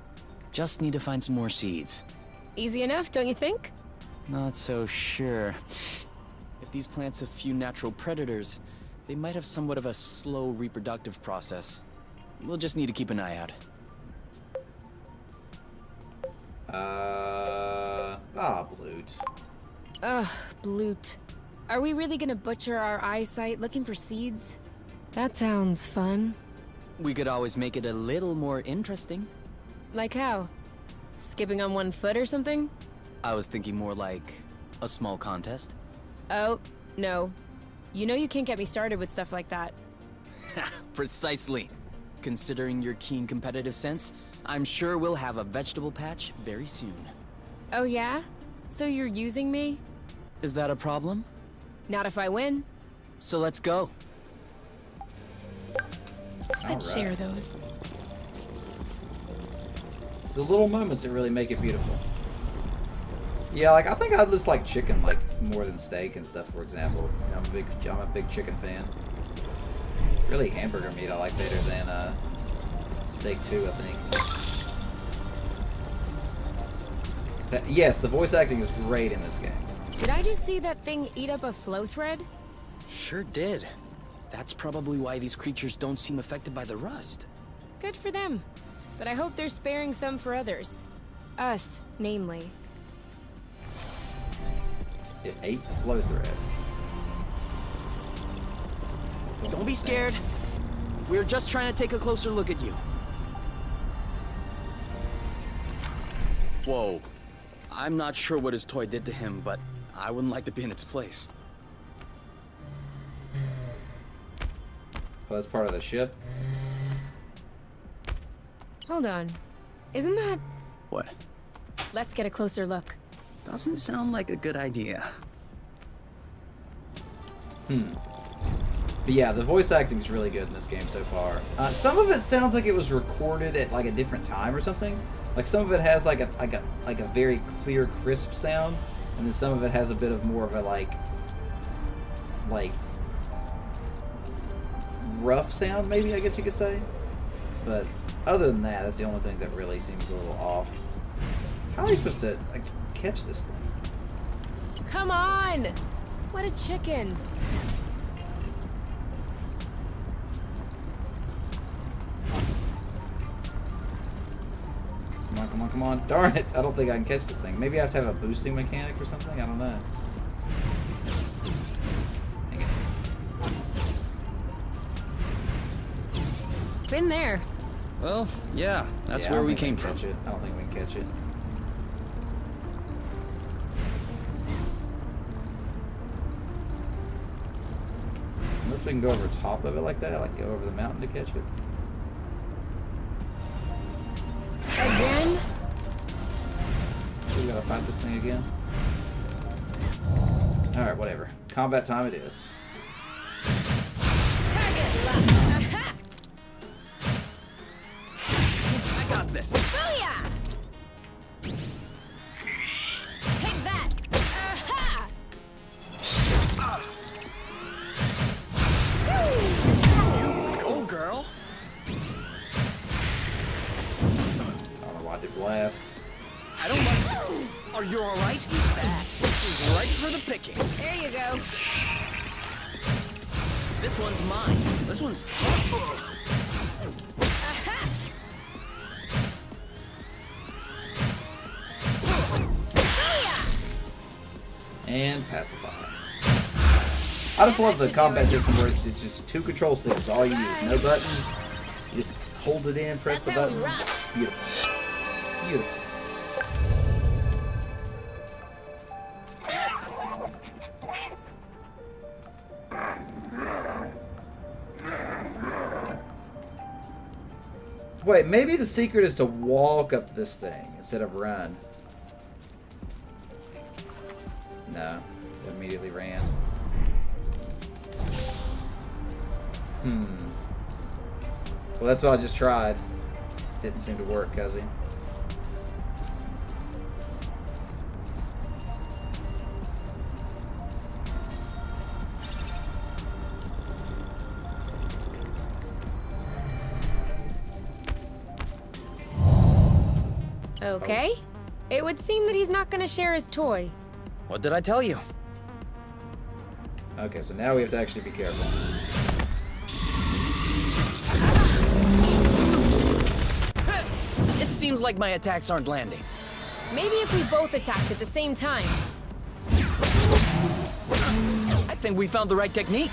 Just need to find some more seeds. Easy enough, don't you think? Not so sure. If these plants have few natural predators, they might have somewhat of a slow reproductive process. We'll just need to keep an eye out. Bloot. Ugh, Bloot. Are we really gonna butcher our eyesight looking for seeds? That sounds fun. We could always make it a little more interesting. Like how? Skipping on one foot or something? I was thinking more like a small contest. Oh, no. You know you can't get me started with stuff like that. Precisely. Considering your keen competitive sense, I'm sure we'll have a vegetable patch very soon. Oh yeah? So you're using me? Is that a problem? Not if I win. So let's go. I'd share those. It's the little moments that really make it beautiful. Yeah, like I think I just like chicken like more than steak and stuff. For example, you know, I'm a big chicken fan. Really, hamburger meat I like better than steak too. I think. Yes, the voice acting is great in this game. Did I just see that thing eat up a flow thread? Sure did. That's probably why these creatures don't seem affected by the rust. Good for them. But I hope they're sparing some for others. Us, namely. It ate the flow thread. Don't be scared. We're just trying to take a closer look at you. Whoa. I'm not sure what his toy did to him, but I wouldn't like to be in its place. Oh, that's part of the ship. Hold on. Isn't that... What? Let's get a closer look. Doesn't sound like a good idea. But yeah, the voice acting is really good in this game so far. Some of it sounds like it was recorded at like a different time or something. Like some of it has like a very clear, crisp sound, and then some of it has a bit of more of a like rough sound, maybe I guess you could say. But other than that, that's the only thing that really seems a little off. How are you supposed to like, catch this thing? Come on! What a chicken. Come on, come on, come on. Darn it. I don't think I can catch this thing. Maybe I have to have a boosting mechanic or something? I don't know. Hang it. Been there. Well, yeah, that's Yeah, I where don't we think came can from. catch it. I don't think we can catch it. Unless we can go over top of it like that, like go over the mountain to catch it. Again? We gotta fight this thing again. Alright, whatever. Combat time it is. Target locked. Aha! I got this. Booyah! Take that! Aha! Go, girl. I don't know why I did blast. I don't like. Are you all right? That is right for the picking. There you go. This one's mine. This one's. Aha! And pacify. I just love the combat system where it's just two control sticks, all you use. No buttons. You just hold it in, press the That's how we buttons. rock. It's beautiful. It's beautiful. Wait, maybe the secret is to walk up to this thing instead of run. No, it immediately ran. Well, that's what I just tried. Didn't seem to work, cuzzy. Okay. It would seem that he's not gonna share his toy. What did I tell you? Okay, so now we have to actually be careful. It seems like my attacks aren't landing. Maybe if we both attacked at the same time. I think we found the right technique.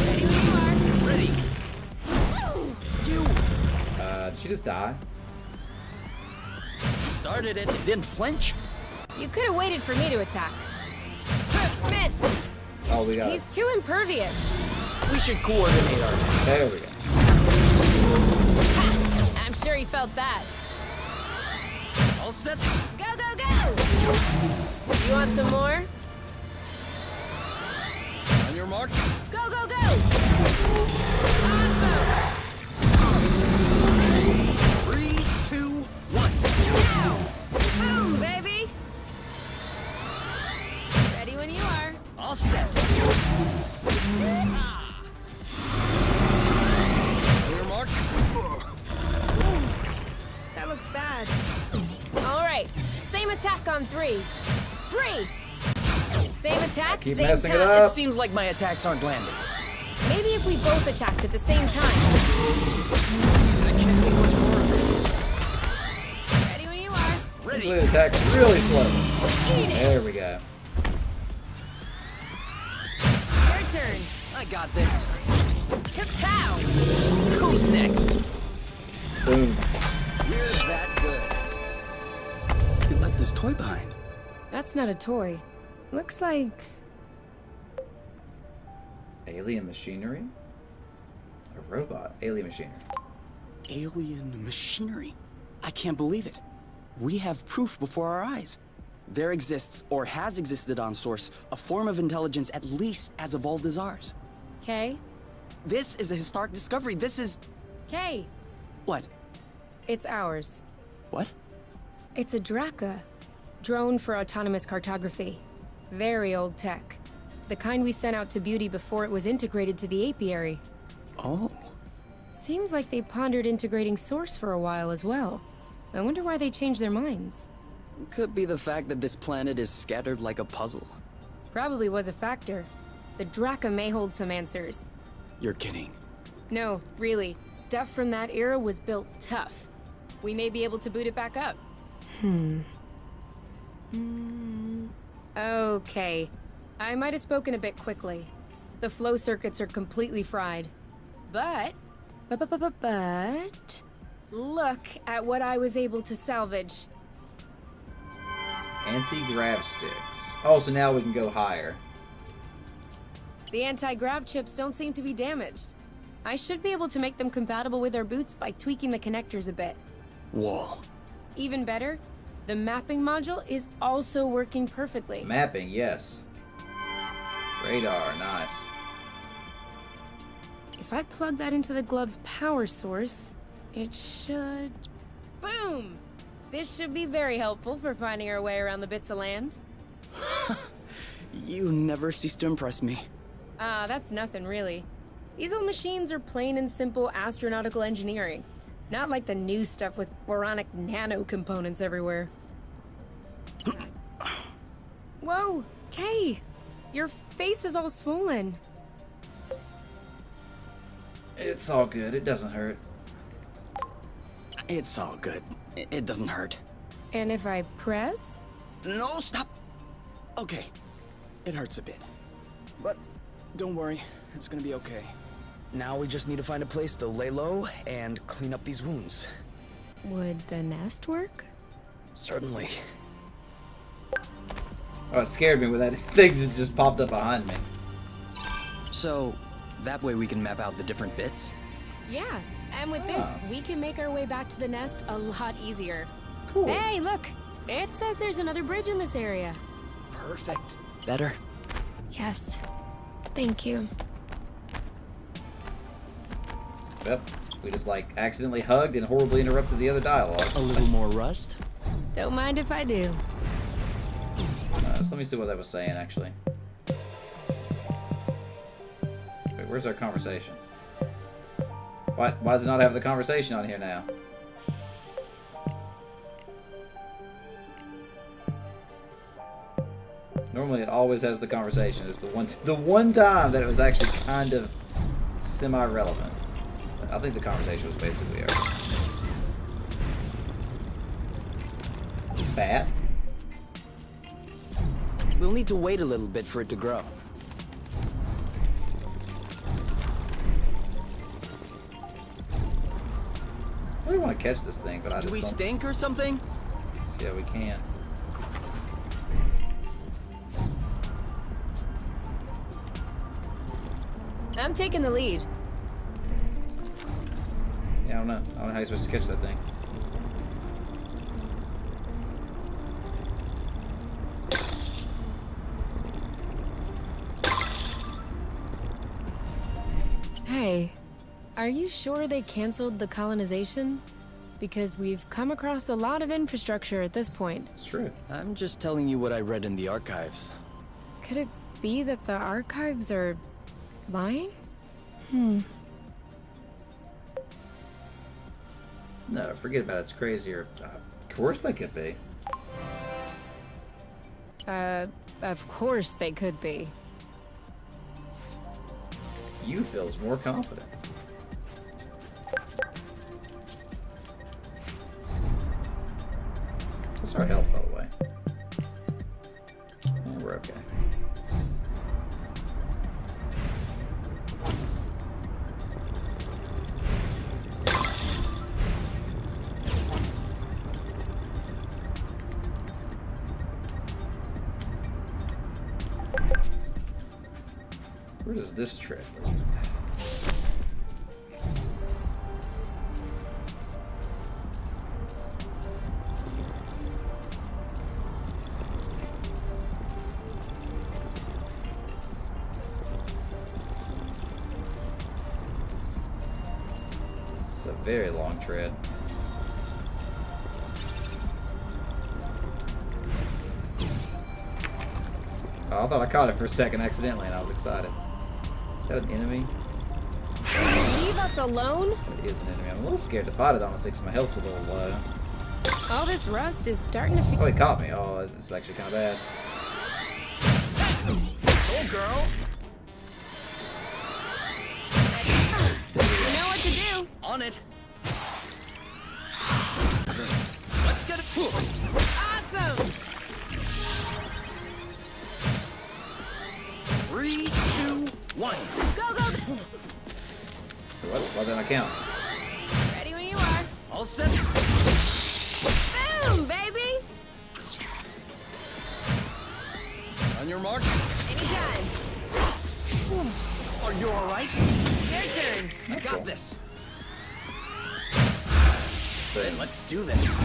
Ready when you are. Ready. Woo! You Did she just die? started it. Didn't flinch. You could have waited for me to attack. Missed! Oh, we got He's it. too impervious. We should coordinate our attacks. There we go. Ha! I'm sure he felt that. All set. Go, go, go! You want some more? On your mark. Go, go, go! Awesome! 3, 2, 1. Now! Boom, baby! Ready when you are. All set. On your mark. That looks bad. All right, same attack on 3. 3! Same attack, Keep same messing it time. up. It seems like my attacks aren't landing. Maybe if we both attacked at the same time. I can't take much more of this. Ready when you are. Ready. The attack's really slow. Eat it! There we go. Your turn. I got this. Kapow! Who's next? Boom. You're that good. He left his toy behind. That's not a toy. Looks like... Alien machinery? A robot. Alien machinery. Alien machinery. I can't believe it. We have proof before our eyes. There exists, or has existed on Source, a form of intelligence at least as evolved as ours. Kay? This is a historic discovery. This is... Kay! What? It's ours. What? It's a Draka. Drone for autonomous cartography. Very old tech. The kind we sent out to Beauty before it was integrated to the apiary. Oh. Seems like they pondered integrating Source for a while as well. I wonder why they changed their minds. Could be the fact that this planet is scattered like a puzzle. Probably was a factor. The Draka may hold some answers. You're kidding. No, really. Stuff from that era was built tough. We may be able to boot it back up. Okay. I might have spoken a bit quickly. The flow circuits are completely fried. But... Look at what I was able to salvage. Anti-grav sticks. Oh, so now we can go higher. The anti-grav chips don't seem to be damaged. I should be able to make them compatible with our boots by tweaking the connectors a bit. Whoa. Even better, the mapping module is also working perfectly. Mapping, yes. Radar, nice. If I plug that into the glove's power source, it should... Boom! This should be very helpful for finding our way around the bits of land. You never cease to impress me. That's nothing really. These old machines are plain and simple astronautical engineering. Not like the new stuff with boronic nano components everywhere. Whoa, Kay! Your face is all swollen. It's all good. It doesn't hurt. It's all good. It doesn't hurt. And if I press? No, stop! Okay. It hurts a bit. But don't worry. It's gonna be okay. Now we just need to find a place to lay low and clean up these wounds. Would the nest work? Certainly. Oh, it scared me with that thing that just popped up behind me. So, that way we can map out the different bits? Yeah, and with this, we can make our way back to the nest a lot easier. Cool. Hey, look! It says there's another bridge in this area. Perfect. Better? Yes. Thank you. Yep. We just like accidentally hugged and horribly interrupted the other dialogue. A little more rust? Don't mind if I do. So let me see what that was saying actually. Wait, where's our conversations? Why does it not have the conversation on here now? Normally it always has the conversation. It's the one time that it was actually kind of semi-relevant. I think the conversation was basically over. Bat? We'll need to wait a little bit for it to grow. I really want to catch this thing, but I Do just we don't stink or something? see how we can. I'm taking the lead. Yeah, I don't know. I don't know how you're supposed to catch that thing. Hey, are you sure they canceled the colonization? Because we've come across a lot of infrastructure at this point. It's true. I'm just telling you what I read in the archives. Could it be that the archives are lying? No, forget about it. It's crazier. Of course they could be. Of course they could be. You feels more confident. What's our health, by the way? Yeah, we're okay. Where does this trip? a very long tread. Oh, I thought I caught it for a second accidentally, and I was excited. Is that an enemy? Leave us alone? It is an enemy. I'm a little scared to fight it, honestly, because my health's a little low. All this rust is starting to feel. Oh, he caught me. Oh, it's actually kind of bad. Go, girl! You know what to do. On it! Let's get it! Awesome! 3, 2, 1. Go, go, go! What? Why didn't I count? Ready when you are. All set. Boom, baby! On your mark. Anytime. Are you alright? Your turn. I That's got cool. this. But Then let's do this.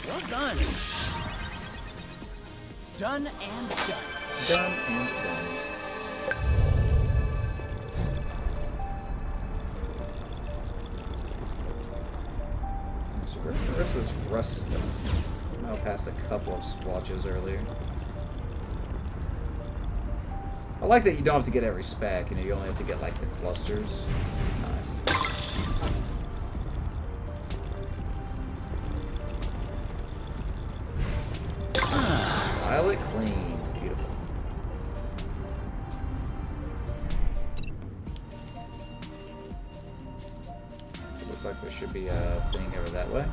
Well done. Done and done. done and done. So where's the rest of this rust stuff? I passed a couple of splotches earlier. I like that you don't have to get every speck, you know, you only have to get like the clusters. It's nice. Violet clean. Beautiful. So it looks like there should be a thing over that way.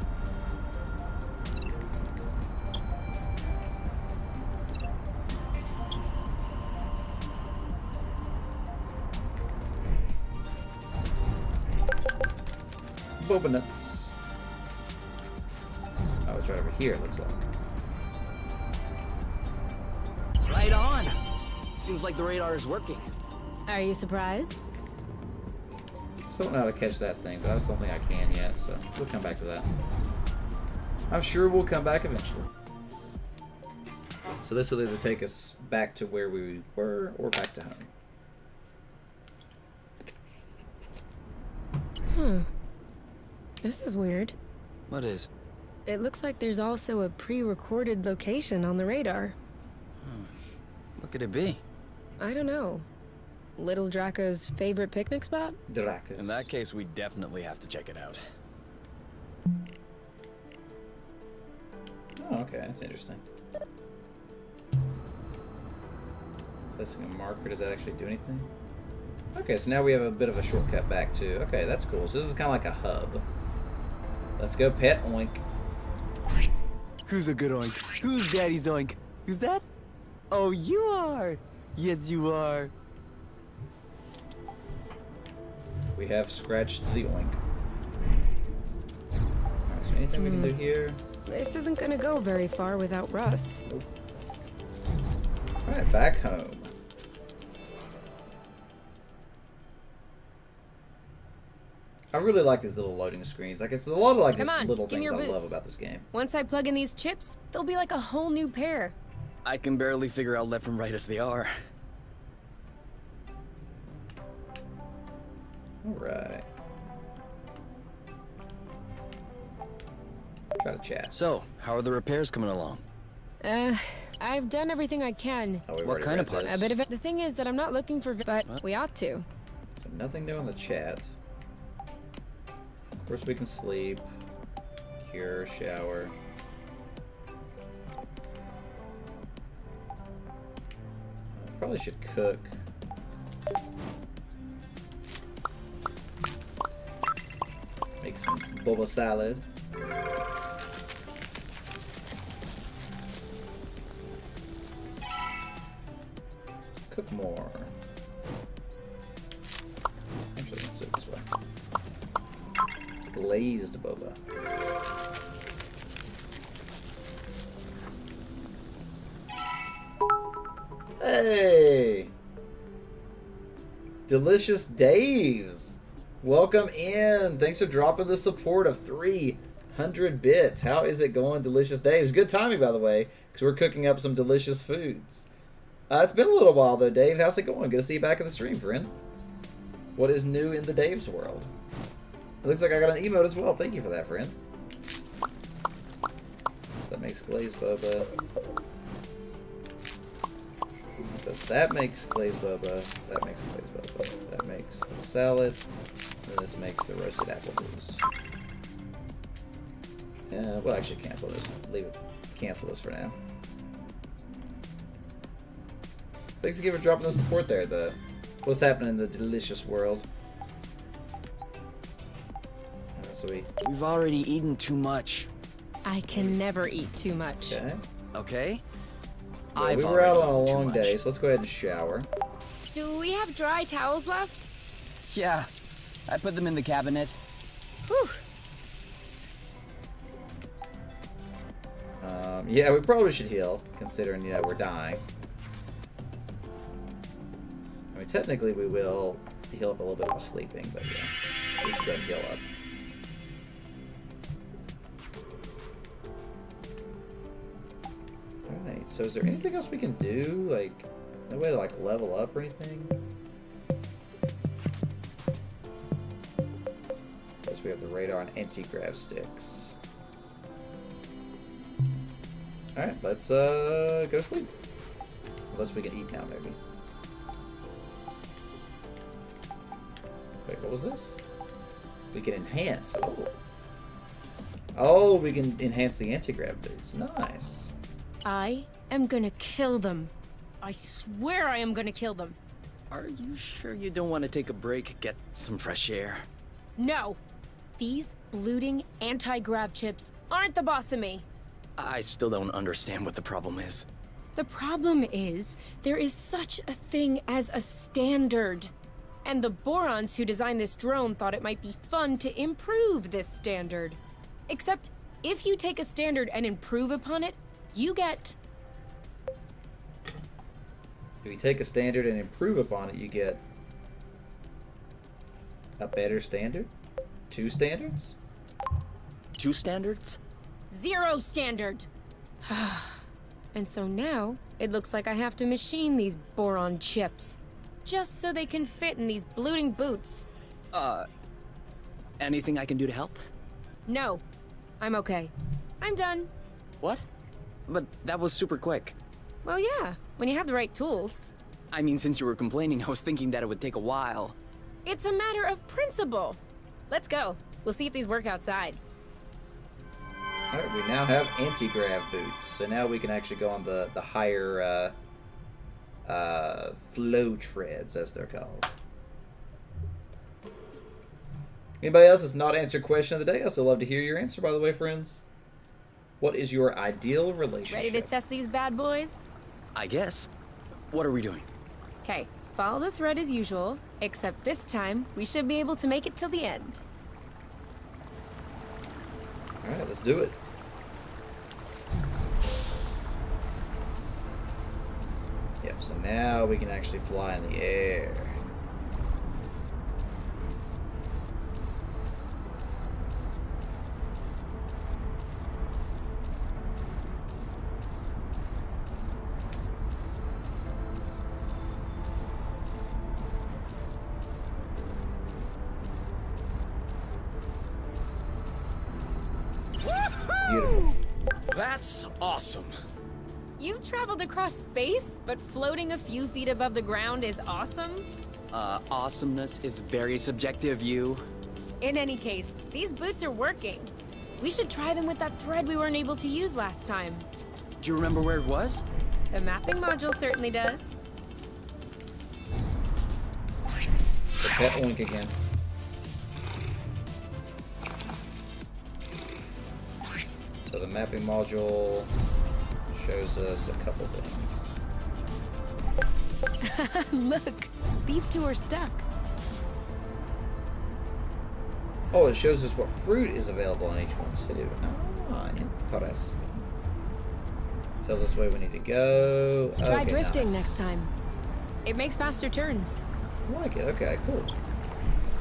Boba nuts. Oh, it's right over here, it looks like. Right on. Seems like the radar is working. Are you surprised? Still don't know how to catch that thing, but I just don't think I can yet, so we'll come back to that. I'm sure we'll come back eventually. So this will either take us back to where we were or back to home. This is weird. What is? It looks like there's also a pre-recorded location on the radar. What could it be? I don't know. Little Draco's favorite picnic spot? Dracus. In that case, we definitely have to check it out. Oh, okay, that's interesting. Placing a marker, does that actually do anything? Okay, so now we have a bit of a shortcut back too. Okay, that's cool. So this is kind of like a hub. Let's go pet Oink. Who's a good oink? Who's daddy's oink? Who's that? Oh, you are! Yes, you are. We have scratched the Oink. Alright, so anything we can do here? This isn't gonna go very far without rust. Nope. Alright, back home. I really like these little loading screens. Like, it's a lot of like Come just on, little give me things your I love boots. about this game. Once I plug in these chips, they'll be like a whole new pair. I can barely figure out left from right as they are. Alright. Try to chat. So, how are the repairs coming along? I've done everything I can. Oh, we've What already kind of read parts? this. A bit of it. The thing is that I'm not looking for, but What? we ought to. So nothing new on the chat. Of course we can sleep, cure, shower. Probably should cook. Make some boba salad. Cook more. Actually, let's do it this way. Glazed boba. Hey! Delicious Daves! Welcome in! Thanks for dropping the support of 300 bits. How is it going, Delicious Daves? Good timing, by the way, because we're cooking up some delicious foods. It's been a little while, though, Dave. How's it going? Good to see you back in the stream, friend. What is new in the Dave's world? It looks like I got an emote as well. Thank you for that, friend. So that makes glazed boba. So that makes glazed boba. That makes glazed boba. That makes the salad. And this makes the roasted apple juice. Yeah, we'll actually cancel this. Leave it. Cancel this for now. Thanks again for dropping the support there. What's happening in the delicious world? We've already eaten too much. I can never eat too much. Okay. Okay? Well, we were out on a long day, so let's go ahead and shower. Do we have dry towels left? Yeah, I put them in the cabinet. Whew. Yeah, we probably should heal, considering, you know, we're dying. I mean, technically we will heal up a little bit while sleeping, but yeah, we should go ahead and heal up. Alright, so is there anything else we can do? Like, no way to, like, level up or anything? Guess we have the radar and anti-grav sticks. Alright, let's go sleep. Unless we can eat now, maybe. Wait, what was this? We can enhance. Oh. Oh, we can enhance the anti-grav boots. Nice. I am gonna kill them. I swear I am gonna kill them. Are you sure you don't want to take a break, get some fresh air? No! These looting anti-grav chips aren't the boss of me. I still don't understand what the problem is. The problem is, there is such a thing as a standard. And the Borons who designed this drone thought it might be fun to improve this standard. Except, if you take a standard and improve upon it, you get... If you take a standard and improve upon it, you get a better standard? 2 standards? 2 standards? 0 standard! And so now, it looks like I have to machine these boron chips. Just so they can fit in these looting boots. Anything I can do to help? No. I'm okay. I'm done. What? But that was super quick. Well, yeah, when you have the right tools. I mean, since you were complaining, I was thinking that it would take a while. It's a matter of principle. Let's go. We'll see if these work outside. Alright, we now have anti-grav boots. So now we can actually go on the higher flow treads, as they're called. Anybody else that's not answered question of the day? I still love to hear your answer, by the way, friends. What is your ideal relationship? Ready to test these bad boys? I guess. What are we doing? Okay, follow the thread as usual, except this time, we should be able to make it till the end. Alright, let's do it. Yep, so now we can actually fly in the air. Beautiful. That's awesome. You've traveled across space, but floating a few feet above the ground is awesome? Awesomeness is very subjective, you. In any case, these boots are working. We should try them with that thread we weren't able to use last time. Do you remember where it was? The mapping module certainly does. The pet oink again. So the mapping module shows us a couple things. Look, these two are stuck. Oh, it shows us what fruit is available on each one too. Ah, interesting. Tells us where we need to go. Try Okay, drifting nice. next time. It makes faster turns. I like it. Okay, cool.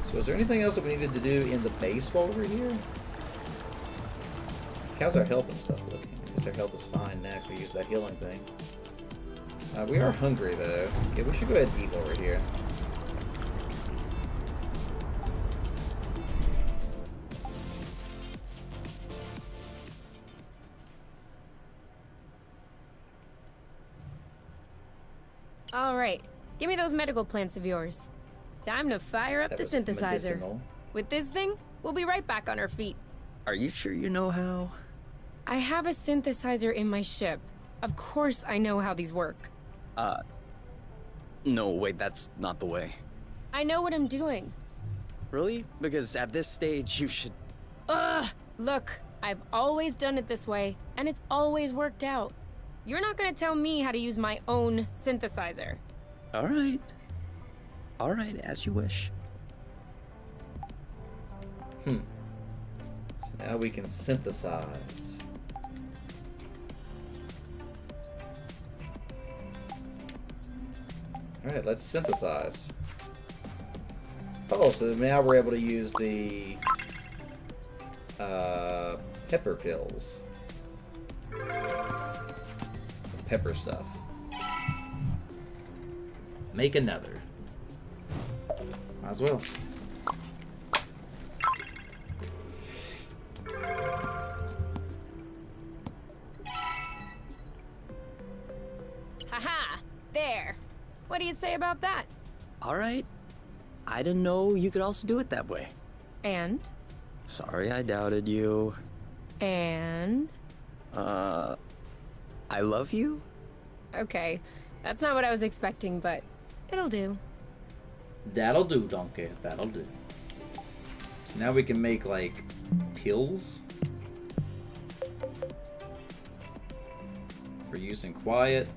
So is there anything else that we needed to do in the base while we're here? How's our health and stuff looking? I guess our health is fine next. We use that healing thing. We are hungry though. Yeah, we should go ahead and eat while we're here. All right, give me those medical plants of yours. Time to fire up That the was synthesizer. medicinal. With this thing, we'll be right back on our feet. Are you sure you know how? I have a synthesizer in my ship. Of course I know how these work. No, wait, that's not the way. I know what I'm doing. Really? Because at this stage, you should... Ugh! Look, I've always done it this way, and it's always worked out. You're not gonna tell me how to use my own synthesizer. All right. All right, as you wish. So now we can synthesize. Alright, let's synthesize. Oh, so now we're able to use the pepper pills. Pepper stuff. Make another. Might as well. Haha! There! What do you say about that? All right. I didn't know you could also do it that way. And? Sorry I doubted you. And? I love you? Okay, that's not what I was expecting, but it'll do. That'll do, Donkey. That'll do. So now we can make, like, pills. For use in quiet,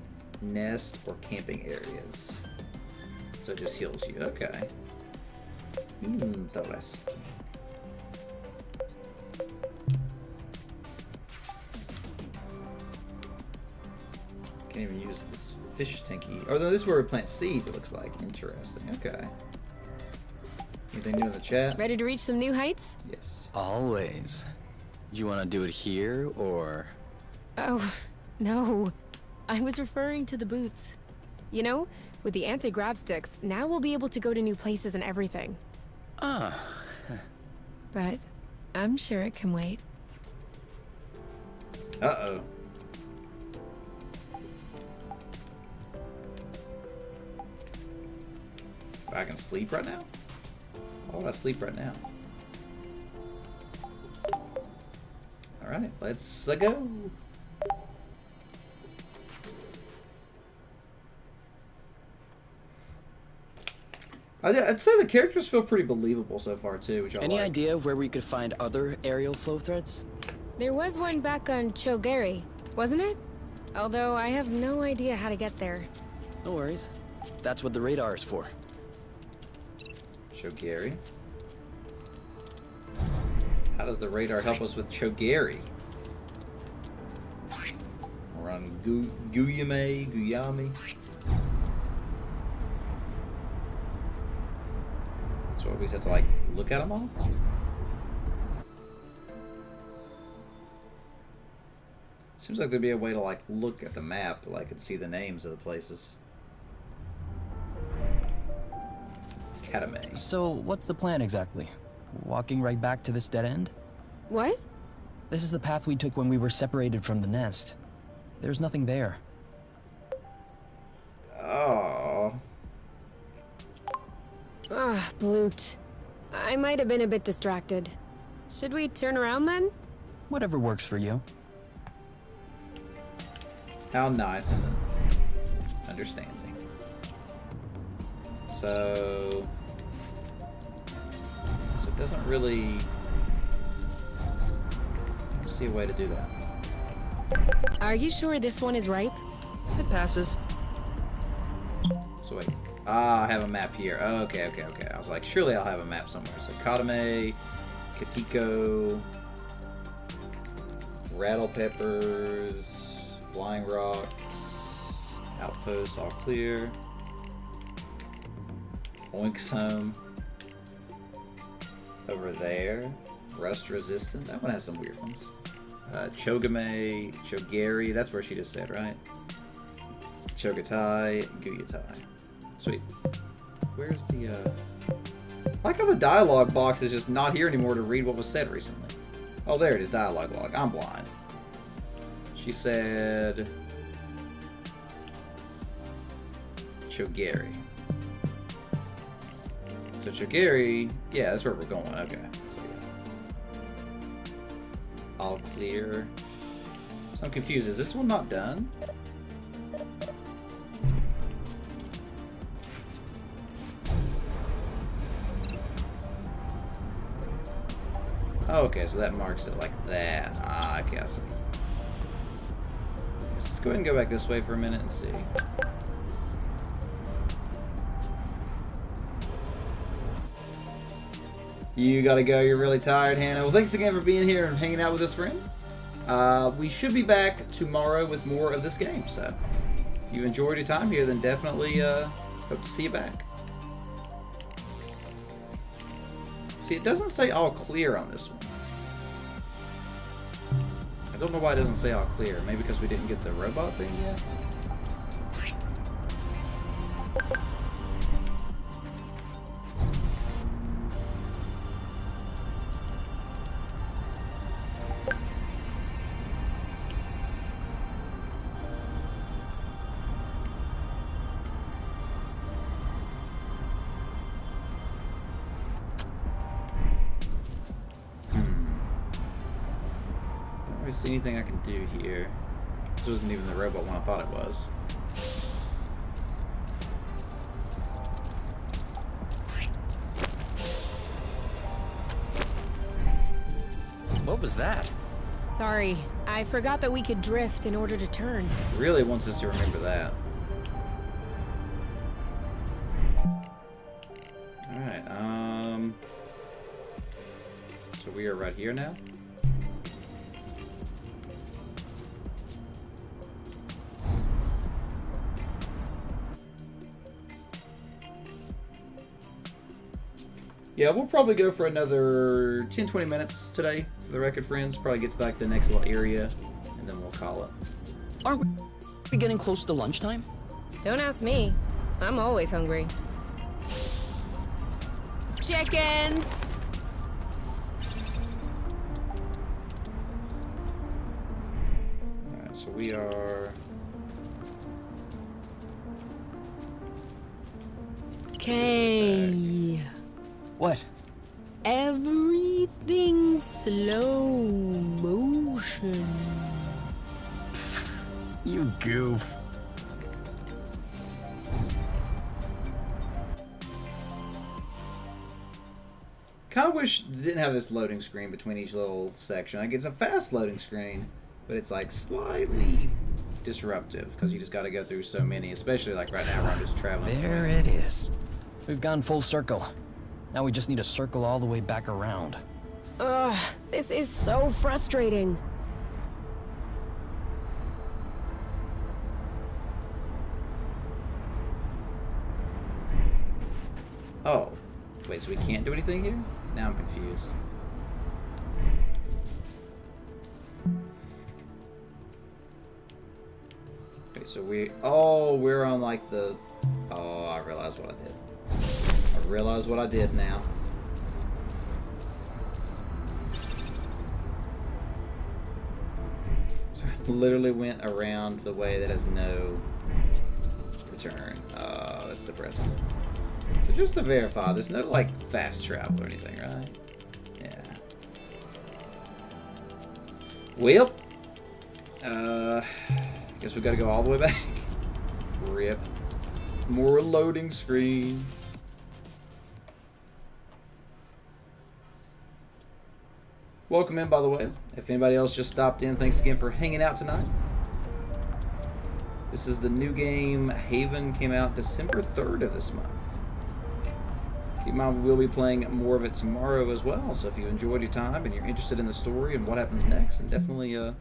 nest, or camping areas. So it just heals you. Okay. Interesting. Can't even use this fish tanky. Oh, no, this is where we plant seeds, it looks like. Interesting. Okay. Anything new in the chat? Ready to reach some new heights? Yes. Always. Do you want to do it here, or... Oh, no. I was referring to the boots. You know, with the anti-grav sticks, now we'll be able to go to new places and everything. Ah. But I'm sure it can wait. Uh-oh. I can sleep right now? Why would I sleep right now? Alright, let's go. I'd say the characters feel pretty believable so far too, which I Any like. idea of where we could find other aerial flow threads? There was one back on Chogari, wasn't it? Although I have no idea how to get there. No worries. That's what the radar is for. Chogari. How does the radar help us with Chogari? We're on Guyami. So we just have to like look at them all? Seems like there'd be a way to like look at the map, like and see the names of the places. Katame. So, what's the plan exactly? Walking right back to this dead end? What? This is the path we took when we were separated from the nest. There's nothing there. Oh. Ah, Bloot. I might have been a bit distracted. Should we turn around then? Whatever works for you. How nice and understanding. So it doesn't really see a way to do that. Are you sure this one is ripe? It passes. So wait. Ah, I have a map here. Oh, okay. I was like, surely I'll have a map somewhere. So Katame, Katiko, Rattle Peppers, Flying Rocks, Outpost, all clear. Oink's Home. Over there. Rust Resistant. That one has some weird ones. Chogame, Chogari. That's where she just said, right? Chogatai, Guyatai. Sweet. Where's the, I like how the dialogue box is just not here anymore to read what was said recently. Oh, there it is, dialogue log. I'm blind. She said... Chogari. So Chogari, yeah, that's where we're going. Okay. So, yeah. All clear. So I'm confused. Is this one not done? Oh, okay, so that marks it like that. Ah, okay, I see. Let's go ahead and go back this way for a minute and see. You gotta go, you're really tired, Hannah. Well, thanks again for being here and hanging out with us, friend. We should be back tomorrow with more of this game, so if you enjoyed your time here, then definitely hope to see you back. See, it doesn't say all clear on this one. I don't know why it doesn't say all clear. Maybe because we didn't get the robot thing yet? See anything I can do here. This wasn't even the robot one I thought it was. What was that? Sorry, I forgot that we could drift in order to turn. Really wants us to remember that. Alright, so we are right here now. Yeah, we'll probably go for another 10-20 minutes today, for the record, friends. Probably get back to the next little area, and then we'll call it. Aren't we getting close to lunchtime? Don't ask me. I'm always hungry. Chickens! Alright, so we are... Okay. What? Everything slow motion. You goof. Kind of wish it didn't have this loading screen between each little section. Like, it's a fast loading screen, but it's like slightly disruptive because you just got to go through so many, especially like right now where I'm just traveling. There it is. We've gone full circle. Now we just need to circle all the way back around. Ugh, this is so frustrating. Oh, wait, so we can't do anything here? Now I'm confused. Okay, so we're on like the... Oh, I realized what I did. I realize what I did now. So I literally went around the way that has no return. That's depressing. So just to verify, there's no like fast travel or anything, right? Yeah. Well, guess we gotta go all the way back. Rip. More loading screens. Welcome in, by the way. If anybody else just stopped in, thanks again for hanging out tonight. This is the new game, Haven, came out December 3rd of this month. Keep in mind, we'll be playing more of it tomorrow as well, so if you enjoyed your time and you're interested in the story and what happens next, then definitely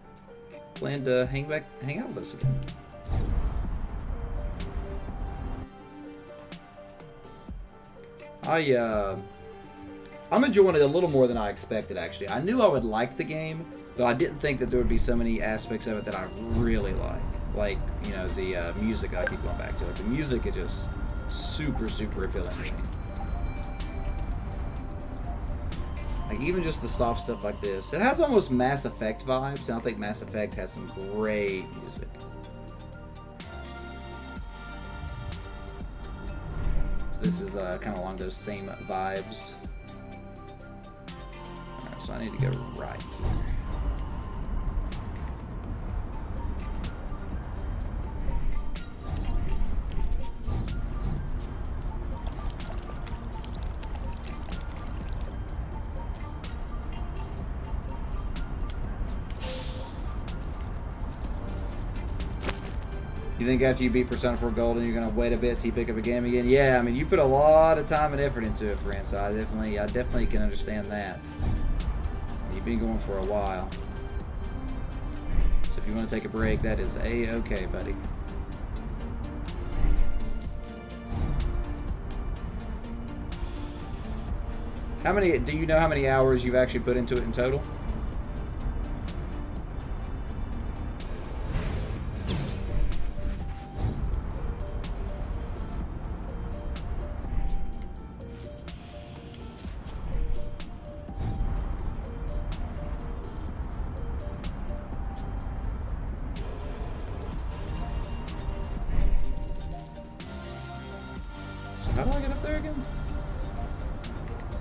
plan to hang out with us again. I'm enjoying it a little more than I expected, actually. I knew I would like the game, but I didn't think that there would be so many aspects of it that I really like. Like, you know, the music I keep going back to. Like, the music is just super, super appealing to me. Like, even just the soft stuff like this. It has almost Mass Effect vibes, and I think Mass Effect has some great music. this is kind of along those same vibes. Alright, so I need to go right here. You think after you beat Persona 4 Golden, you're gonna wait a bit till you pick up a game again? Yeah, I mean, you put a lot of time and effort into it, friend. So I definitely can understand that. You've been going for a while, so if you want to take a break, that is a-okay, buddy. How many? Do you know how many hours you've actually put into it in total? How do I get up there again?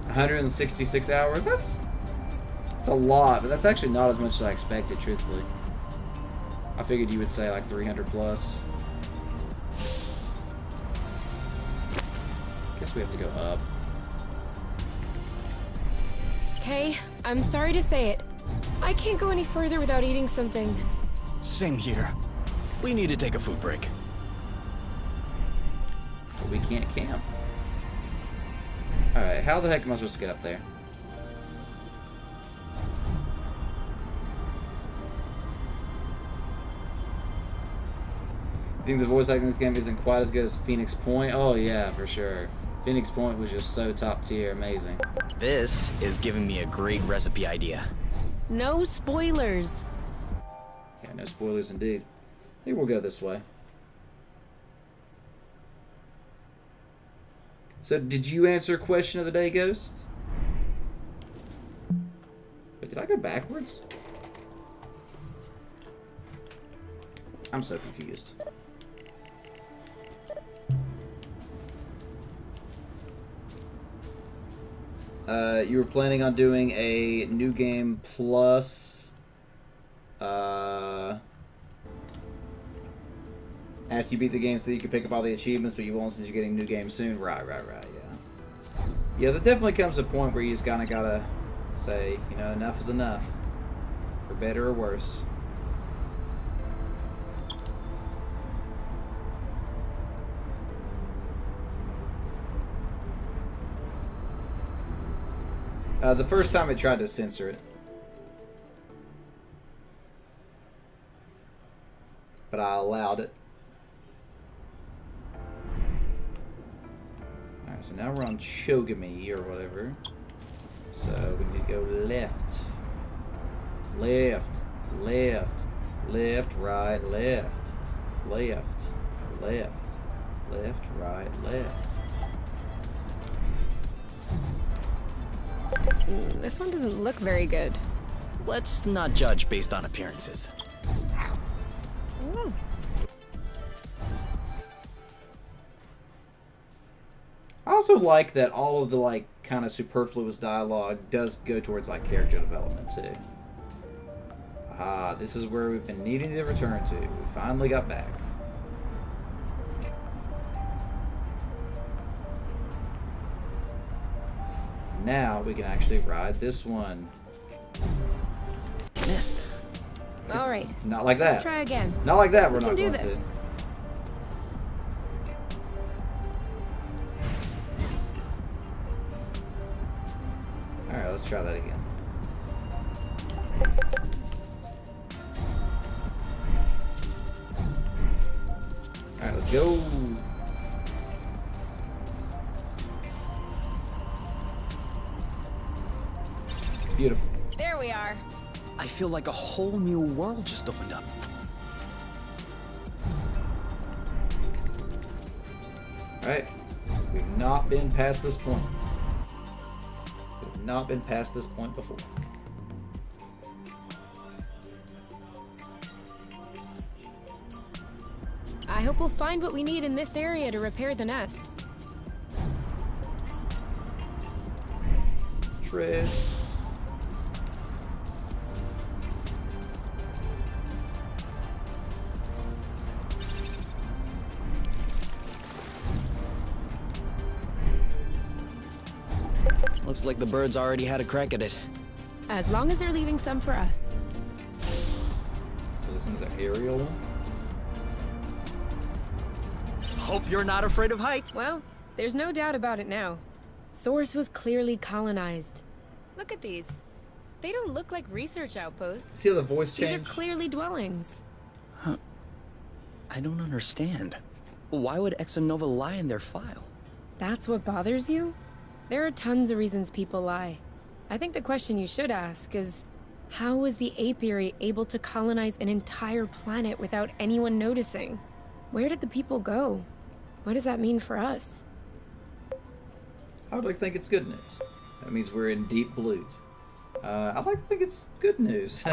166 hours? That's a lot, but that's actually not as much as I expected, truthfully. I figured you would say like 300 plus. Guess we have to go up. Kay, I'm sorry to say it. I can't go any further without eating something. Same here. We need to take a food break. But we can't camp. Alright, how the heck am I supposed to get up there? I think the voice acting in this game isn't quite as good as Phoenix Point. Oh yeah, for sure. Phoenix Point was just so top tier, amazing. This is giving me a great recipe idea. No spoilers. Yeah, no spoilers indeed. Maybe we'll go this way. So, did you answer question of the day, Ghost? Wait, did I go backwards? I'm so confused. You were planning on doing a new game plus after you beat the game so you can pick up all the achievements, but you won't since you're getting new games soon. Right, yeah. Yeah, there definitely comes a point where you just kind of gotta say, you know, enough is enough. For better or worse. The first time it tried to censor it. But I allowed it. Alright, so now we're on Chogami or whatever. So we need to go left. Left. Left. Left, right, left. Left. Left. Left, right, left. This one doesn't look very good. Let's not judge based on appearances. I also like that all of the like kind of superfluous dialogue does go towards like character development too. Ah, this is where we've been needing to return to. We finally got back. Now we can actually ride this one. Missed. All right. Not like that. Let's try again. Not like that. We're We not can do going this. to. All right, let's try that again. All right, let's go. Beautiful. There we are. I feel like a whole new world just opened up. Alright. We've not been past this point. We've not been past this point before. I hope we'll find what we need in this area to repair the nest. Fred. Looks like the birds already had a crack at it. As long as they're leaving some for us. Is this the aerial one? Hope you're not afraid of height. Well, there's no doubt about it now. Source was clearly colonized. Look at these. They don't look like research outposts. See how the voice These are changed? clearly dwellings. I don't understand. Why would Exonova lie in their file? That's what bothers you? There are tons of reasons people lie. I think the question you should ask is, how was the apiary able to colonize an entire planet without anyone noticing? Where did the people go? What does that mean for us? I would like to think it's good news. That means we're in deep blues. I'd like to think it's good news.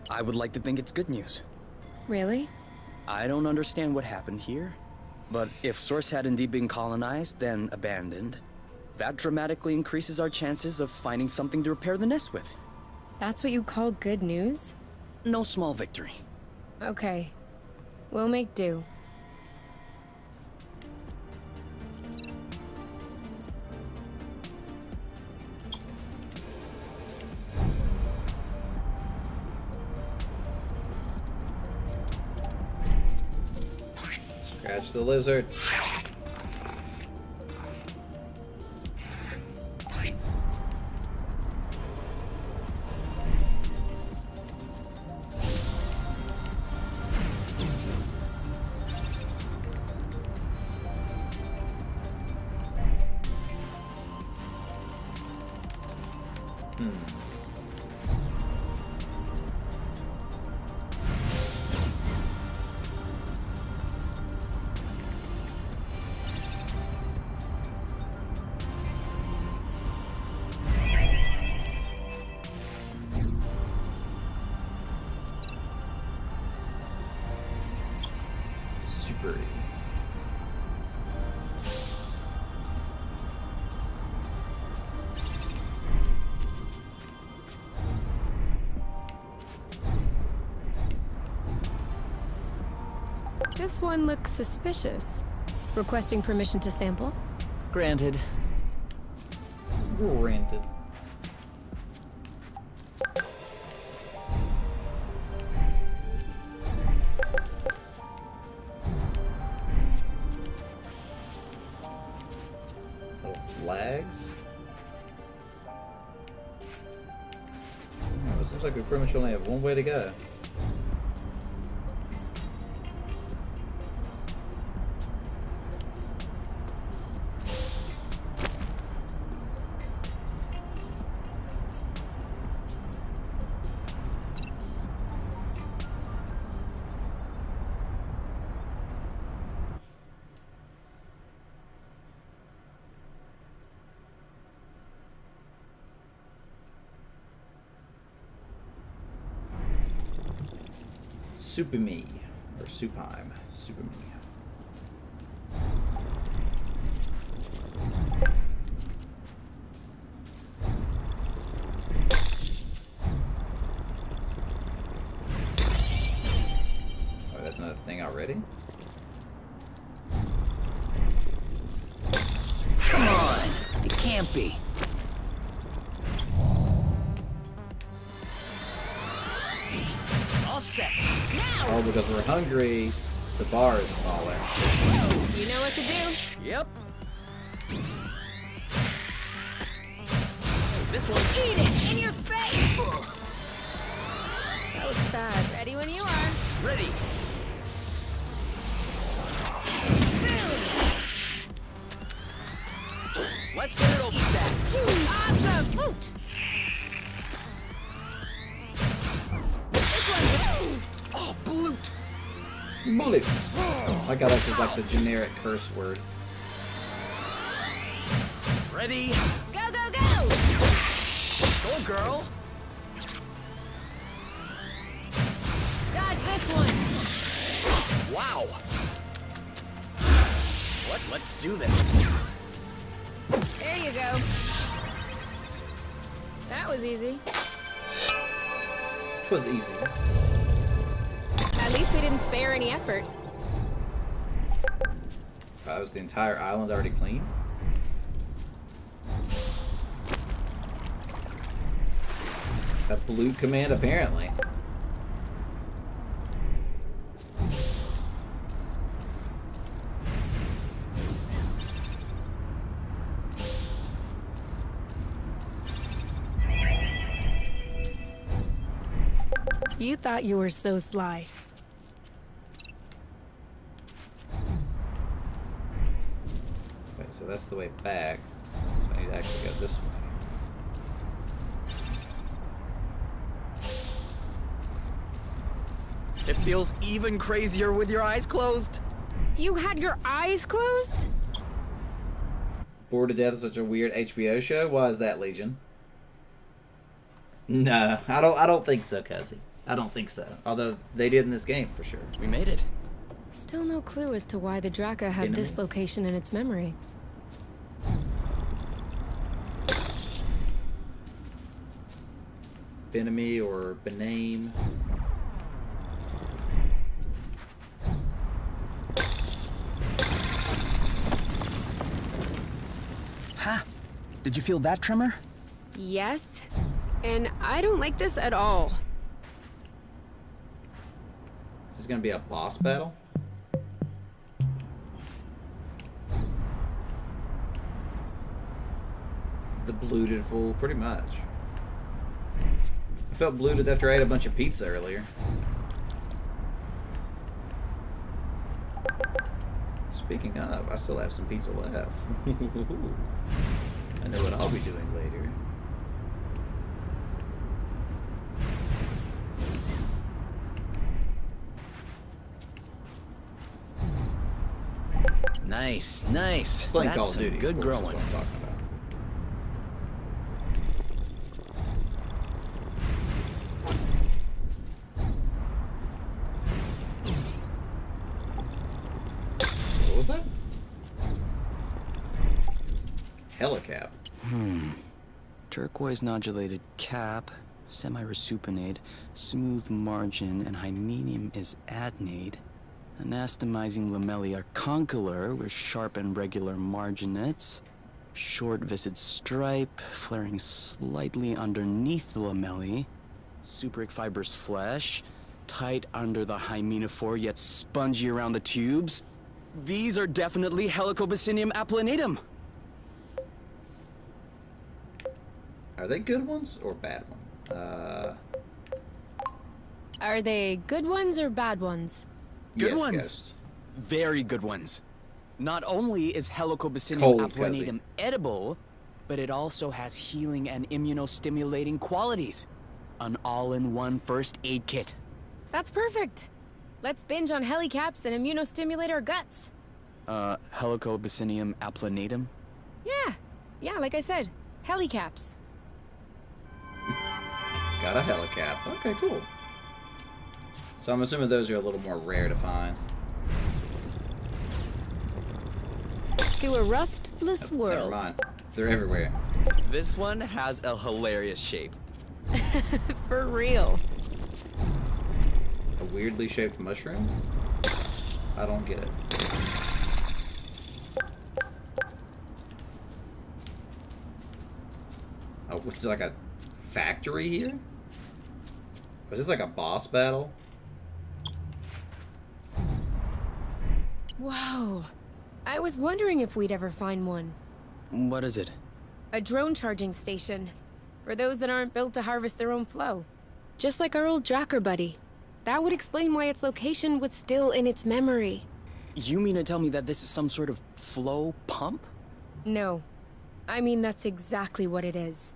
I would like to think it's good news. Really? I don't understand what happened here, but if Source had indeed been colonized, then abandoned, that dramatically increases our chances of finding something to repair the nest with. That's what you call good news? No small victory. Okay. We'll make do. Scratch the lizard. Super. This one looks suspicious. Requesting permission to sample? Granted. Granted. Little flags. Oh, it seems like we pretty much only have one way to go. Supimi, or Supime, Supimi. Oh, that's another thing already? Come on! It can't be. All set. Oh, because we're hungry, the bar is smaller. You know what to do. Yep. This one's Eat it in your face! That looks bad. Ready when you are. ready. Let's get it over that. Awesome! Loot! This one. Oh, bloot! Bullet. My god, that's just like the generic curse word. Ready? Go, go, go! Go, girl. Dodge this one. Wow. Let's do this. There you go. That was easy. It was easy. At least we didn't spare any effort. Was the entire island already clean? A blue command, apparently. You thought you were so sly. Wait, so that's the way back. So I need to actually go this way. It feels even crazier with your eyes closed. You had your eyes closed? Bored to Death is such a weird HBO show? Why is that, Legion? No, I don't think so, Cuzzy. I don't think so. Although they did in this game for sure. We made it. Still no clue as to why the Draka had this location in its memory. Benemy or Bename. Ha! Did you feel that tremor? Yes, and I don't like this at all. Is this gonna be a boss battle? The Bloated Fool, pretty much. I felt bloated after I ate a bunch of pizza earlier. Speaking of, I still have some pizza left. I know what I'll be doing later. Nice, nice. Playing That's Call of some Duty. good of course, is growing. what I'm talking about. What was that? Helicap. Turquoise nodulated cap, semi-resupinate, smooth margin, and hymenum is adnate. Anastomizing lamellae are condylar with sharp and regular marginates. Short viscid stripe, flaring slightly underneath the lamellae. Supric fibrous flesh, tight under the hymenophore yet spongy around the tubes. These are definitely Helicobacinium applanatum. Are they good ones or bad ones? Are they good ones or bad ones? Good Yes, ones. Ghost. Very good ones. Not only is Helicobacinium Cold, applanatum edible, but it also has healing and immunostimulating qualities. An all-in-one first aid kit. That's perfect. Let's binge on helicaps and immunostimulate our guts. Helicobacinium applanatum? Yeah, like I said, helicaps. Got a helicap. Okay, cool. So I'm assuming those are a little more rare to find. To a rustless Never world. mind. They're everywhere. This one has a hilarious shape. For real. A weirdly shaped mushroom? I don't get it. Oh, which is like a factory here? Was this like a boss battle? Whoa. I was wondering if we'd ever find one. What is it? A drone charging station. For those that aren't built to harvest their own flow. Just like our old Dracker buddy. That would explain why its location was still in its memory. You mean to tell me that this is some sort of flow pump? No. I mean, that's exactly what it is.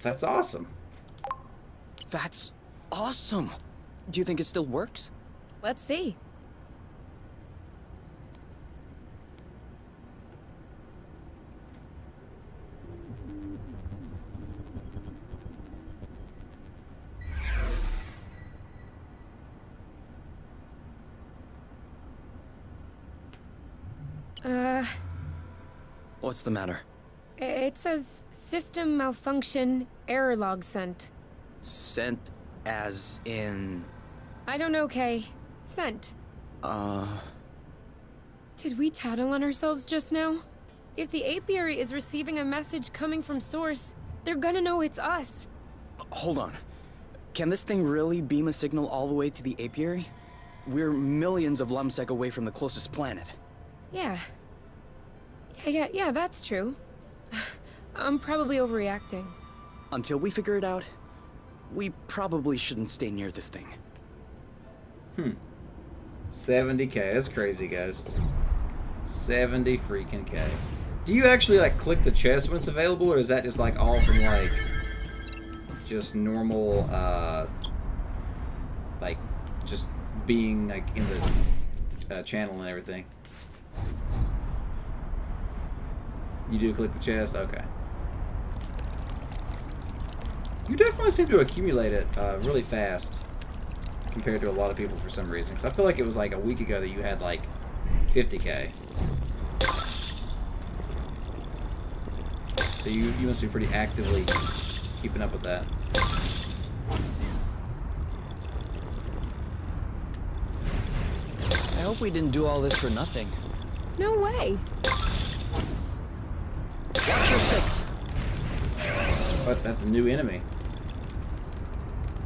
That's awesome. That's awesome. Do you think it still works? Let's see. What's the matter? It says system malfunction, error log sent. Sent as in... I don't know, Kay. Sent. Did we tattle on ourselves just now? If the apiary is receiving a message coming from Source, they're gonna know it's us. Hold on. Can this thing really beam a signal all the way to the apiary? We're millions of lumsec away from the closest planet. Yeah. Yeah, that's true. I'm probably overreacting. Until we figure it out, we probably shouldn't stay near this thing. 70K. That's crazy, Ghost. 70 freaking K. Do you actually like click the chest when it's available, or is that just like all from like just normal like just being like in the channel and everything? You do click the chest? Okay. You definitely seem to accumulate it really fast compared to a lot of people for some reason. Because I feel like it was like a week ago that you had like 50K. So you must be pretty actively keeping up with that. I hope we didn't do all this for nothing. No way. Watch your six. But that's a new enemy.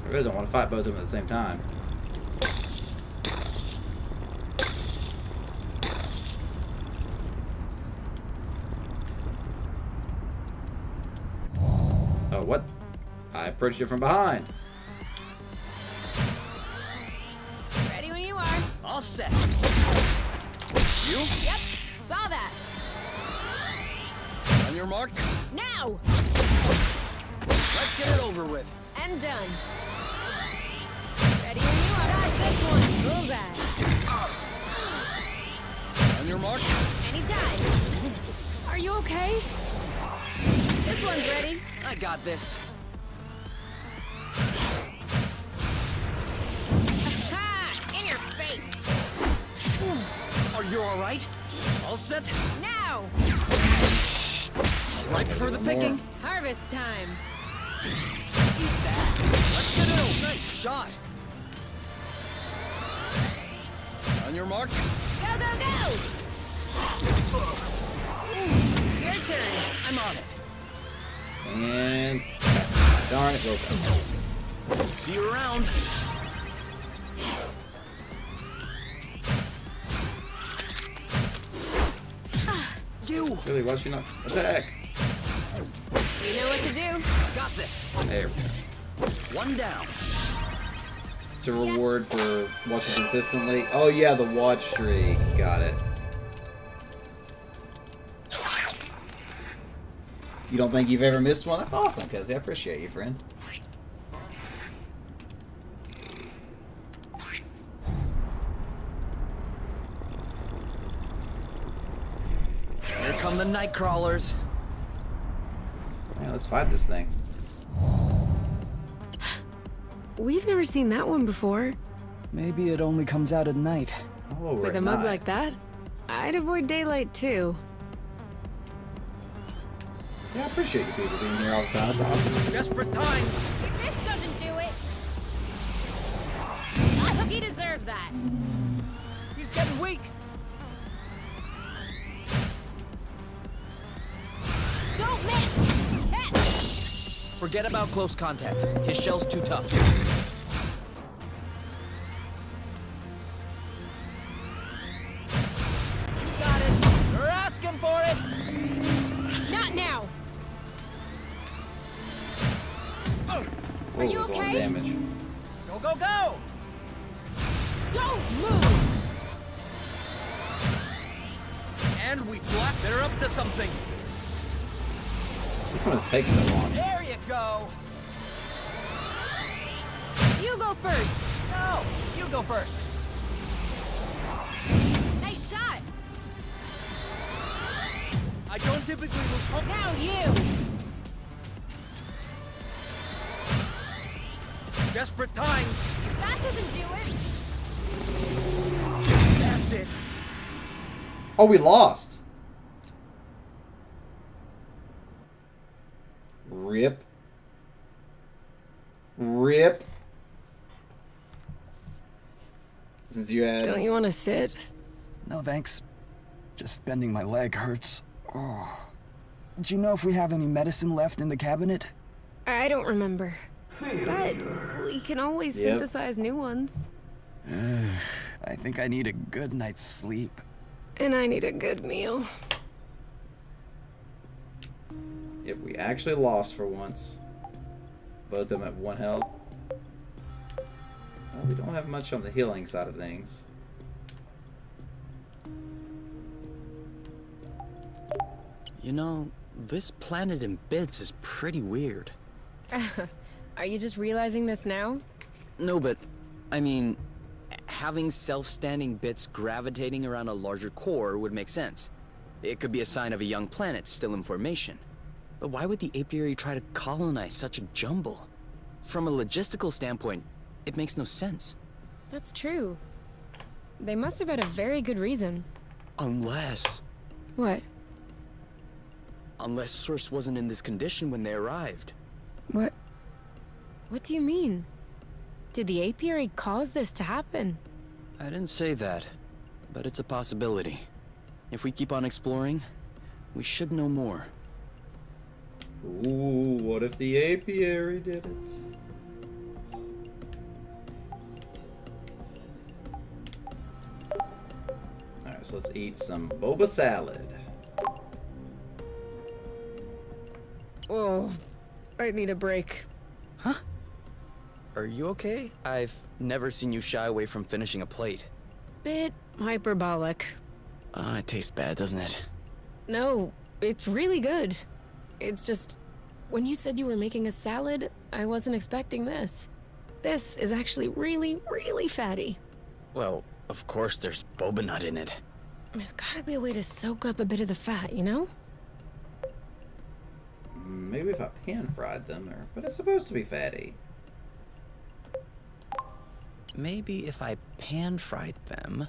I really don't want to fight both of them at the same time. Oh, what? I approached it from behind. Ready when you are. All set. You? Yep, saw that. On your mark. Now! Let's get it over with. And done. Ready when you are. Dodge this one. Bullseye. On your mark. Anytime. Are you okay? This one's ready. I got this. Ha! In your face. Are you all right? All set? Now! Ripe for the picking. Harvest time. Let's get it. Nice shot. On your mark. Go, go, go! Your turn. I'm on it. And darn it, we'll go. See you around. You. Really, why should you not attack? You know what to do. Got this. There we go. One down. It's a reward for watching consistently. Oh yeah, the watch streak. Got it. You don't think you've ever missed one? That's awesome, Kelsey. I appreciate you, friend. Here come the night crawlers. Yeah, let's fight this thing. We've never seen that one before. Maybe it only comes out at night. Oh, we're With at a mug night. like that, I'd avoid daylight too. Yeah, I appreciate you people being here all the time. It's awesome. Desperate times. If this doesn't do it, I hope you deserve that. He's getting weak. Don't miss. Catch. Forget about close contact. His shell's too tough. You got it. You're asking for it. Not now. Whoa, you there's a lot of okay? damage. Go, go, go. Don't move. And we black. They're up to something. This one just takes so long. There you go. You go first. No, you go first. Nice shot. I don't typically lose hope. Now you. Desperate times. If that doesn't do it, That's it. Oh, we lost. Rip. Since you had... Don't you want to sit? No thanks. Just bending my leg hurts. Oh. Do you know if we have any medicine left in the cabinet? I don't remember. But we can always Yep. synthesize new ones. I think I need a good night's sleep. And I need a good meal. Yep, we actually lost for once. Both of them at 1 health. Well, we don't have much on the healing side of things. You know, this planet in bits is pretty weird. Are you just realizing this now? No, but, I mean, having self-standing bits gravitating around a larger core would make sense. It could be a sign of a young planet still in formation. But why would the apiary try to colonize such a jumble? From a logistical standpoint, it makes no sense. That's true. They must have had a very good reason. Unless What? Source wasn't in this condition when they arrived. What? What do you mean? Did the apiary cause this to happen? I didn't say that, but it's a possibility. If we keep on exploring, we should know more. Ooh, what if the apiary did it? Alright, so let's eat some boba salad. Oh, I need a break. Are you okay? I've never seen you shy away from finishing a plate. Bit hyperbolic. It tastes bad, doesn't it? No, it's really good. It's just, when you said you were making a salad, I wasn't expecting this. This is actually really, really fatty. Well, of course there's boba nut in it. There's gotta be a way to soak up a bit of the fat, you know? Maybe if I pan fried them, but it's supposed to be fatty. Maybe if I pan-fried them,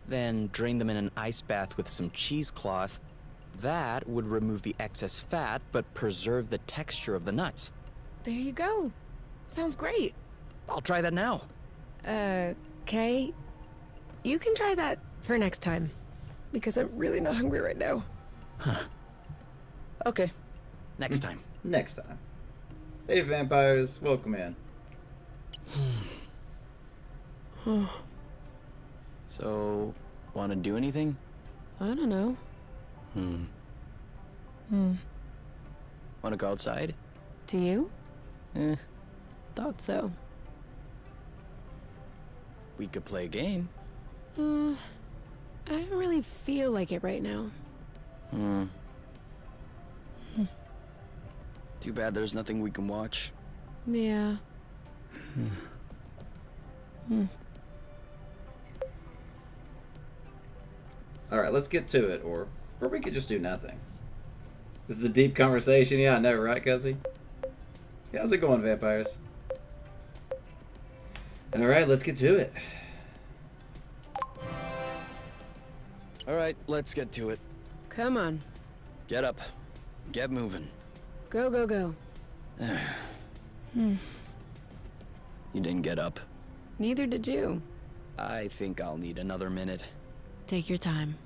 then drain them in an ice bath with some cheesecloth, that would remove the excess fat but preserve the texture of the nuts. There you go. Sounds great. I'll try that now. Kay, you can try that for next time. Because I'm really not hungry right now. Okay. Next time. Next time. Hey vampires, welcome in. So, want to do anything? I don't know. Want to go outside? Do you? Eh, Thought so. we could play a game. I don't really feel like it right now. Too bad there's nothing we can watch. Yeah. Alright, let's get to it, or we could just do nothing. This is a deep conversation, yeah, I know, right, Cuzzy? Yeah, how's it going, vampires? Alright, let's get to it. Alright, let's get to it. Come on. Get up. Get moving. Go, go, go. You didn't get up. Neither did you. I think I'll need another minute. Take your time.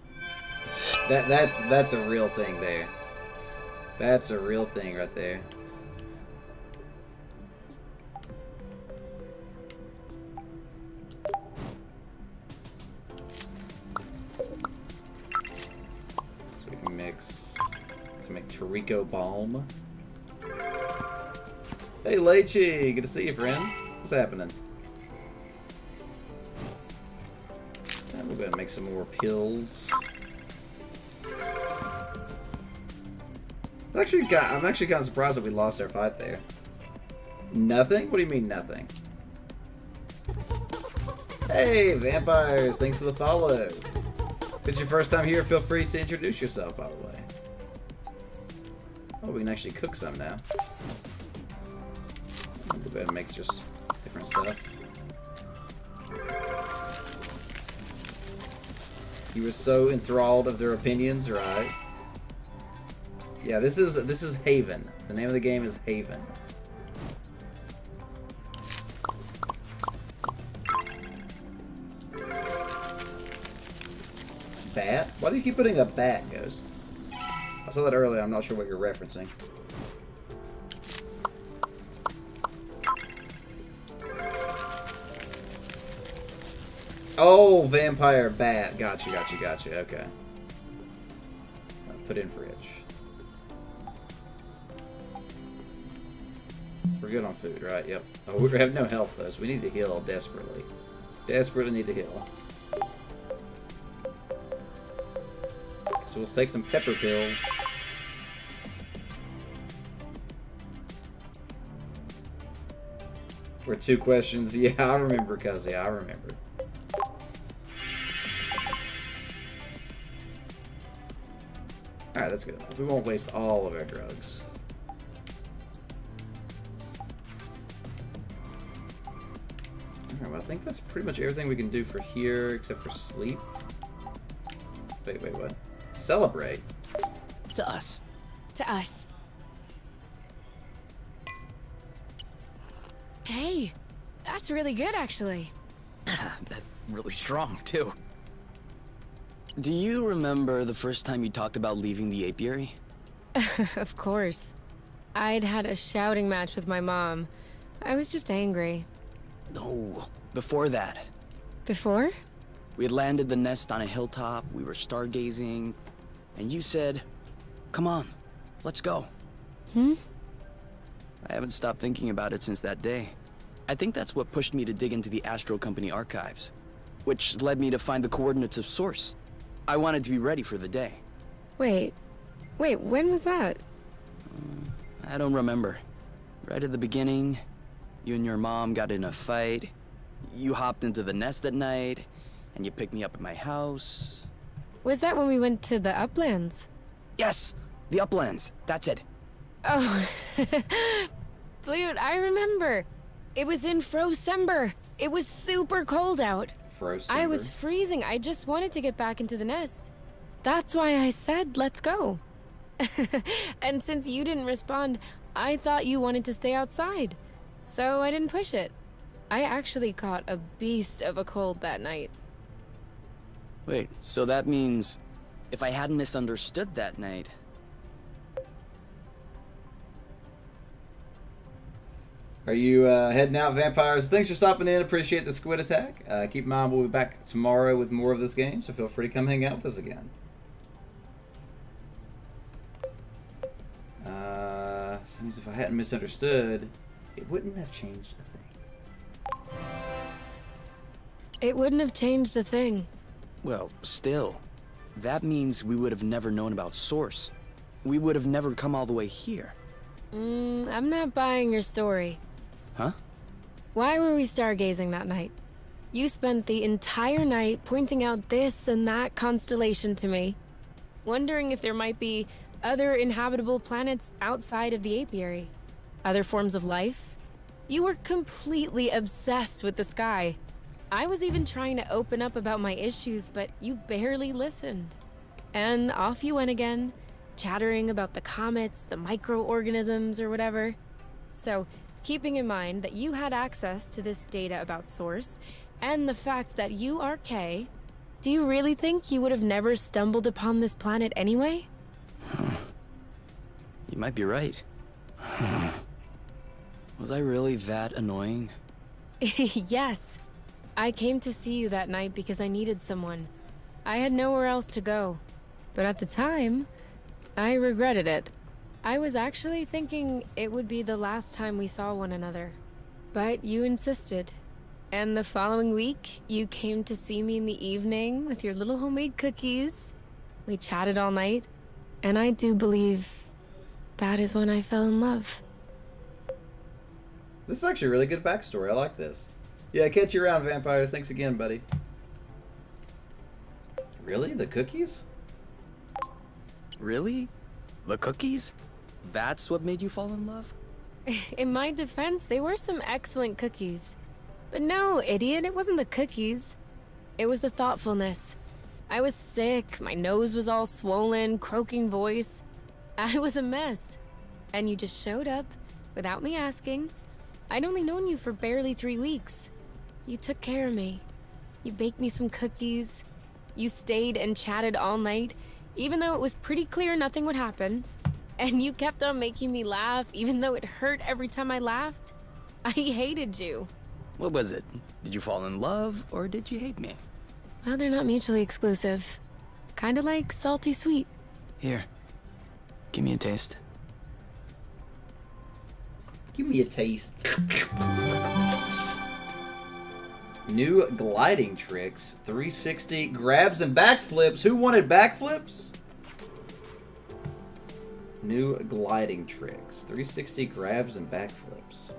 That's a real thing there. That's a real thing right there. So we can mix to make Tarico balm. Hey Leichy, good to see you, friend. What's happening? And we're gonna make some more pills. I'm actually kind of surprised that we lost our fight there. Nothing? What do you mean nothing? Hey, vampires! Thanks for the follow. If it's your first time here, feel free to introduce yourself, by the way. Oh, we can actually cook some now. We'll go ahead and make just different stuff. You were so enthralled of their opinions, right? Yeah, this is Haven. The name of the game is Haven. Bat? Why do you keep putting a bat, Ghost? I saw that earlier. I'm not sure what you're referencing. Oh, vampire bat. Gotcha. Okay. Put in fridge. We're good on food, right? Yep. Oh, we have no health, though, so we need to heal desperately. Desperately need to heal. So let's take some pepper pills. Or 2 questions. Yeah, I remember, cuz. Yeah, I remember. Alright, that's good enough. We won't waste all of our drugs. Alright, well, I think that's pretty much everything we can do for here, except for sleep. Wait, what? Celebrate? To us. To us. Hey, that's really good, actually. That's really strong, too. Do you remember the first time you talked about leaving the apiary? Of course. I'd had a shouting match with my mom. I was just angry. No, before that. Before? We had landed the nest on a hilltop, we were stargazing, and you said, "Come on, let's go." I haven't stopped thinking about it since that day. I think that's what pushed me to dig into the Astro Company archives, which led me to find the coordinates of Source. I wanted to be ready for the day. Wait, when was that? I don't remember. Right at the beginning, you and your mom got in a fight. You hopped into the nest at night, and you picked me up at my house. Was that when we went to the uplands? Yes, the uplands. That's it. Oh, dude, I remember. It was in Frocember. It was super cold out. I was freezing. I just wanted to get back into the nest. That's why I said, let's go. And since you didn't respond, I thought you wanted to stay outside. So I didn't push it. I actually caught a beast of a cold that night. Wait, so that means if I hadn't misunderstood that night... Are you heading out, vampires? Thanks for stopping in. Appreciate the squid attack. Keep in mind, we'll be back tomorrow with more of this game, so feel free to come hang out with us again. Seems if I hadn't misunderstood, it wouldn't have changed a thing. It wouldn't have changed a thing. Well, still, that means we would have never known about Source. We would have never come all the way here. I'm not buying your story. Huh? Why were we stargazing that night? You spent the entire night pointing out this and that constellation to me, wondering if there might be other inhabitable planets outside of the apiary. Other forms of life? You were completely obsessed with the sky. I was even trying to open up about my issues, but you barely listened. And off you went again, chattering about the comets, the microorganisms, or whatever. So, keeping in mind that you had access to this data about Source, and the fact that you are K, do you really think you would have never stumbled upon this planet anyway? You might be right. Was I really that annoying? Yes. I came to see you that night because I needed someone. I had nowhere else to go. But at the time, I regretted it. I was actually thinking it would be the last time we saw one another. But you insisted. And the following week, you came to see me in the evening with your little homemade cookies. We chatted all night. And I do believe that is when I fell in love. This is actually a really good backstory. I like this. Yeah, catch you around, vampires. Thanks again, buddy. Really? The cookies? Really? The cookies? That's what made you fall in love? In my defense, they were some excellent cookies. But no, idiot, it wasn't the cookies. It was the thoughtfulness. I was sick, my nose was all swollen, croaking voice. I was a mess. And you just showed up, without me asking. I'd only known you for barely 3 weeks. You took care of me. You baked me some cookies. You stayed and chatted all night, even though it was pretty clear nothing would happen. And you kept on making me laugh, even though it hurt every time I laughed. I hated you. What was it? Did you fall in love, or did you hate me? Well, they're not mutually exclusive. Kinda like salty sweet. Here, give me a taste. Give me a taste. New gliding tricks, 360 grabs and backflips. Who wanted backflips? New gliding tricks, 360 grabs and backflips.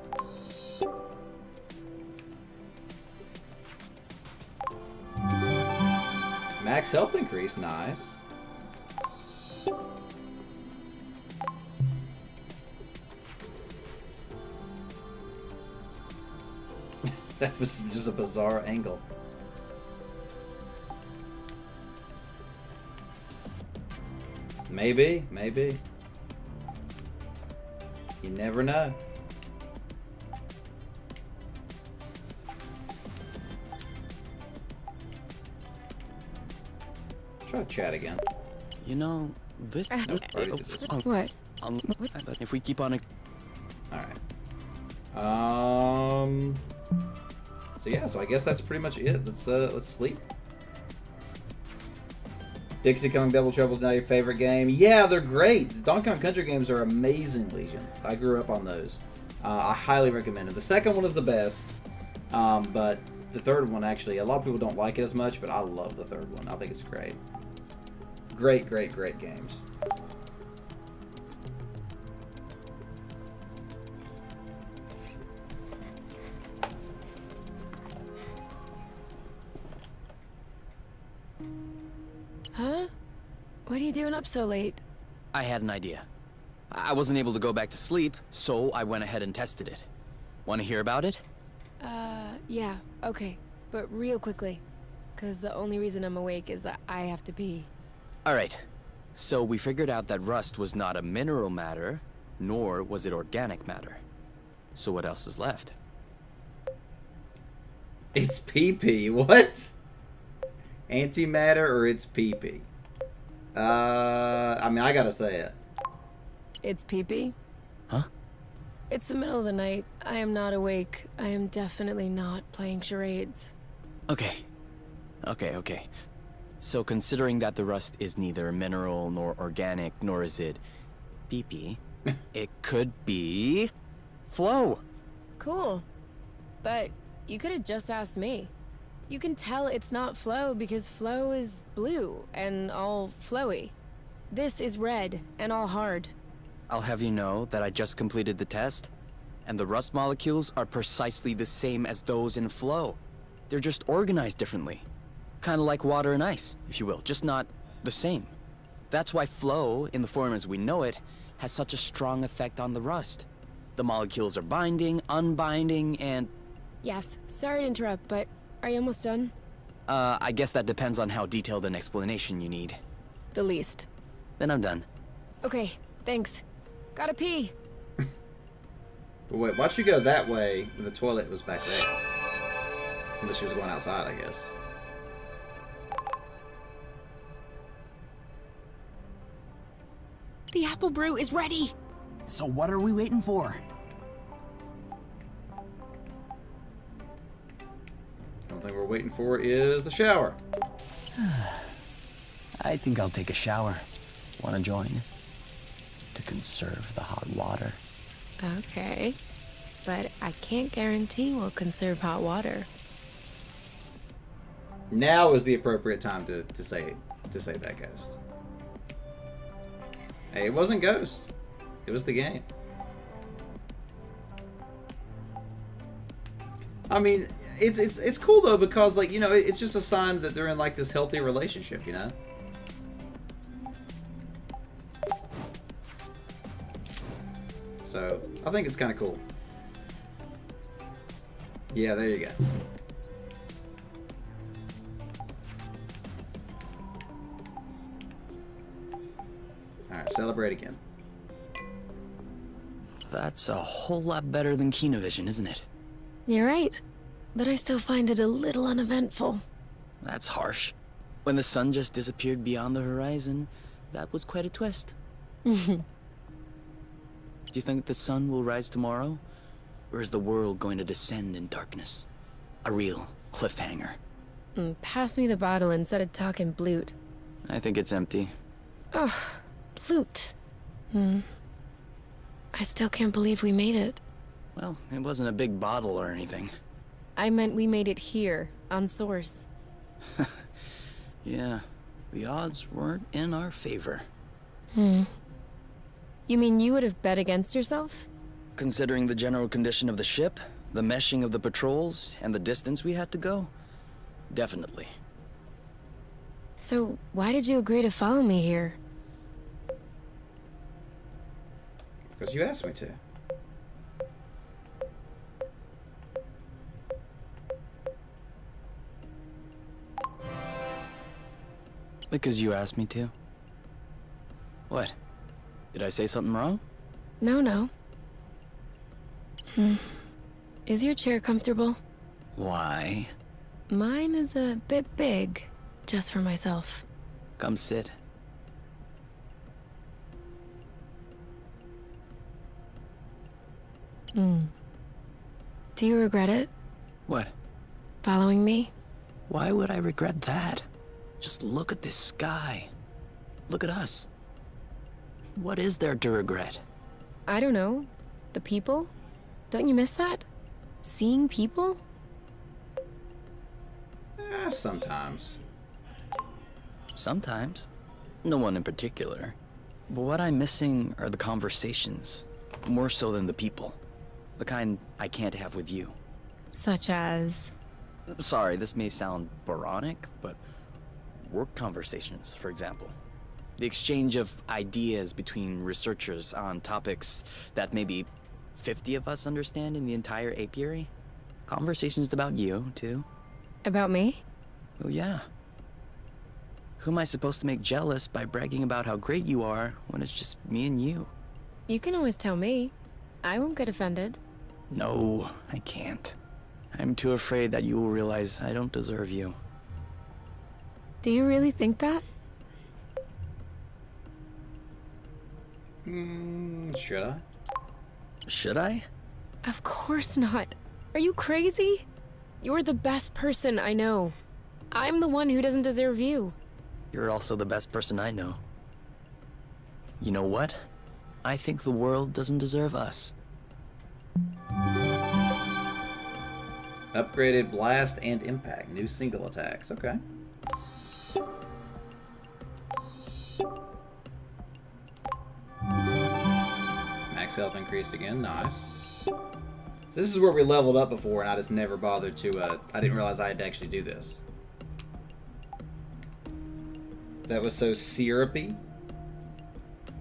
Max health increase, nice. That was just a bizarre angle. Maybe, maybe. You never know. Try to chat again. You know, this... Already did this. What? But if we keep on... Alright. So yeah, so I guess that's pretty much it. Let's sleep. Dixie Kong Double Trouble's now your favorite game. Yeah, they're great. The Donkey Kong Country games are amazing, Legion. I grew up on those. I highly recommend them. The second one is the best, but the third one, actually, a lot of people don't like it as much, but I love the third one. I think it's great. Great, great, great games. Huh? What are you doing up so late? I had an idea. I wasn't able to go back to sleep, so I went ahead and tested it. Want to hear about it? Yeah, okay. But real quickly. Because the only reason I'm awake is that I have to pee. Alright. So we figured out that rust was not a mineral matter, nor was it organic matter. So what else is left? It's PP. What? Antimatter or it's PP? I mean, I gotta say it. It's pee-pee? Huh? It's the middle of the night. I am not awake. I am definitely not playing charades. Okay. Okay. So considering that the rust is neither mineral nor organic, nor is it PP, it could be flow. Cool. But you could have just asked me. You can tell it's not flow because flow is blue and all flowy. This is red and all hard. I'll have you know that I just completed the test, and the rust molecules are precisely the same as those in flow. They're just organized differently. Kind of like water and ice, if you will, just not the same. That's why flow, in the form as we know it, has such a strong effect on the rust. The molecules are binding, unbinding, and... Yes, sorry to interrupt, but are you almost done? I guess that depends on how detailed an explanation you need. The least. Then I'm done. Okay, thanks. Gotta pee. But wait, why'd she go that way when the toilet was back there? Unless she was going outside, I guess. The apple brew is ready. So what are we waiting for? The only thing we're waiting for is the shower. I think I'll take a shower. Wanna join? To conserve the hot water. Okay. But I can't guarantee we'll conserve hot water. Now is the appropriate time to say that, Ghost. Hey, it wasn't Ghost. It was the game. I mean, it's cool though because like, you know, it's just a sign that they're in like this healthy relationship, you know? So, I think it's kind of cool. Yeah, there you go. Alright, celebrate again. That's a whole lot better than Kinovision, isn't it? You're right. But I still find it a little uneventful. That's harsh. When the sun just disappeared beyond the horizon, that was quite a twist. Do you think the sun will rise tomorrow? Or is the world going to descend in darkness? A real cliffhanger. Pass me the bottle instead of talking blute. I think it's empty. Ugh, blute. I still can't believe we made it. Well, it wasn't a big bottle or anything. I meant we made it here, on Source. Yeah, the odds weren't in our favor. You mean you would have bet against yourself? Considering the general condition of the ship, the meshing of the patrols, and the distance we had to go, definitely. So, why did you agree to follow me here? Because you asked me to. Because you asked me to. What? Did I say something wrong? No. Is your chair comfortable? Why? Mine is a bit big, just for myself. Come sit. Do you regret it, What? following me? Why would I regret that? Just look at this sky. Look at us. What is there to regret? I don't know. The people? Don't you miss that? Seeing people? Sometimes. Sometimes. No one in particular. But what I'm missing are the conversations. More so than the people. The kind I can't have with you. Such as... Sorry, this may sound boronic, but work conversations, for example. The exchange of ideas between researchers on topics that maybe 50 of us understand in the entire apiary. Conversations about you, too. About me? Well, yeah. Who am I supposed to make jealous by bragging about how great you are when it's just me and you? You can always tell me. I won't get offended. No, I can't. I'm too afraid that you will realize I don't deserve you. Do you really think that? Should I? Should I? Of course not. Are you crazy? You're the best person I know. I'm the one who doesn't deserve you. You're also the best person I know. You know what? I think the world doesn't deserve us. Upgraded blast and impact. New single attacks. Okay. Max health increased again. Nice. So this is where we leveled up before, and I just never bothered to. I didn't realize I had to actually do this. That was so syrupy.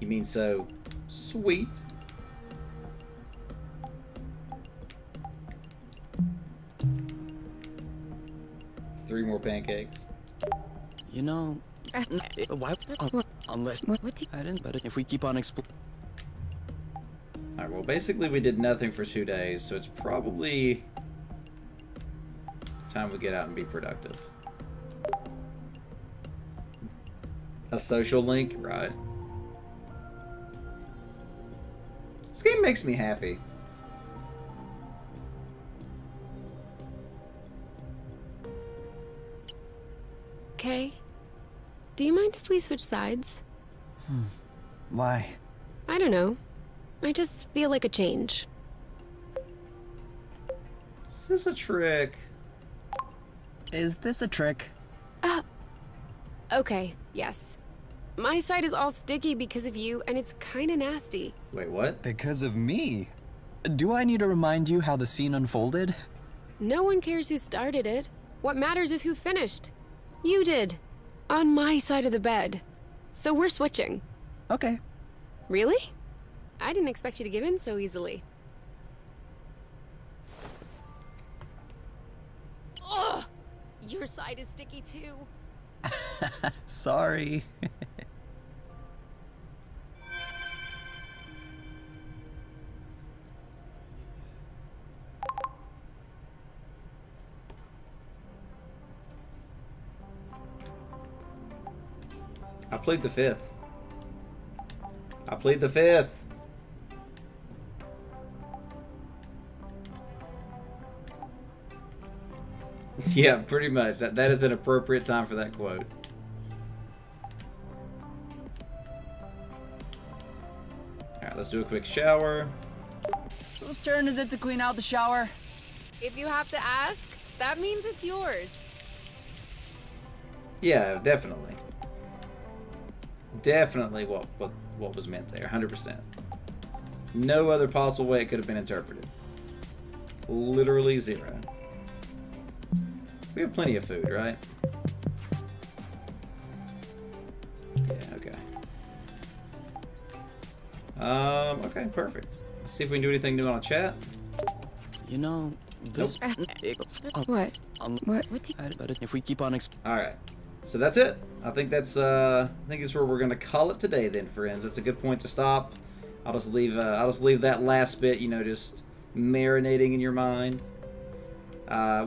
You mean so sweet? Three more pancakes. You know, why? Unless What do I didn't. But if we keep on exploring. Alright, well, basically we did nothing for 2 days, so it's probably time we get out and be productive. A social link? Right. This game makes me happy. Okay. Do you mind if we switch sides? Why? I don't know. I just feel like a change. Is this a trick? Is this a trick? Okay, yes. My side is all sticky because of you, and it's kinda nasty. Wait, what? Because of me? Do I need to remind you how the scene unfolded? No one cares who started it. What matters is who finished. You did. On my side of the bed. So we're switching. Okay. Really? I didn't expect you to give in so easily. Ugh! Your side is sticky too. Sorry. I plead the fifth. I plead the fifth. Yeah, pretty much. That is an appropriate time for that quote. Alright, let's do a quick shower. Whose turn is it to clean out the shower? If you have to ask, that means it's yours. Yeah, definitely. Definitely what was meant there, 100%. No other possible way it could have been interpreted. Literally zero. We have plenty of food, right? Yeah, okay. Okay, perfect. Let's see if we can do anything new on a chat. You know, this. What? What do you... But if we keep on Alright. So that's it. I think that's where we're gonna call it today then, friends. It's a good point to stop. I'll just leave that last bit, you know, just marinating in your mind.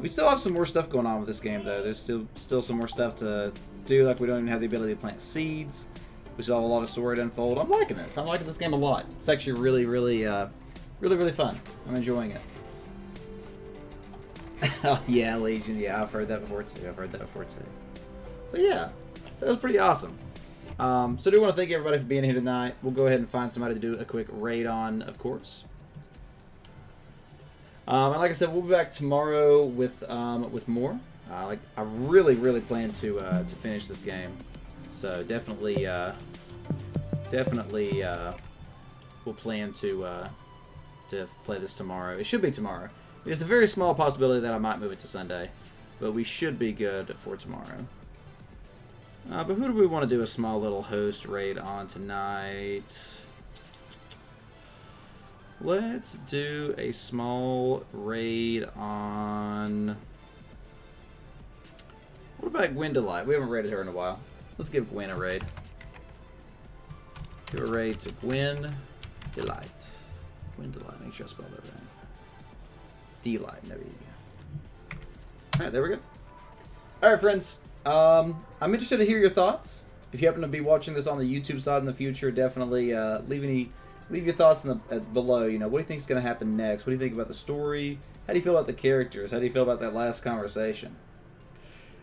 We still have some more stuff going on with this game, though. There's still some more stuff to do. Like, we don't even have the ability to plant seeds. We still have a lot of story to unfold. I'm liking this. I'm liking this game a lot. It's actually really, really, really fun. I'm enjoying it. Oh, yeah, Legion. Yeah, I've heard that before, too. So, yeah. So, that was pretty awesome. So, I do want to thank everybody for being here tonight. We'll go ahead and find somebody to do a quick raid on, of course. And like I said, we'll be back tomorrow with more. I really plan to finish this game, so definitely we'll plan to play this tomorrow. It should be tomorrow. There's a very small possibility that I might move it to Sunday, but we should be good for tomorrow. But who do we want to do a small little host raid on tonight? Let's do a small raid on... What about Gwen Delight? We haven't raided her in a while. Let's give Gwen a raid. Give a raid to Gwen Delight. Gwen Delight. Make sure I spell that right. Delight. There we go. Alright, there we go. Alright, friends. I'm interested to hear your thoughts. If you happen to be watching this on the YouTube side in the future, definitely leave your thoughts in the below. You know, what do you think is going to happen next? What do you think about the story? How do you feel about the characters? How do you feel about that last conversation?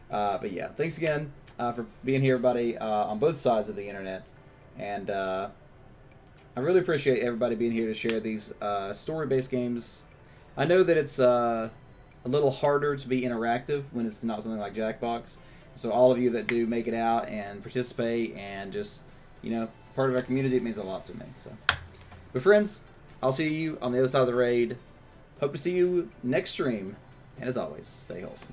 But yeah, thanks again for being here, everybody, on both sides of the internet. And I really appreciate everybody being here to share these story-based games. I know that it's a little harder to be interactive when it's not something like Jackbox. So all of you that do make it out and participate and just, you know, part of our community, it means a lot to me. So, but friends, I'll see you on the other side of the raid. Hope to see you next stream. And as always, stay wholesome.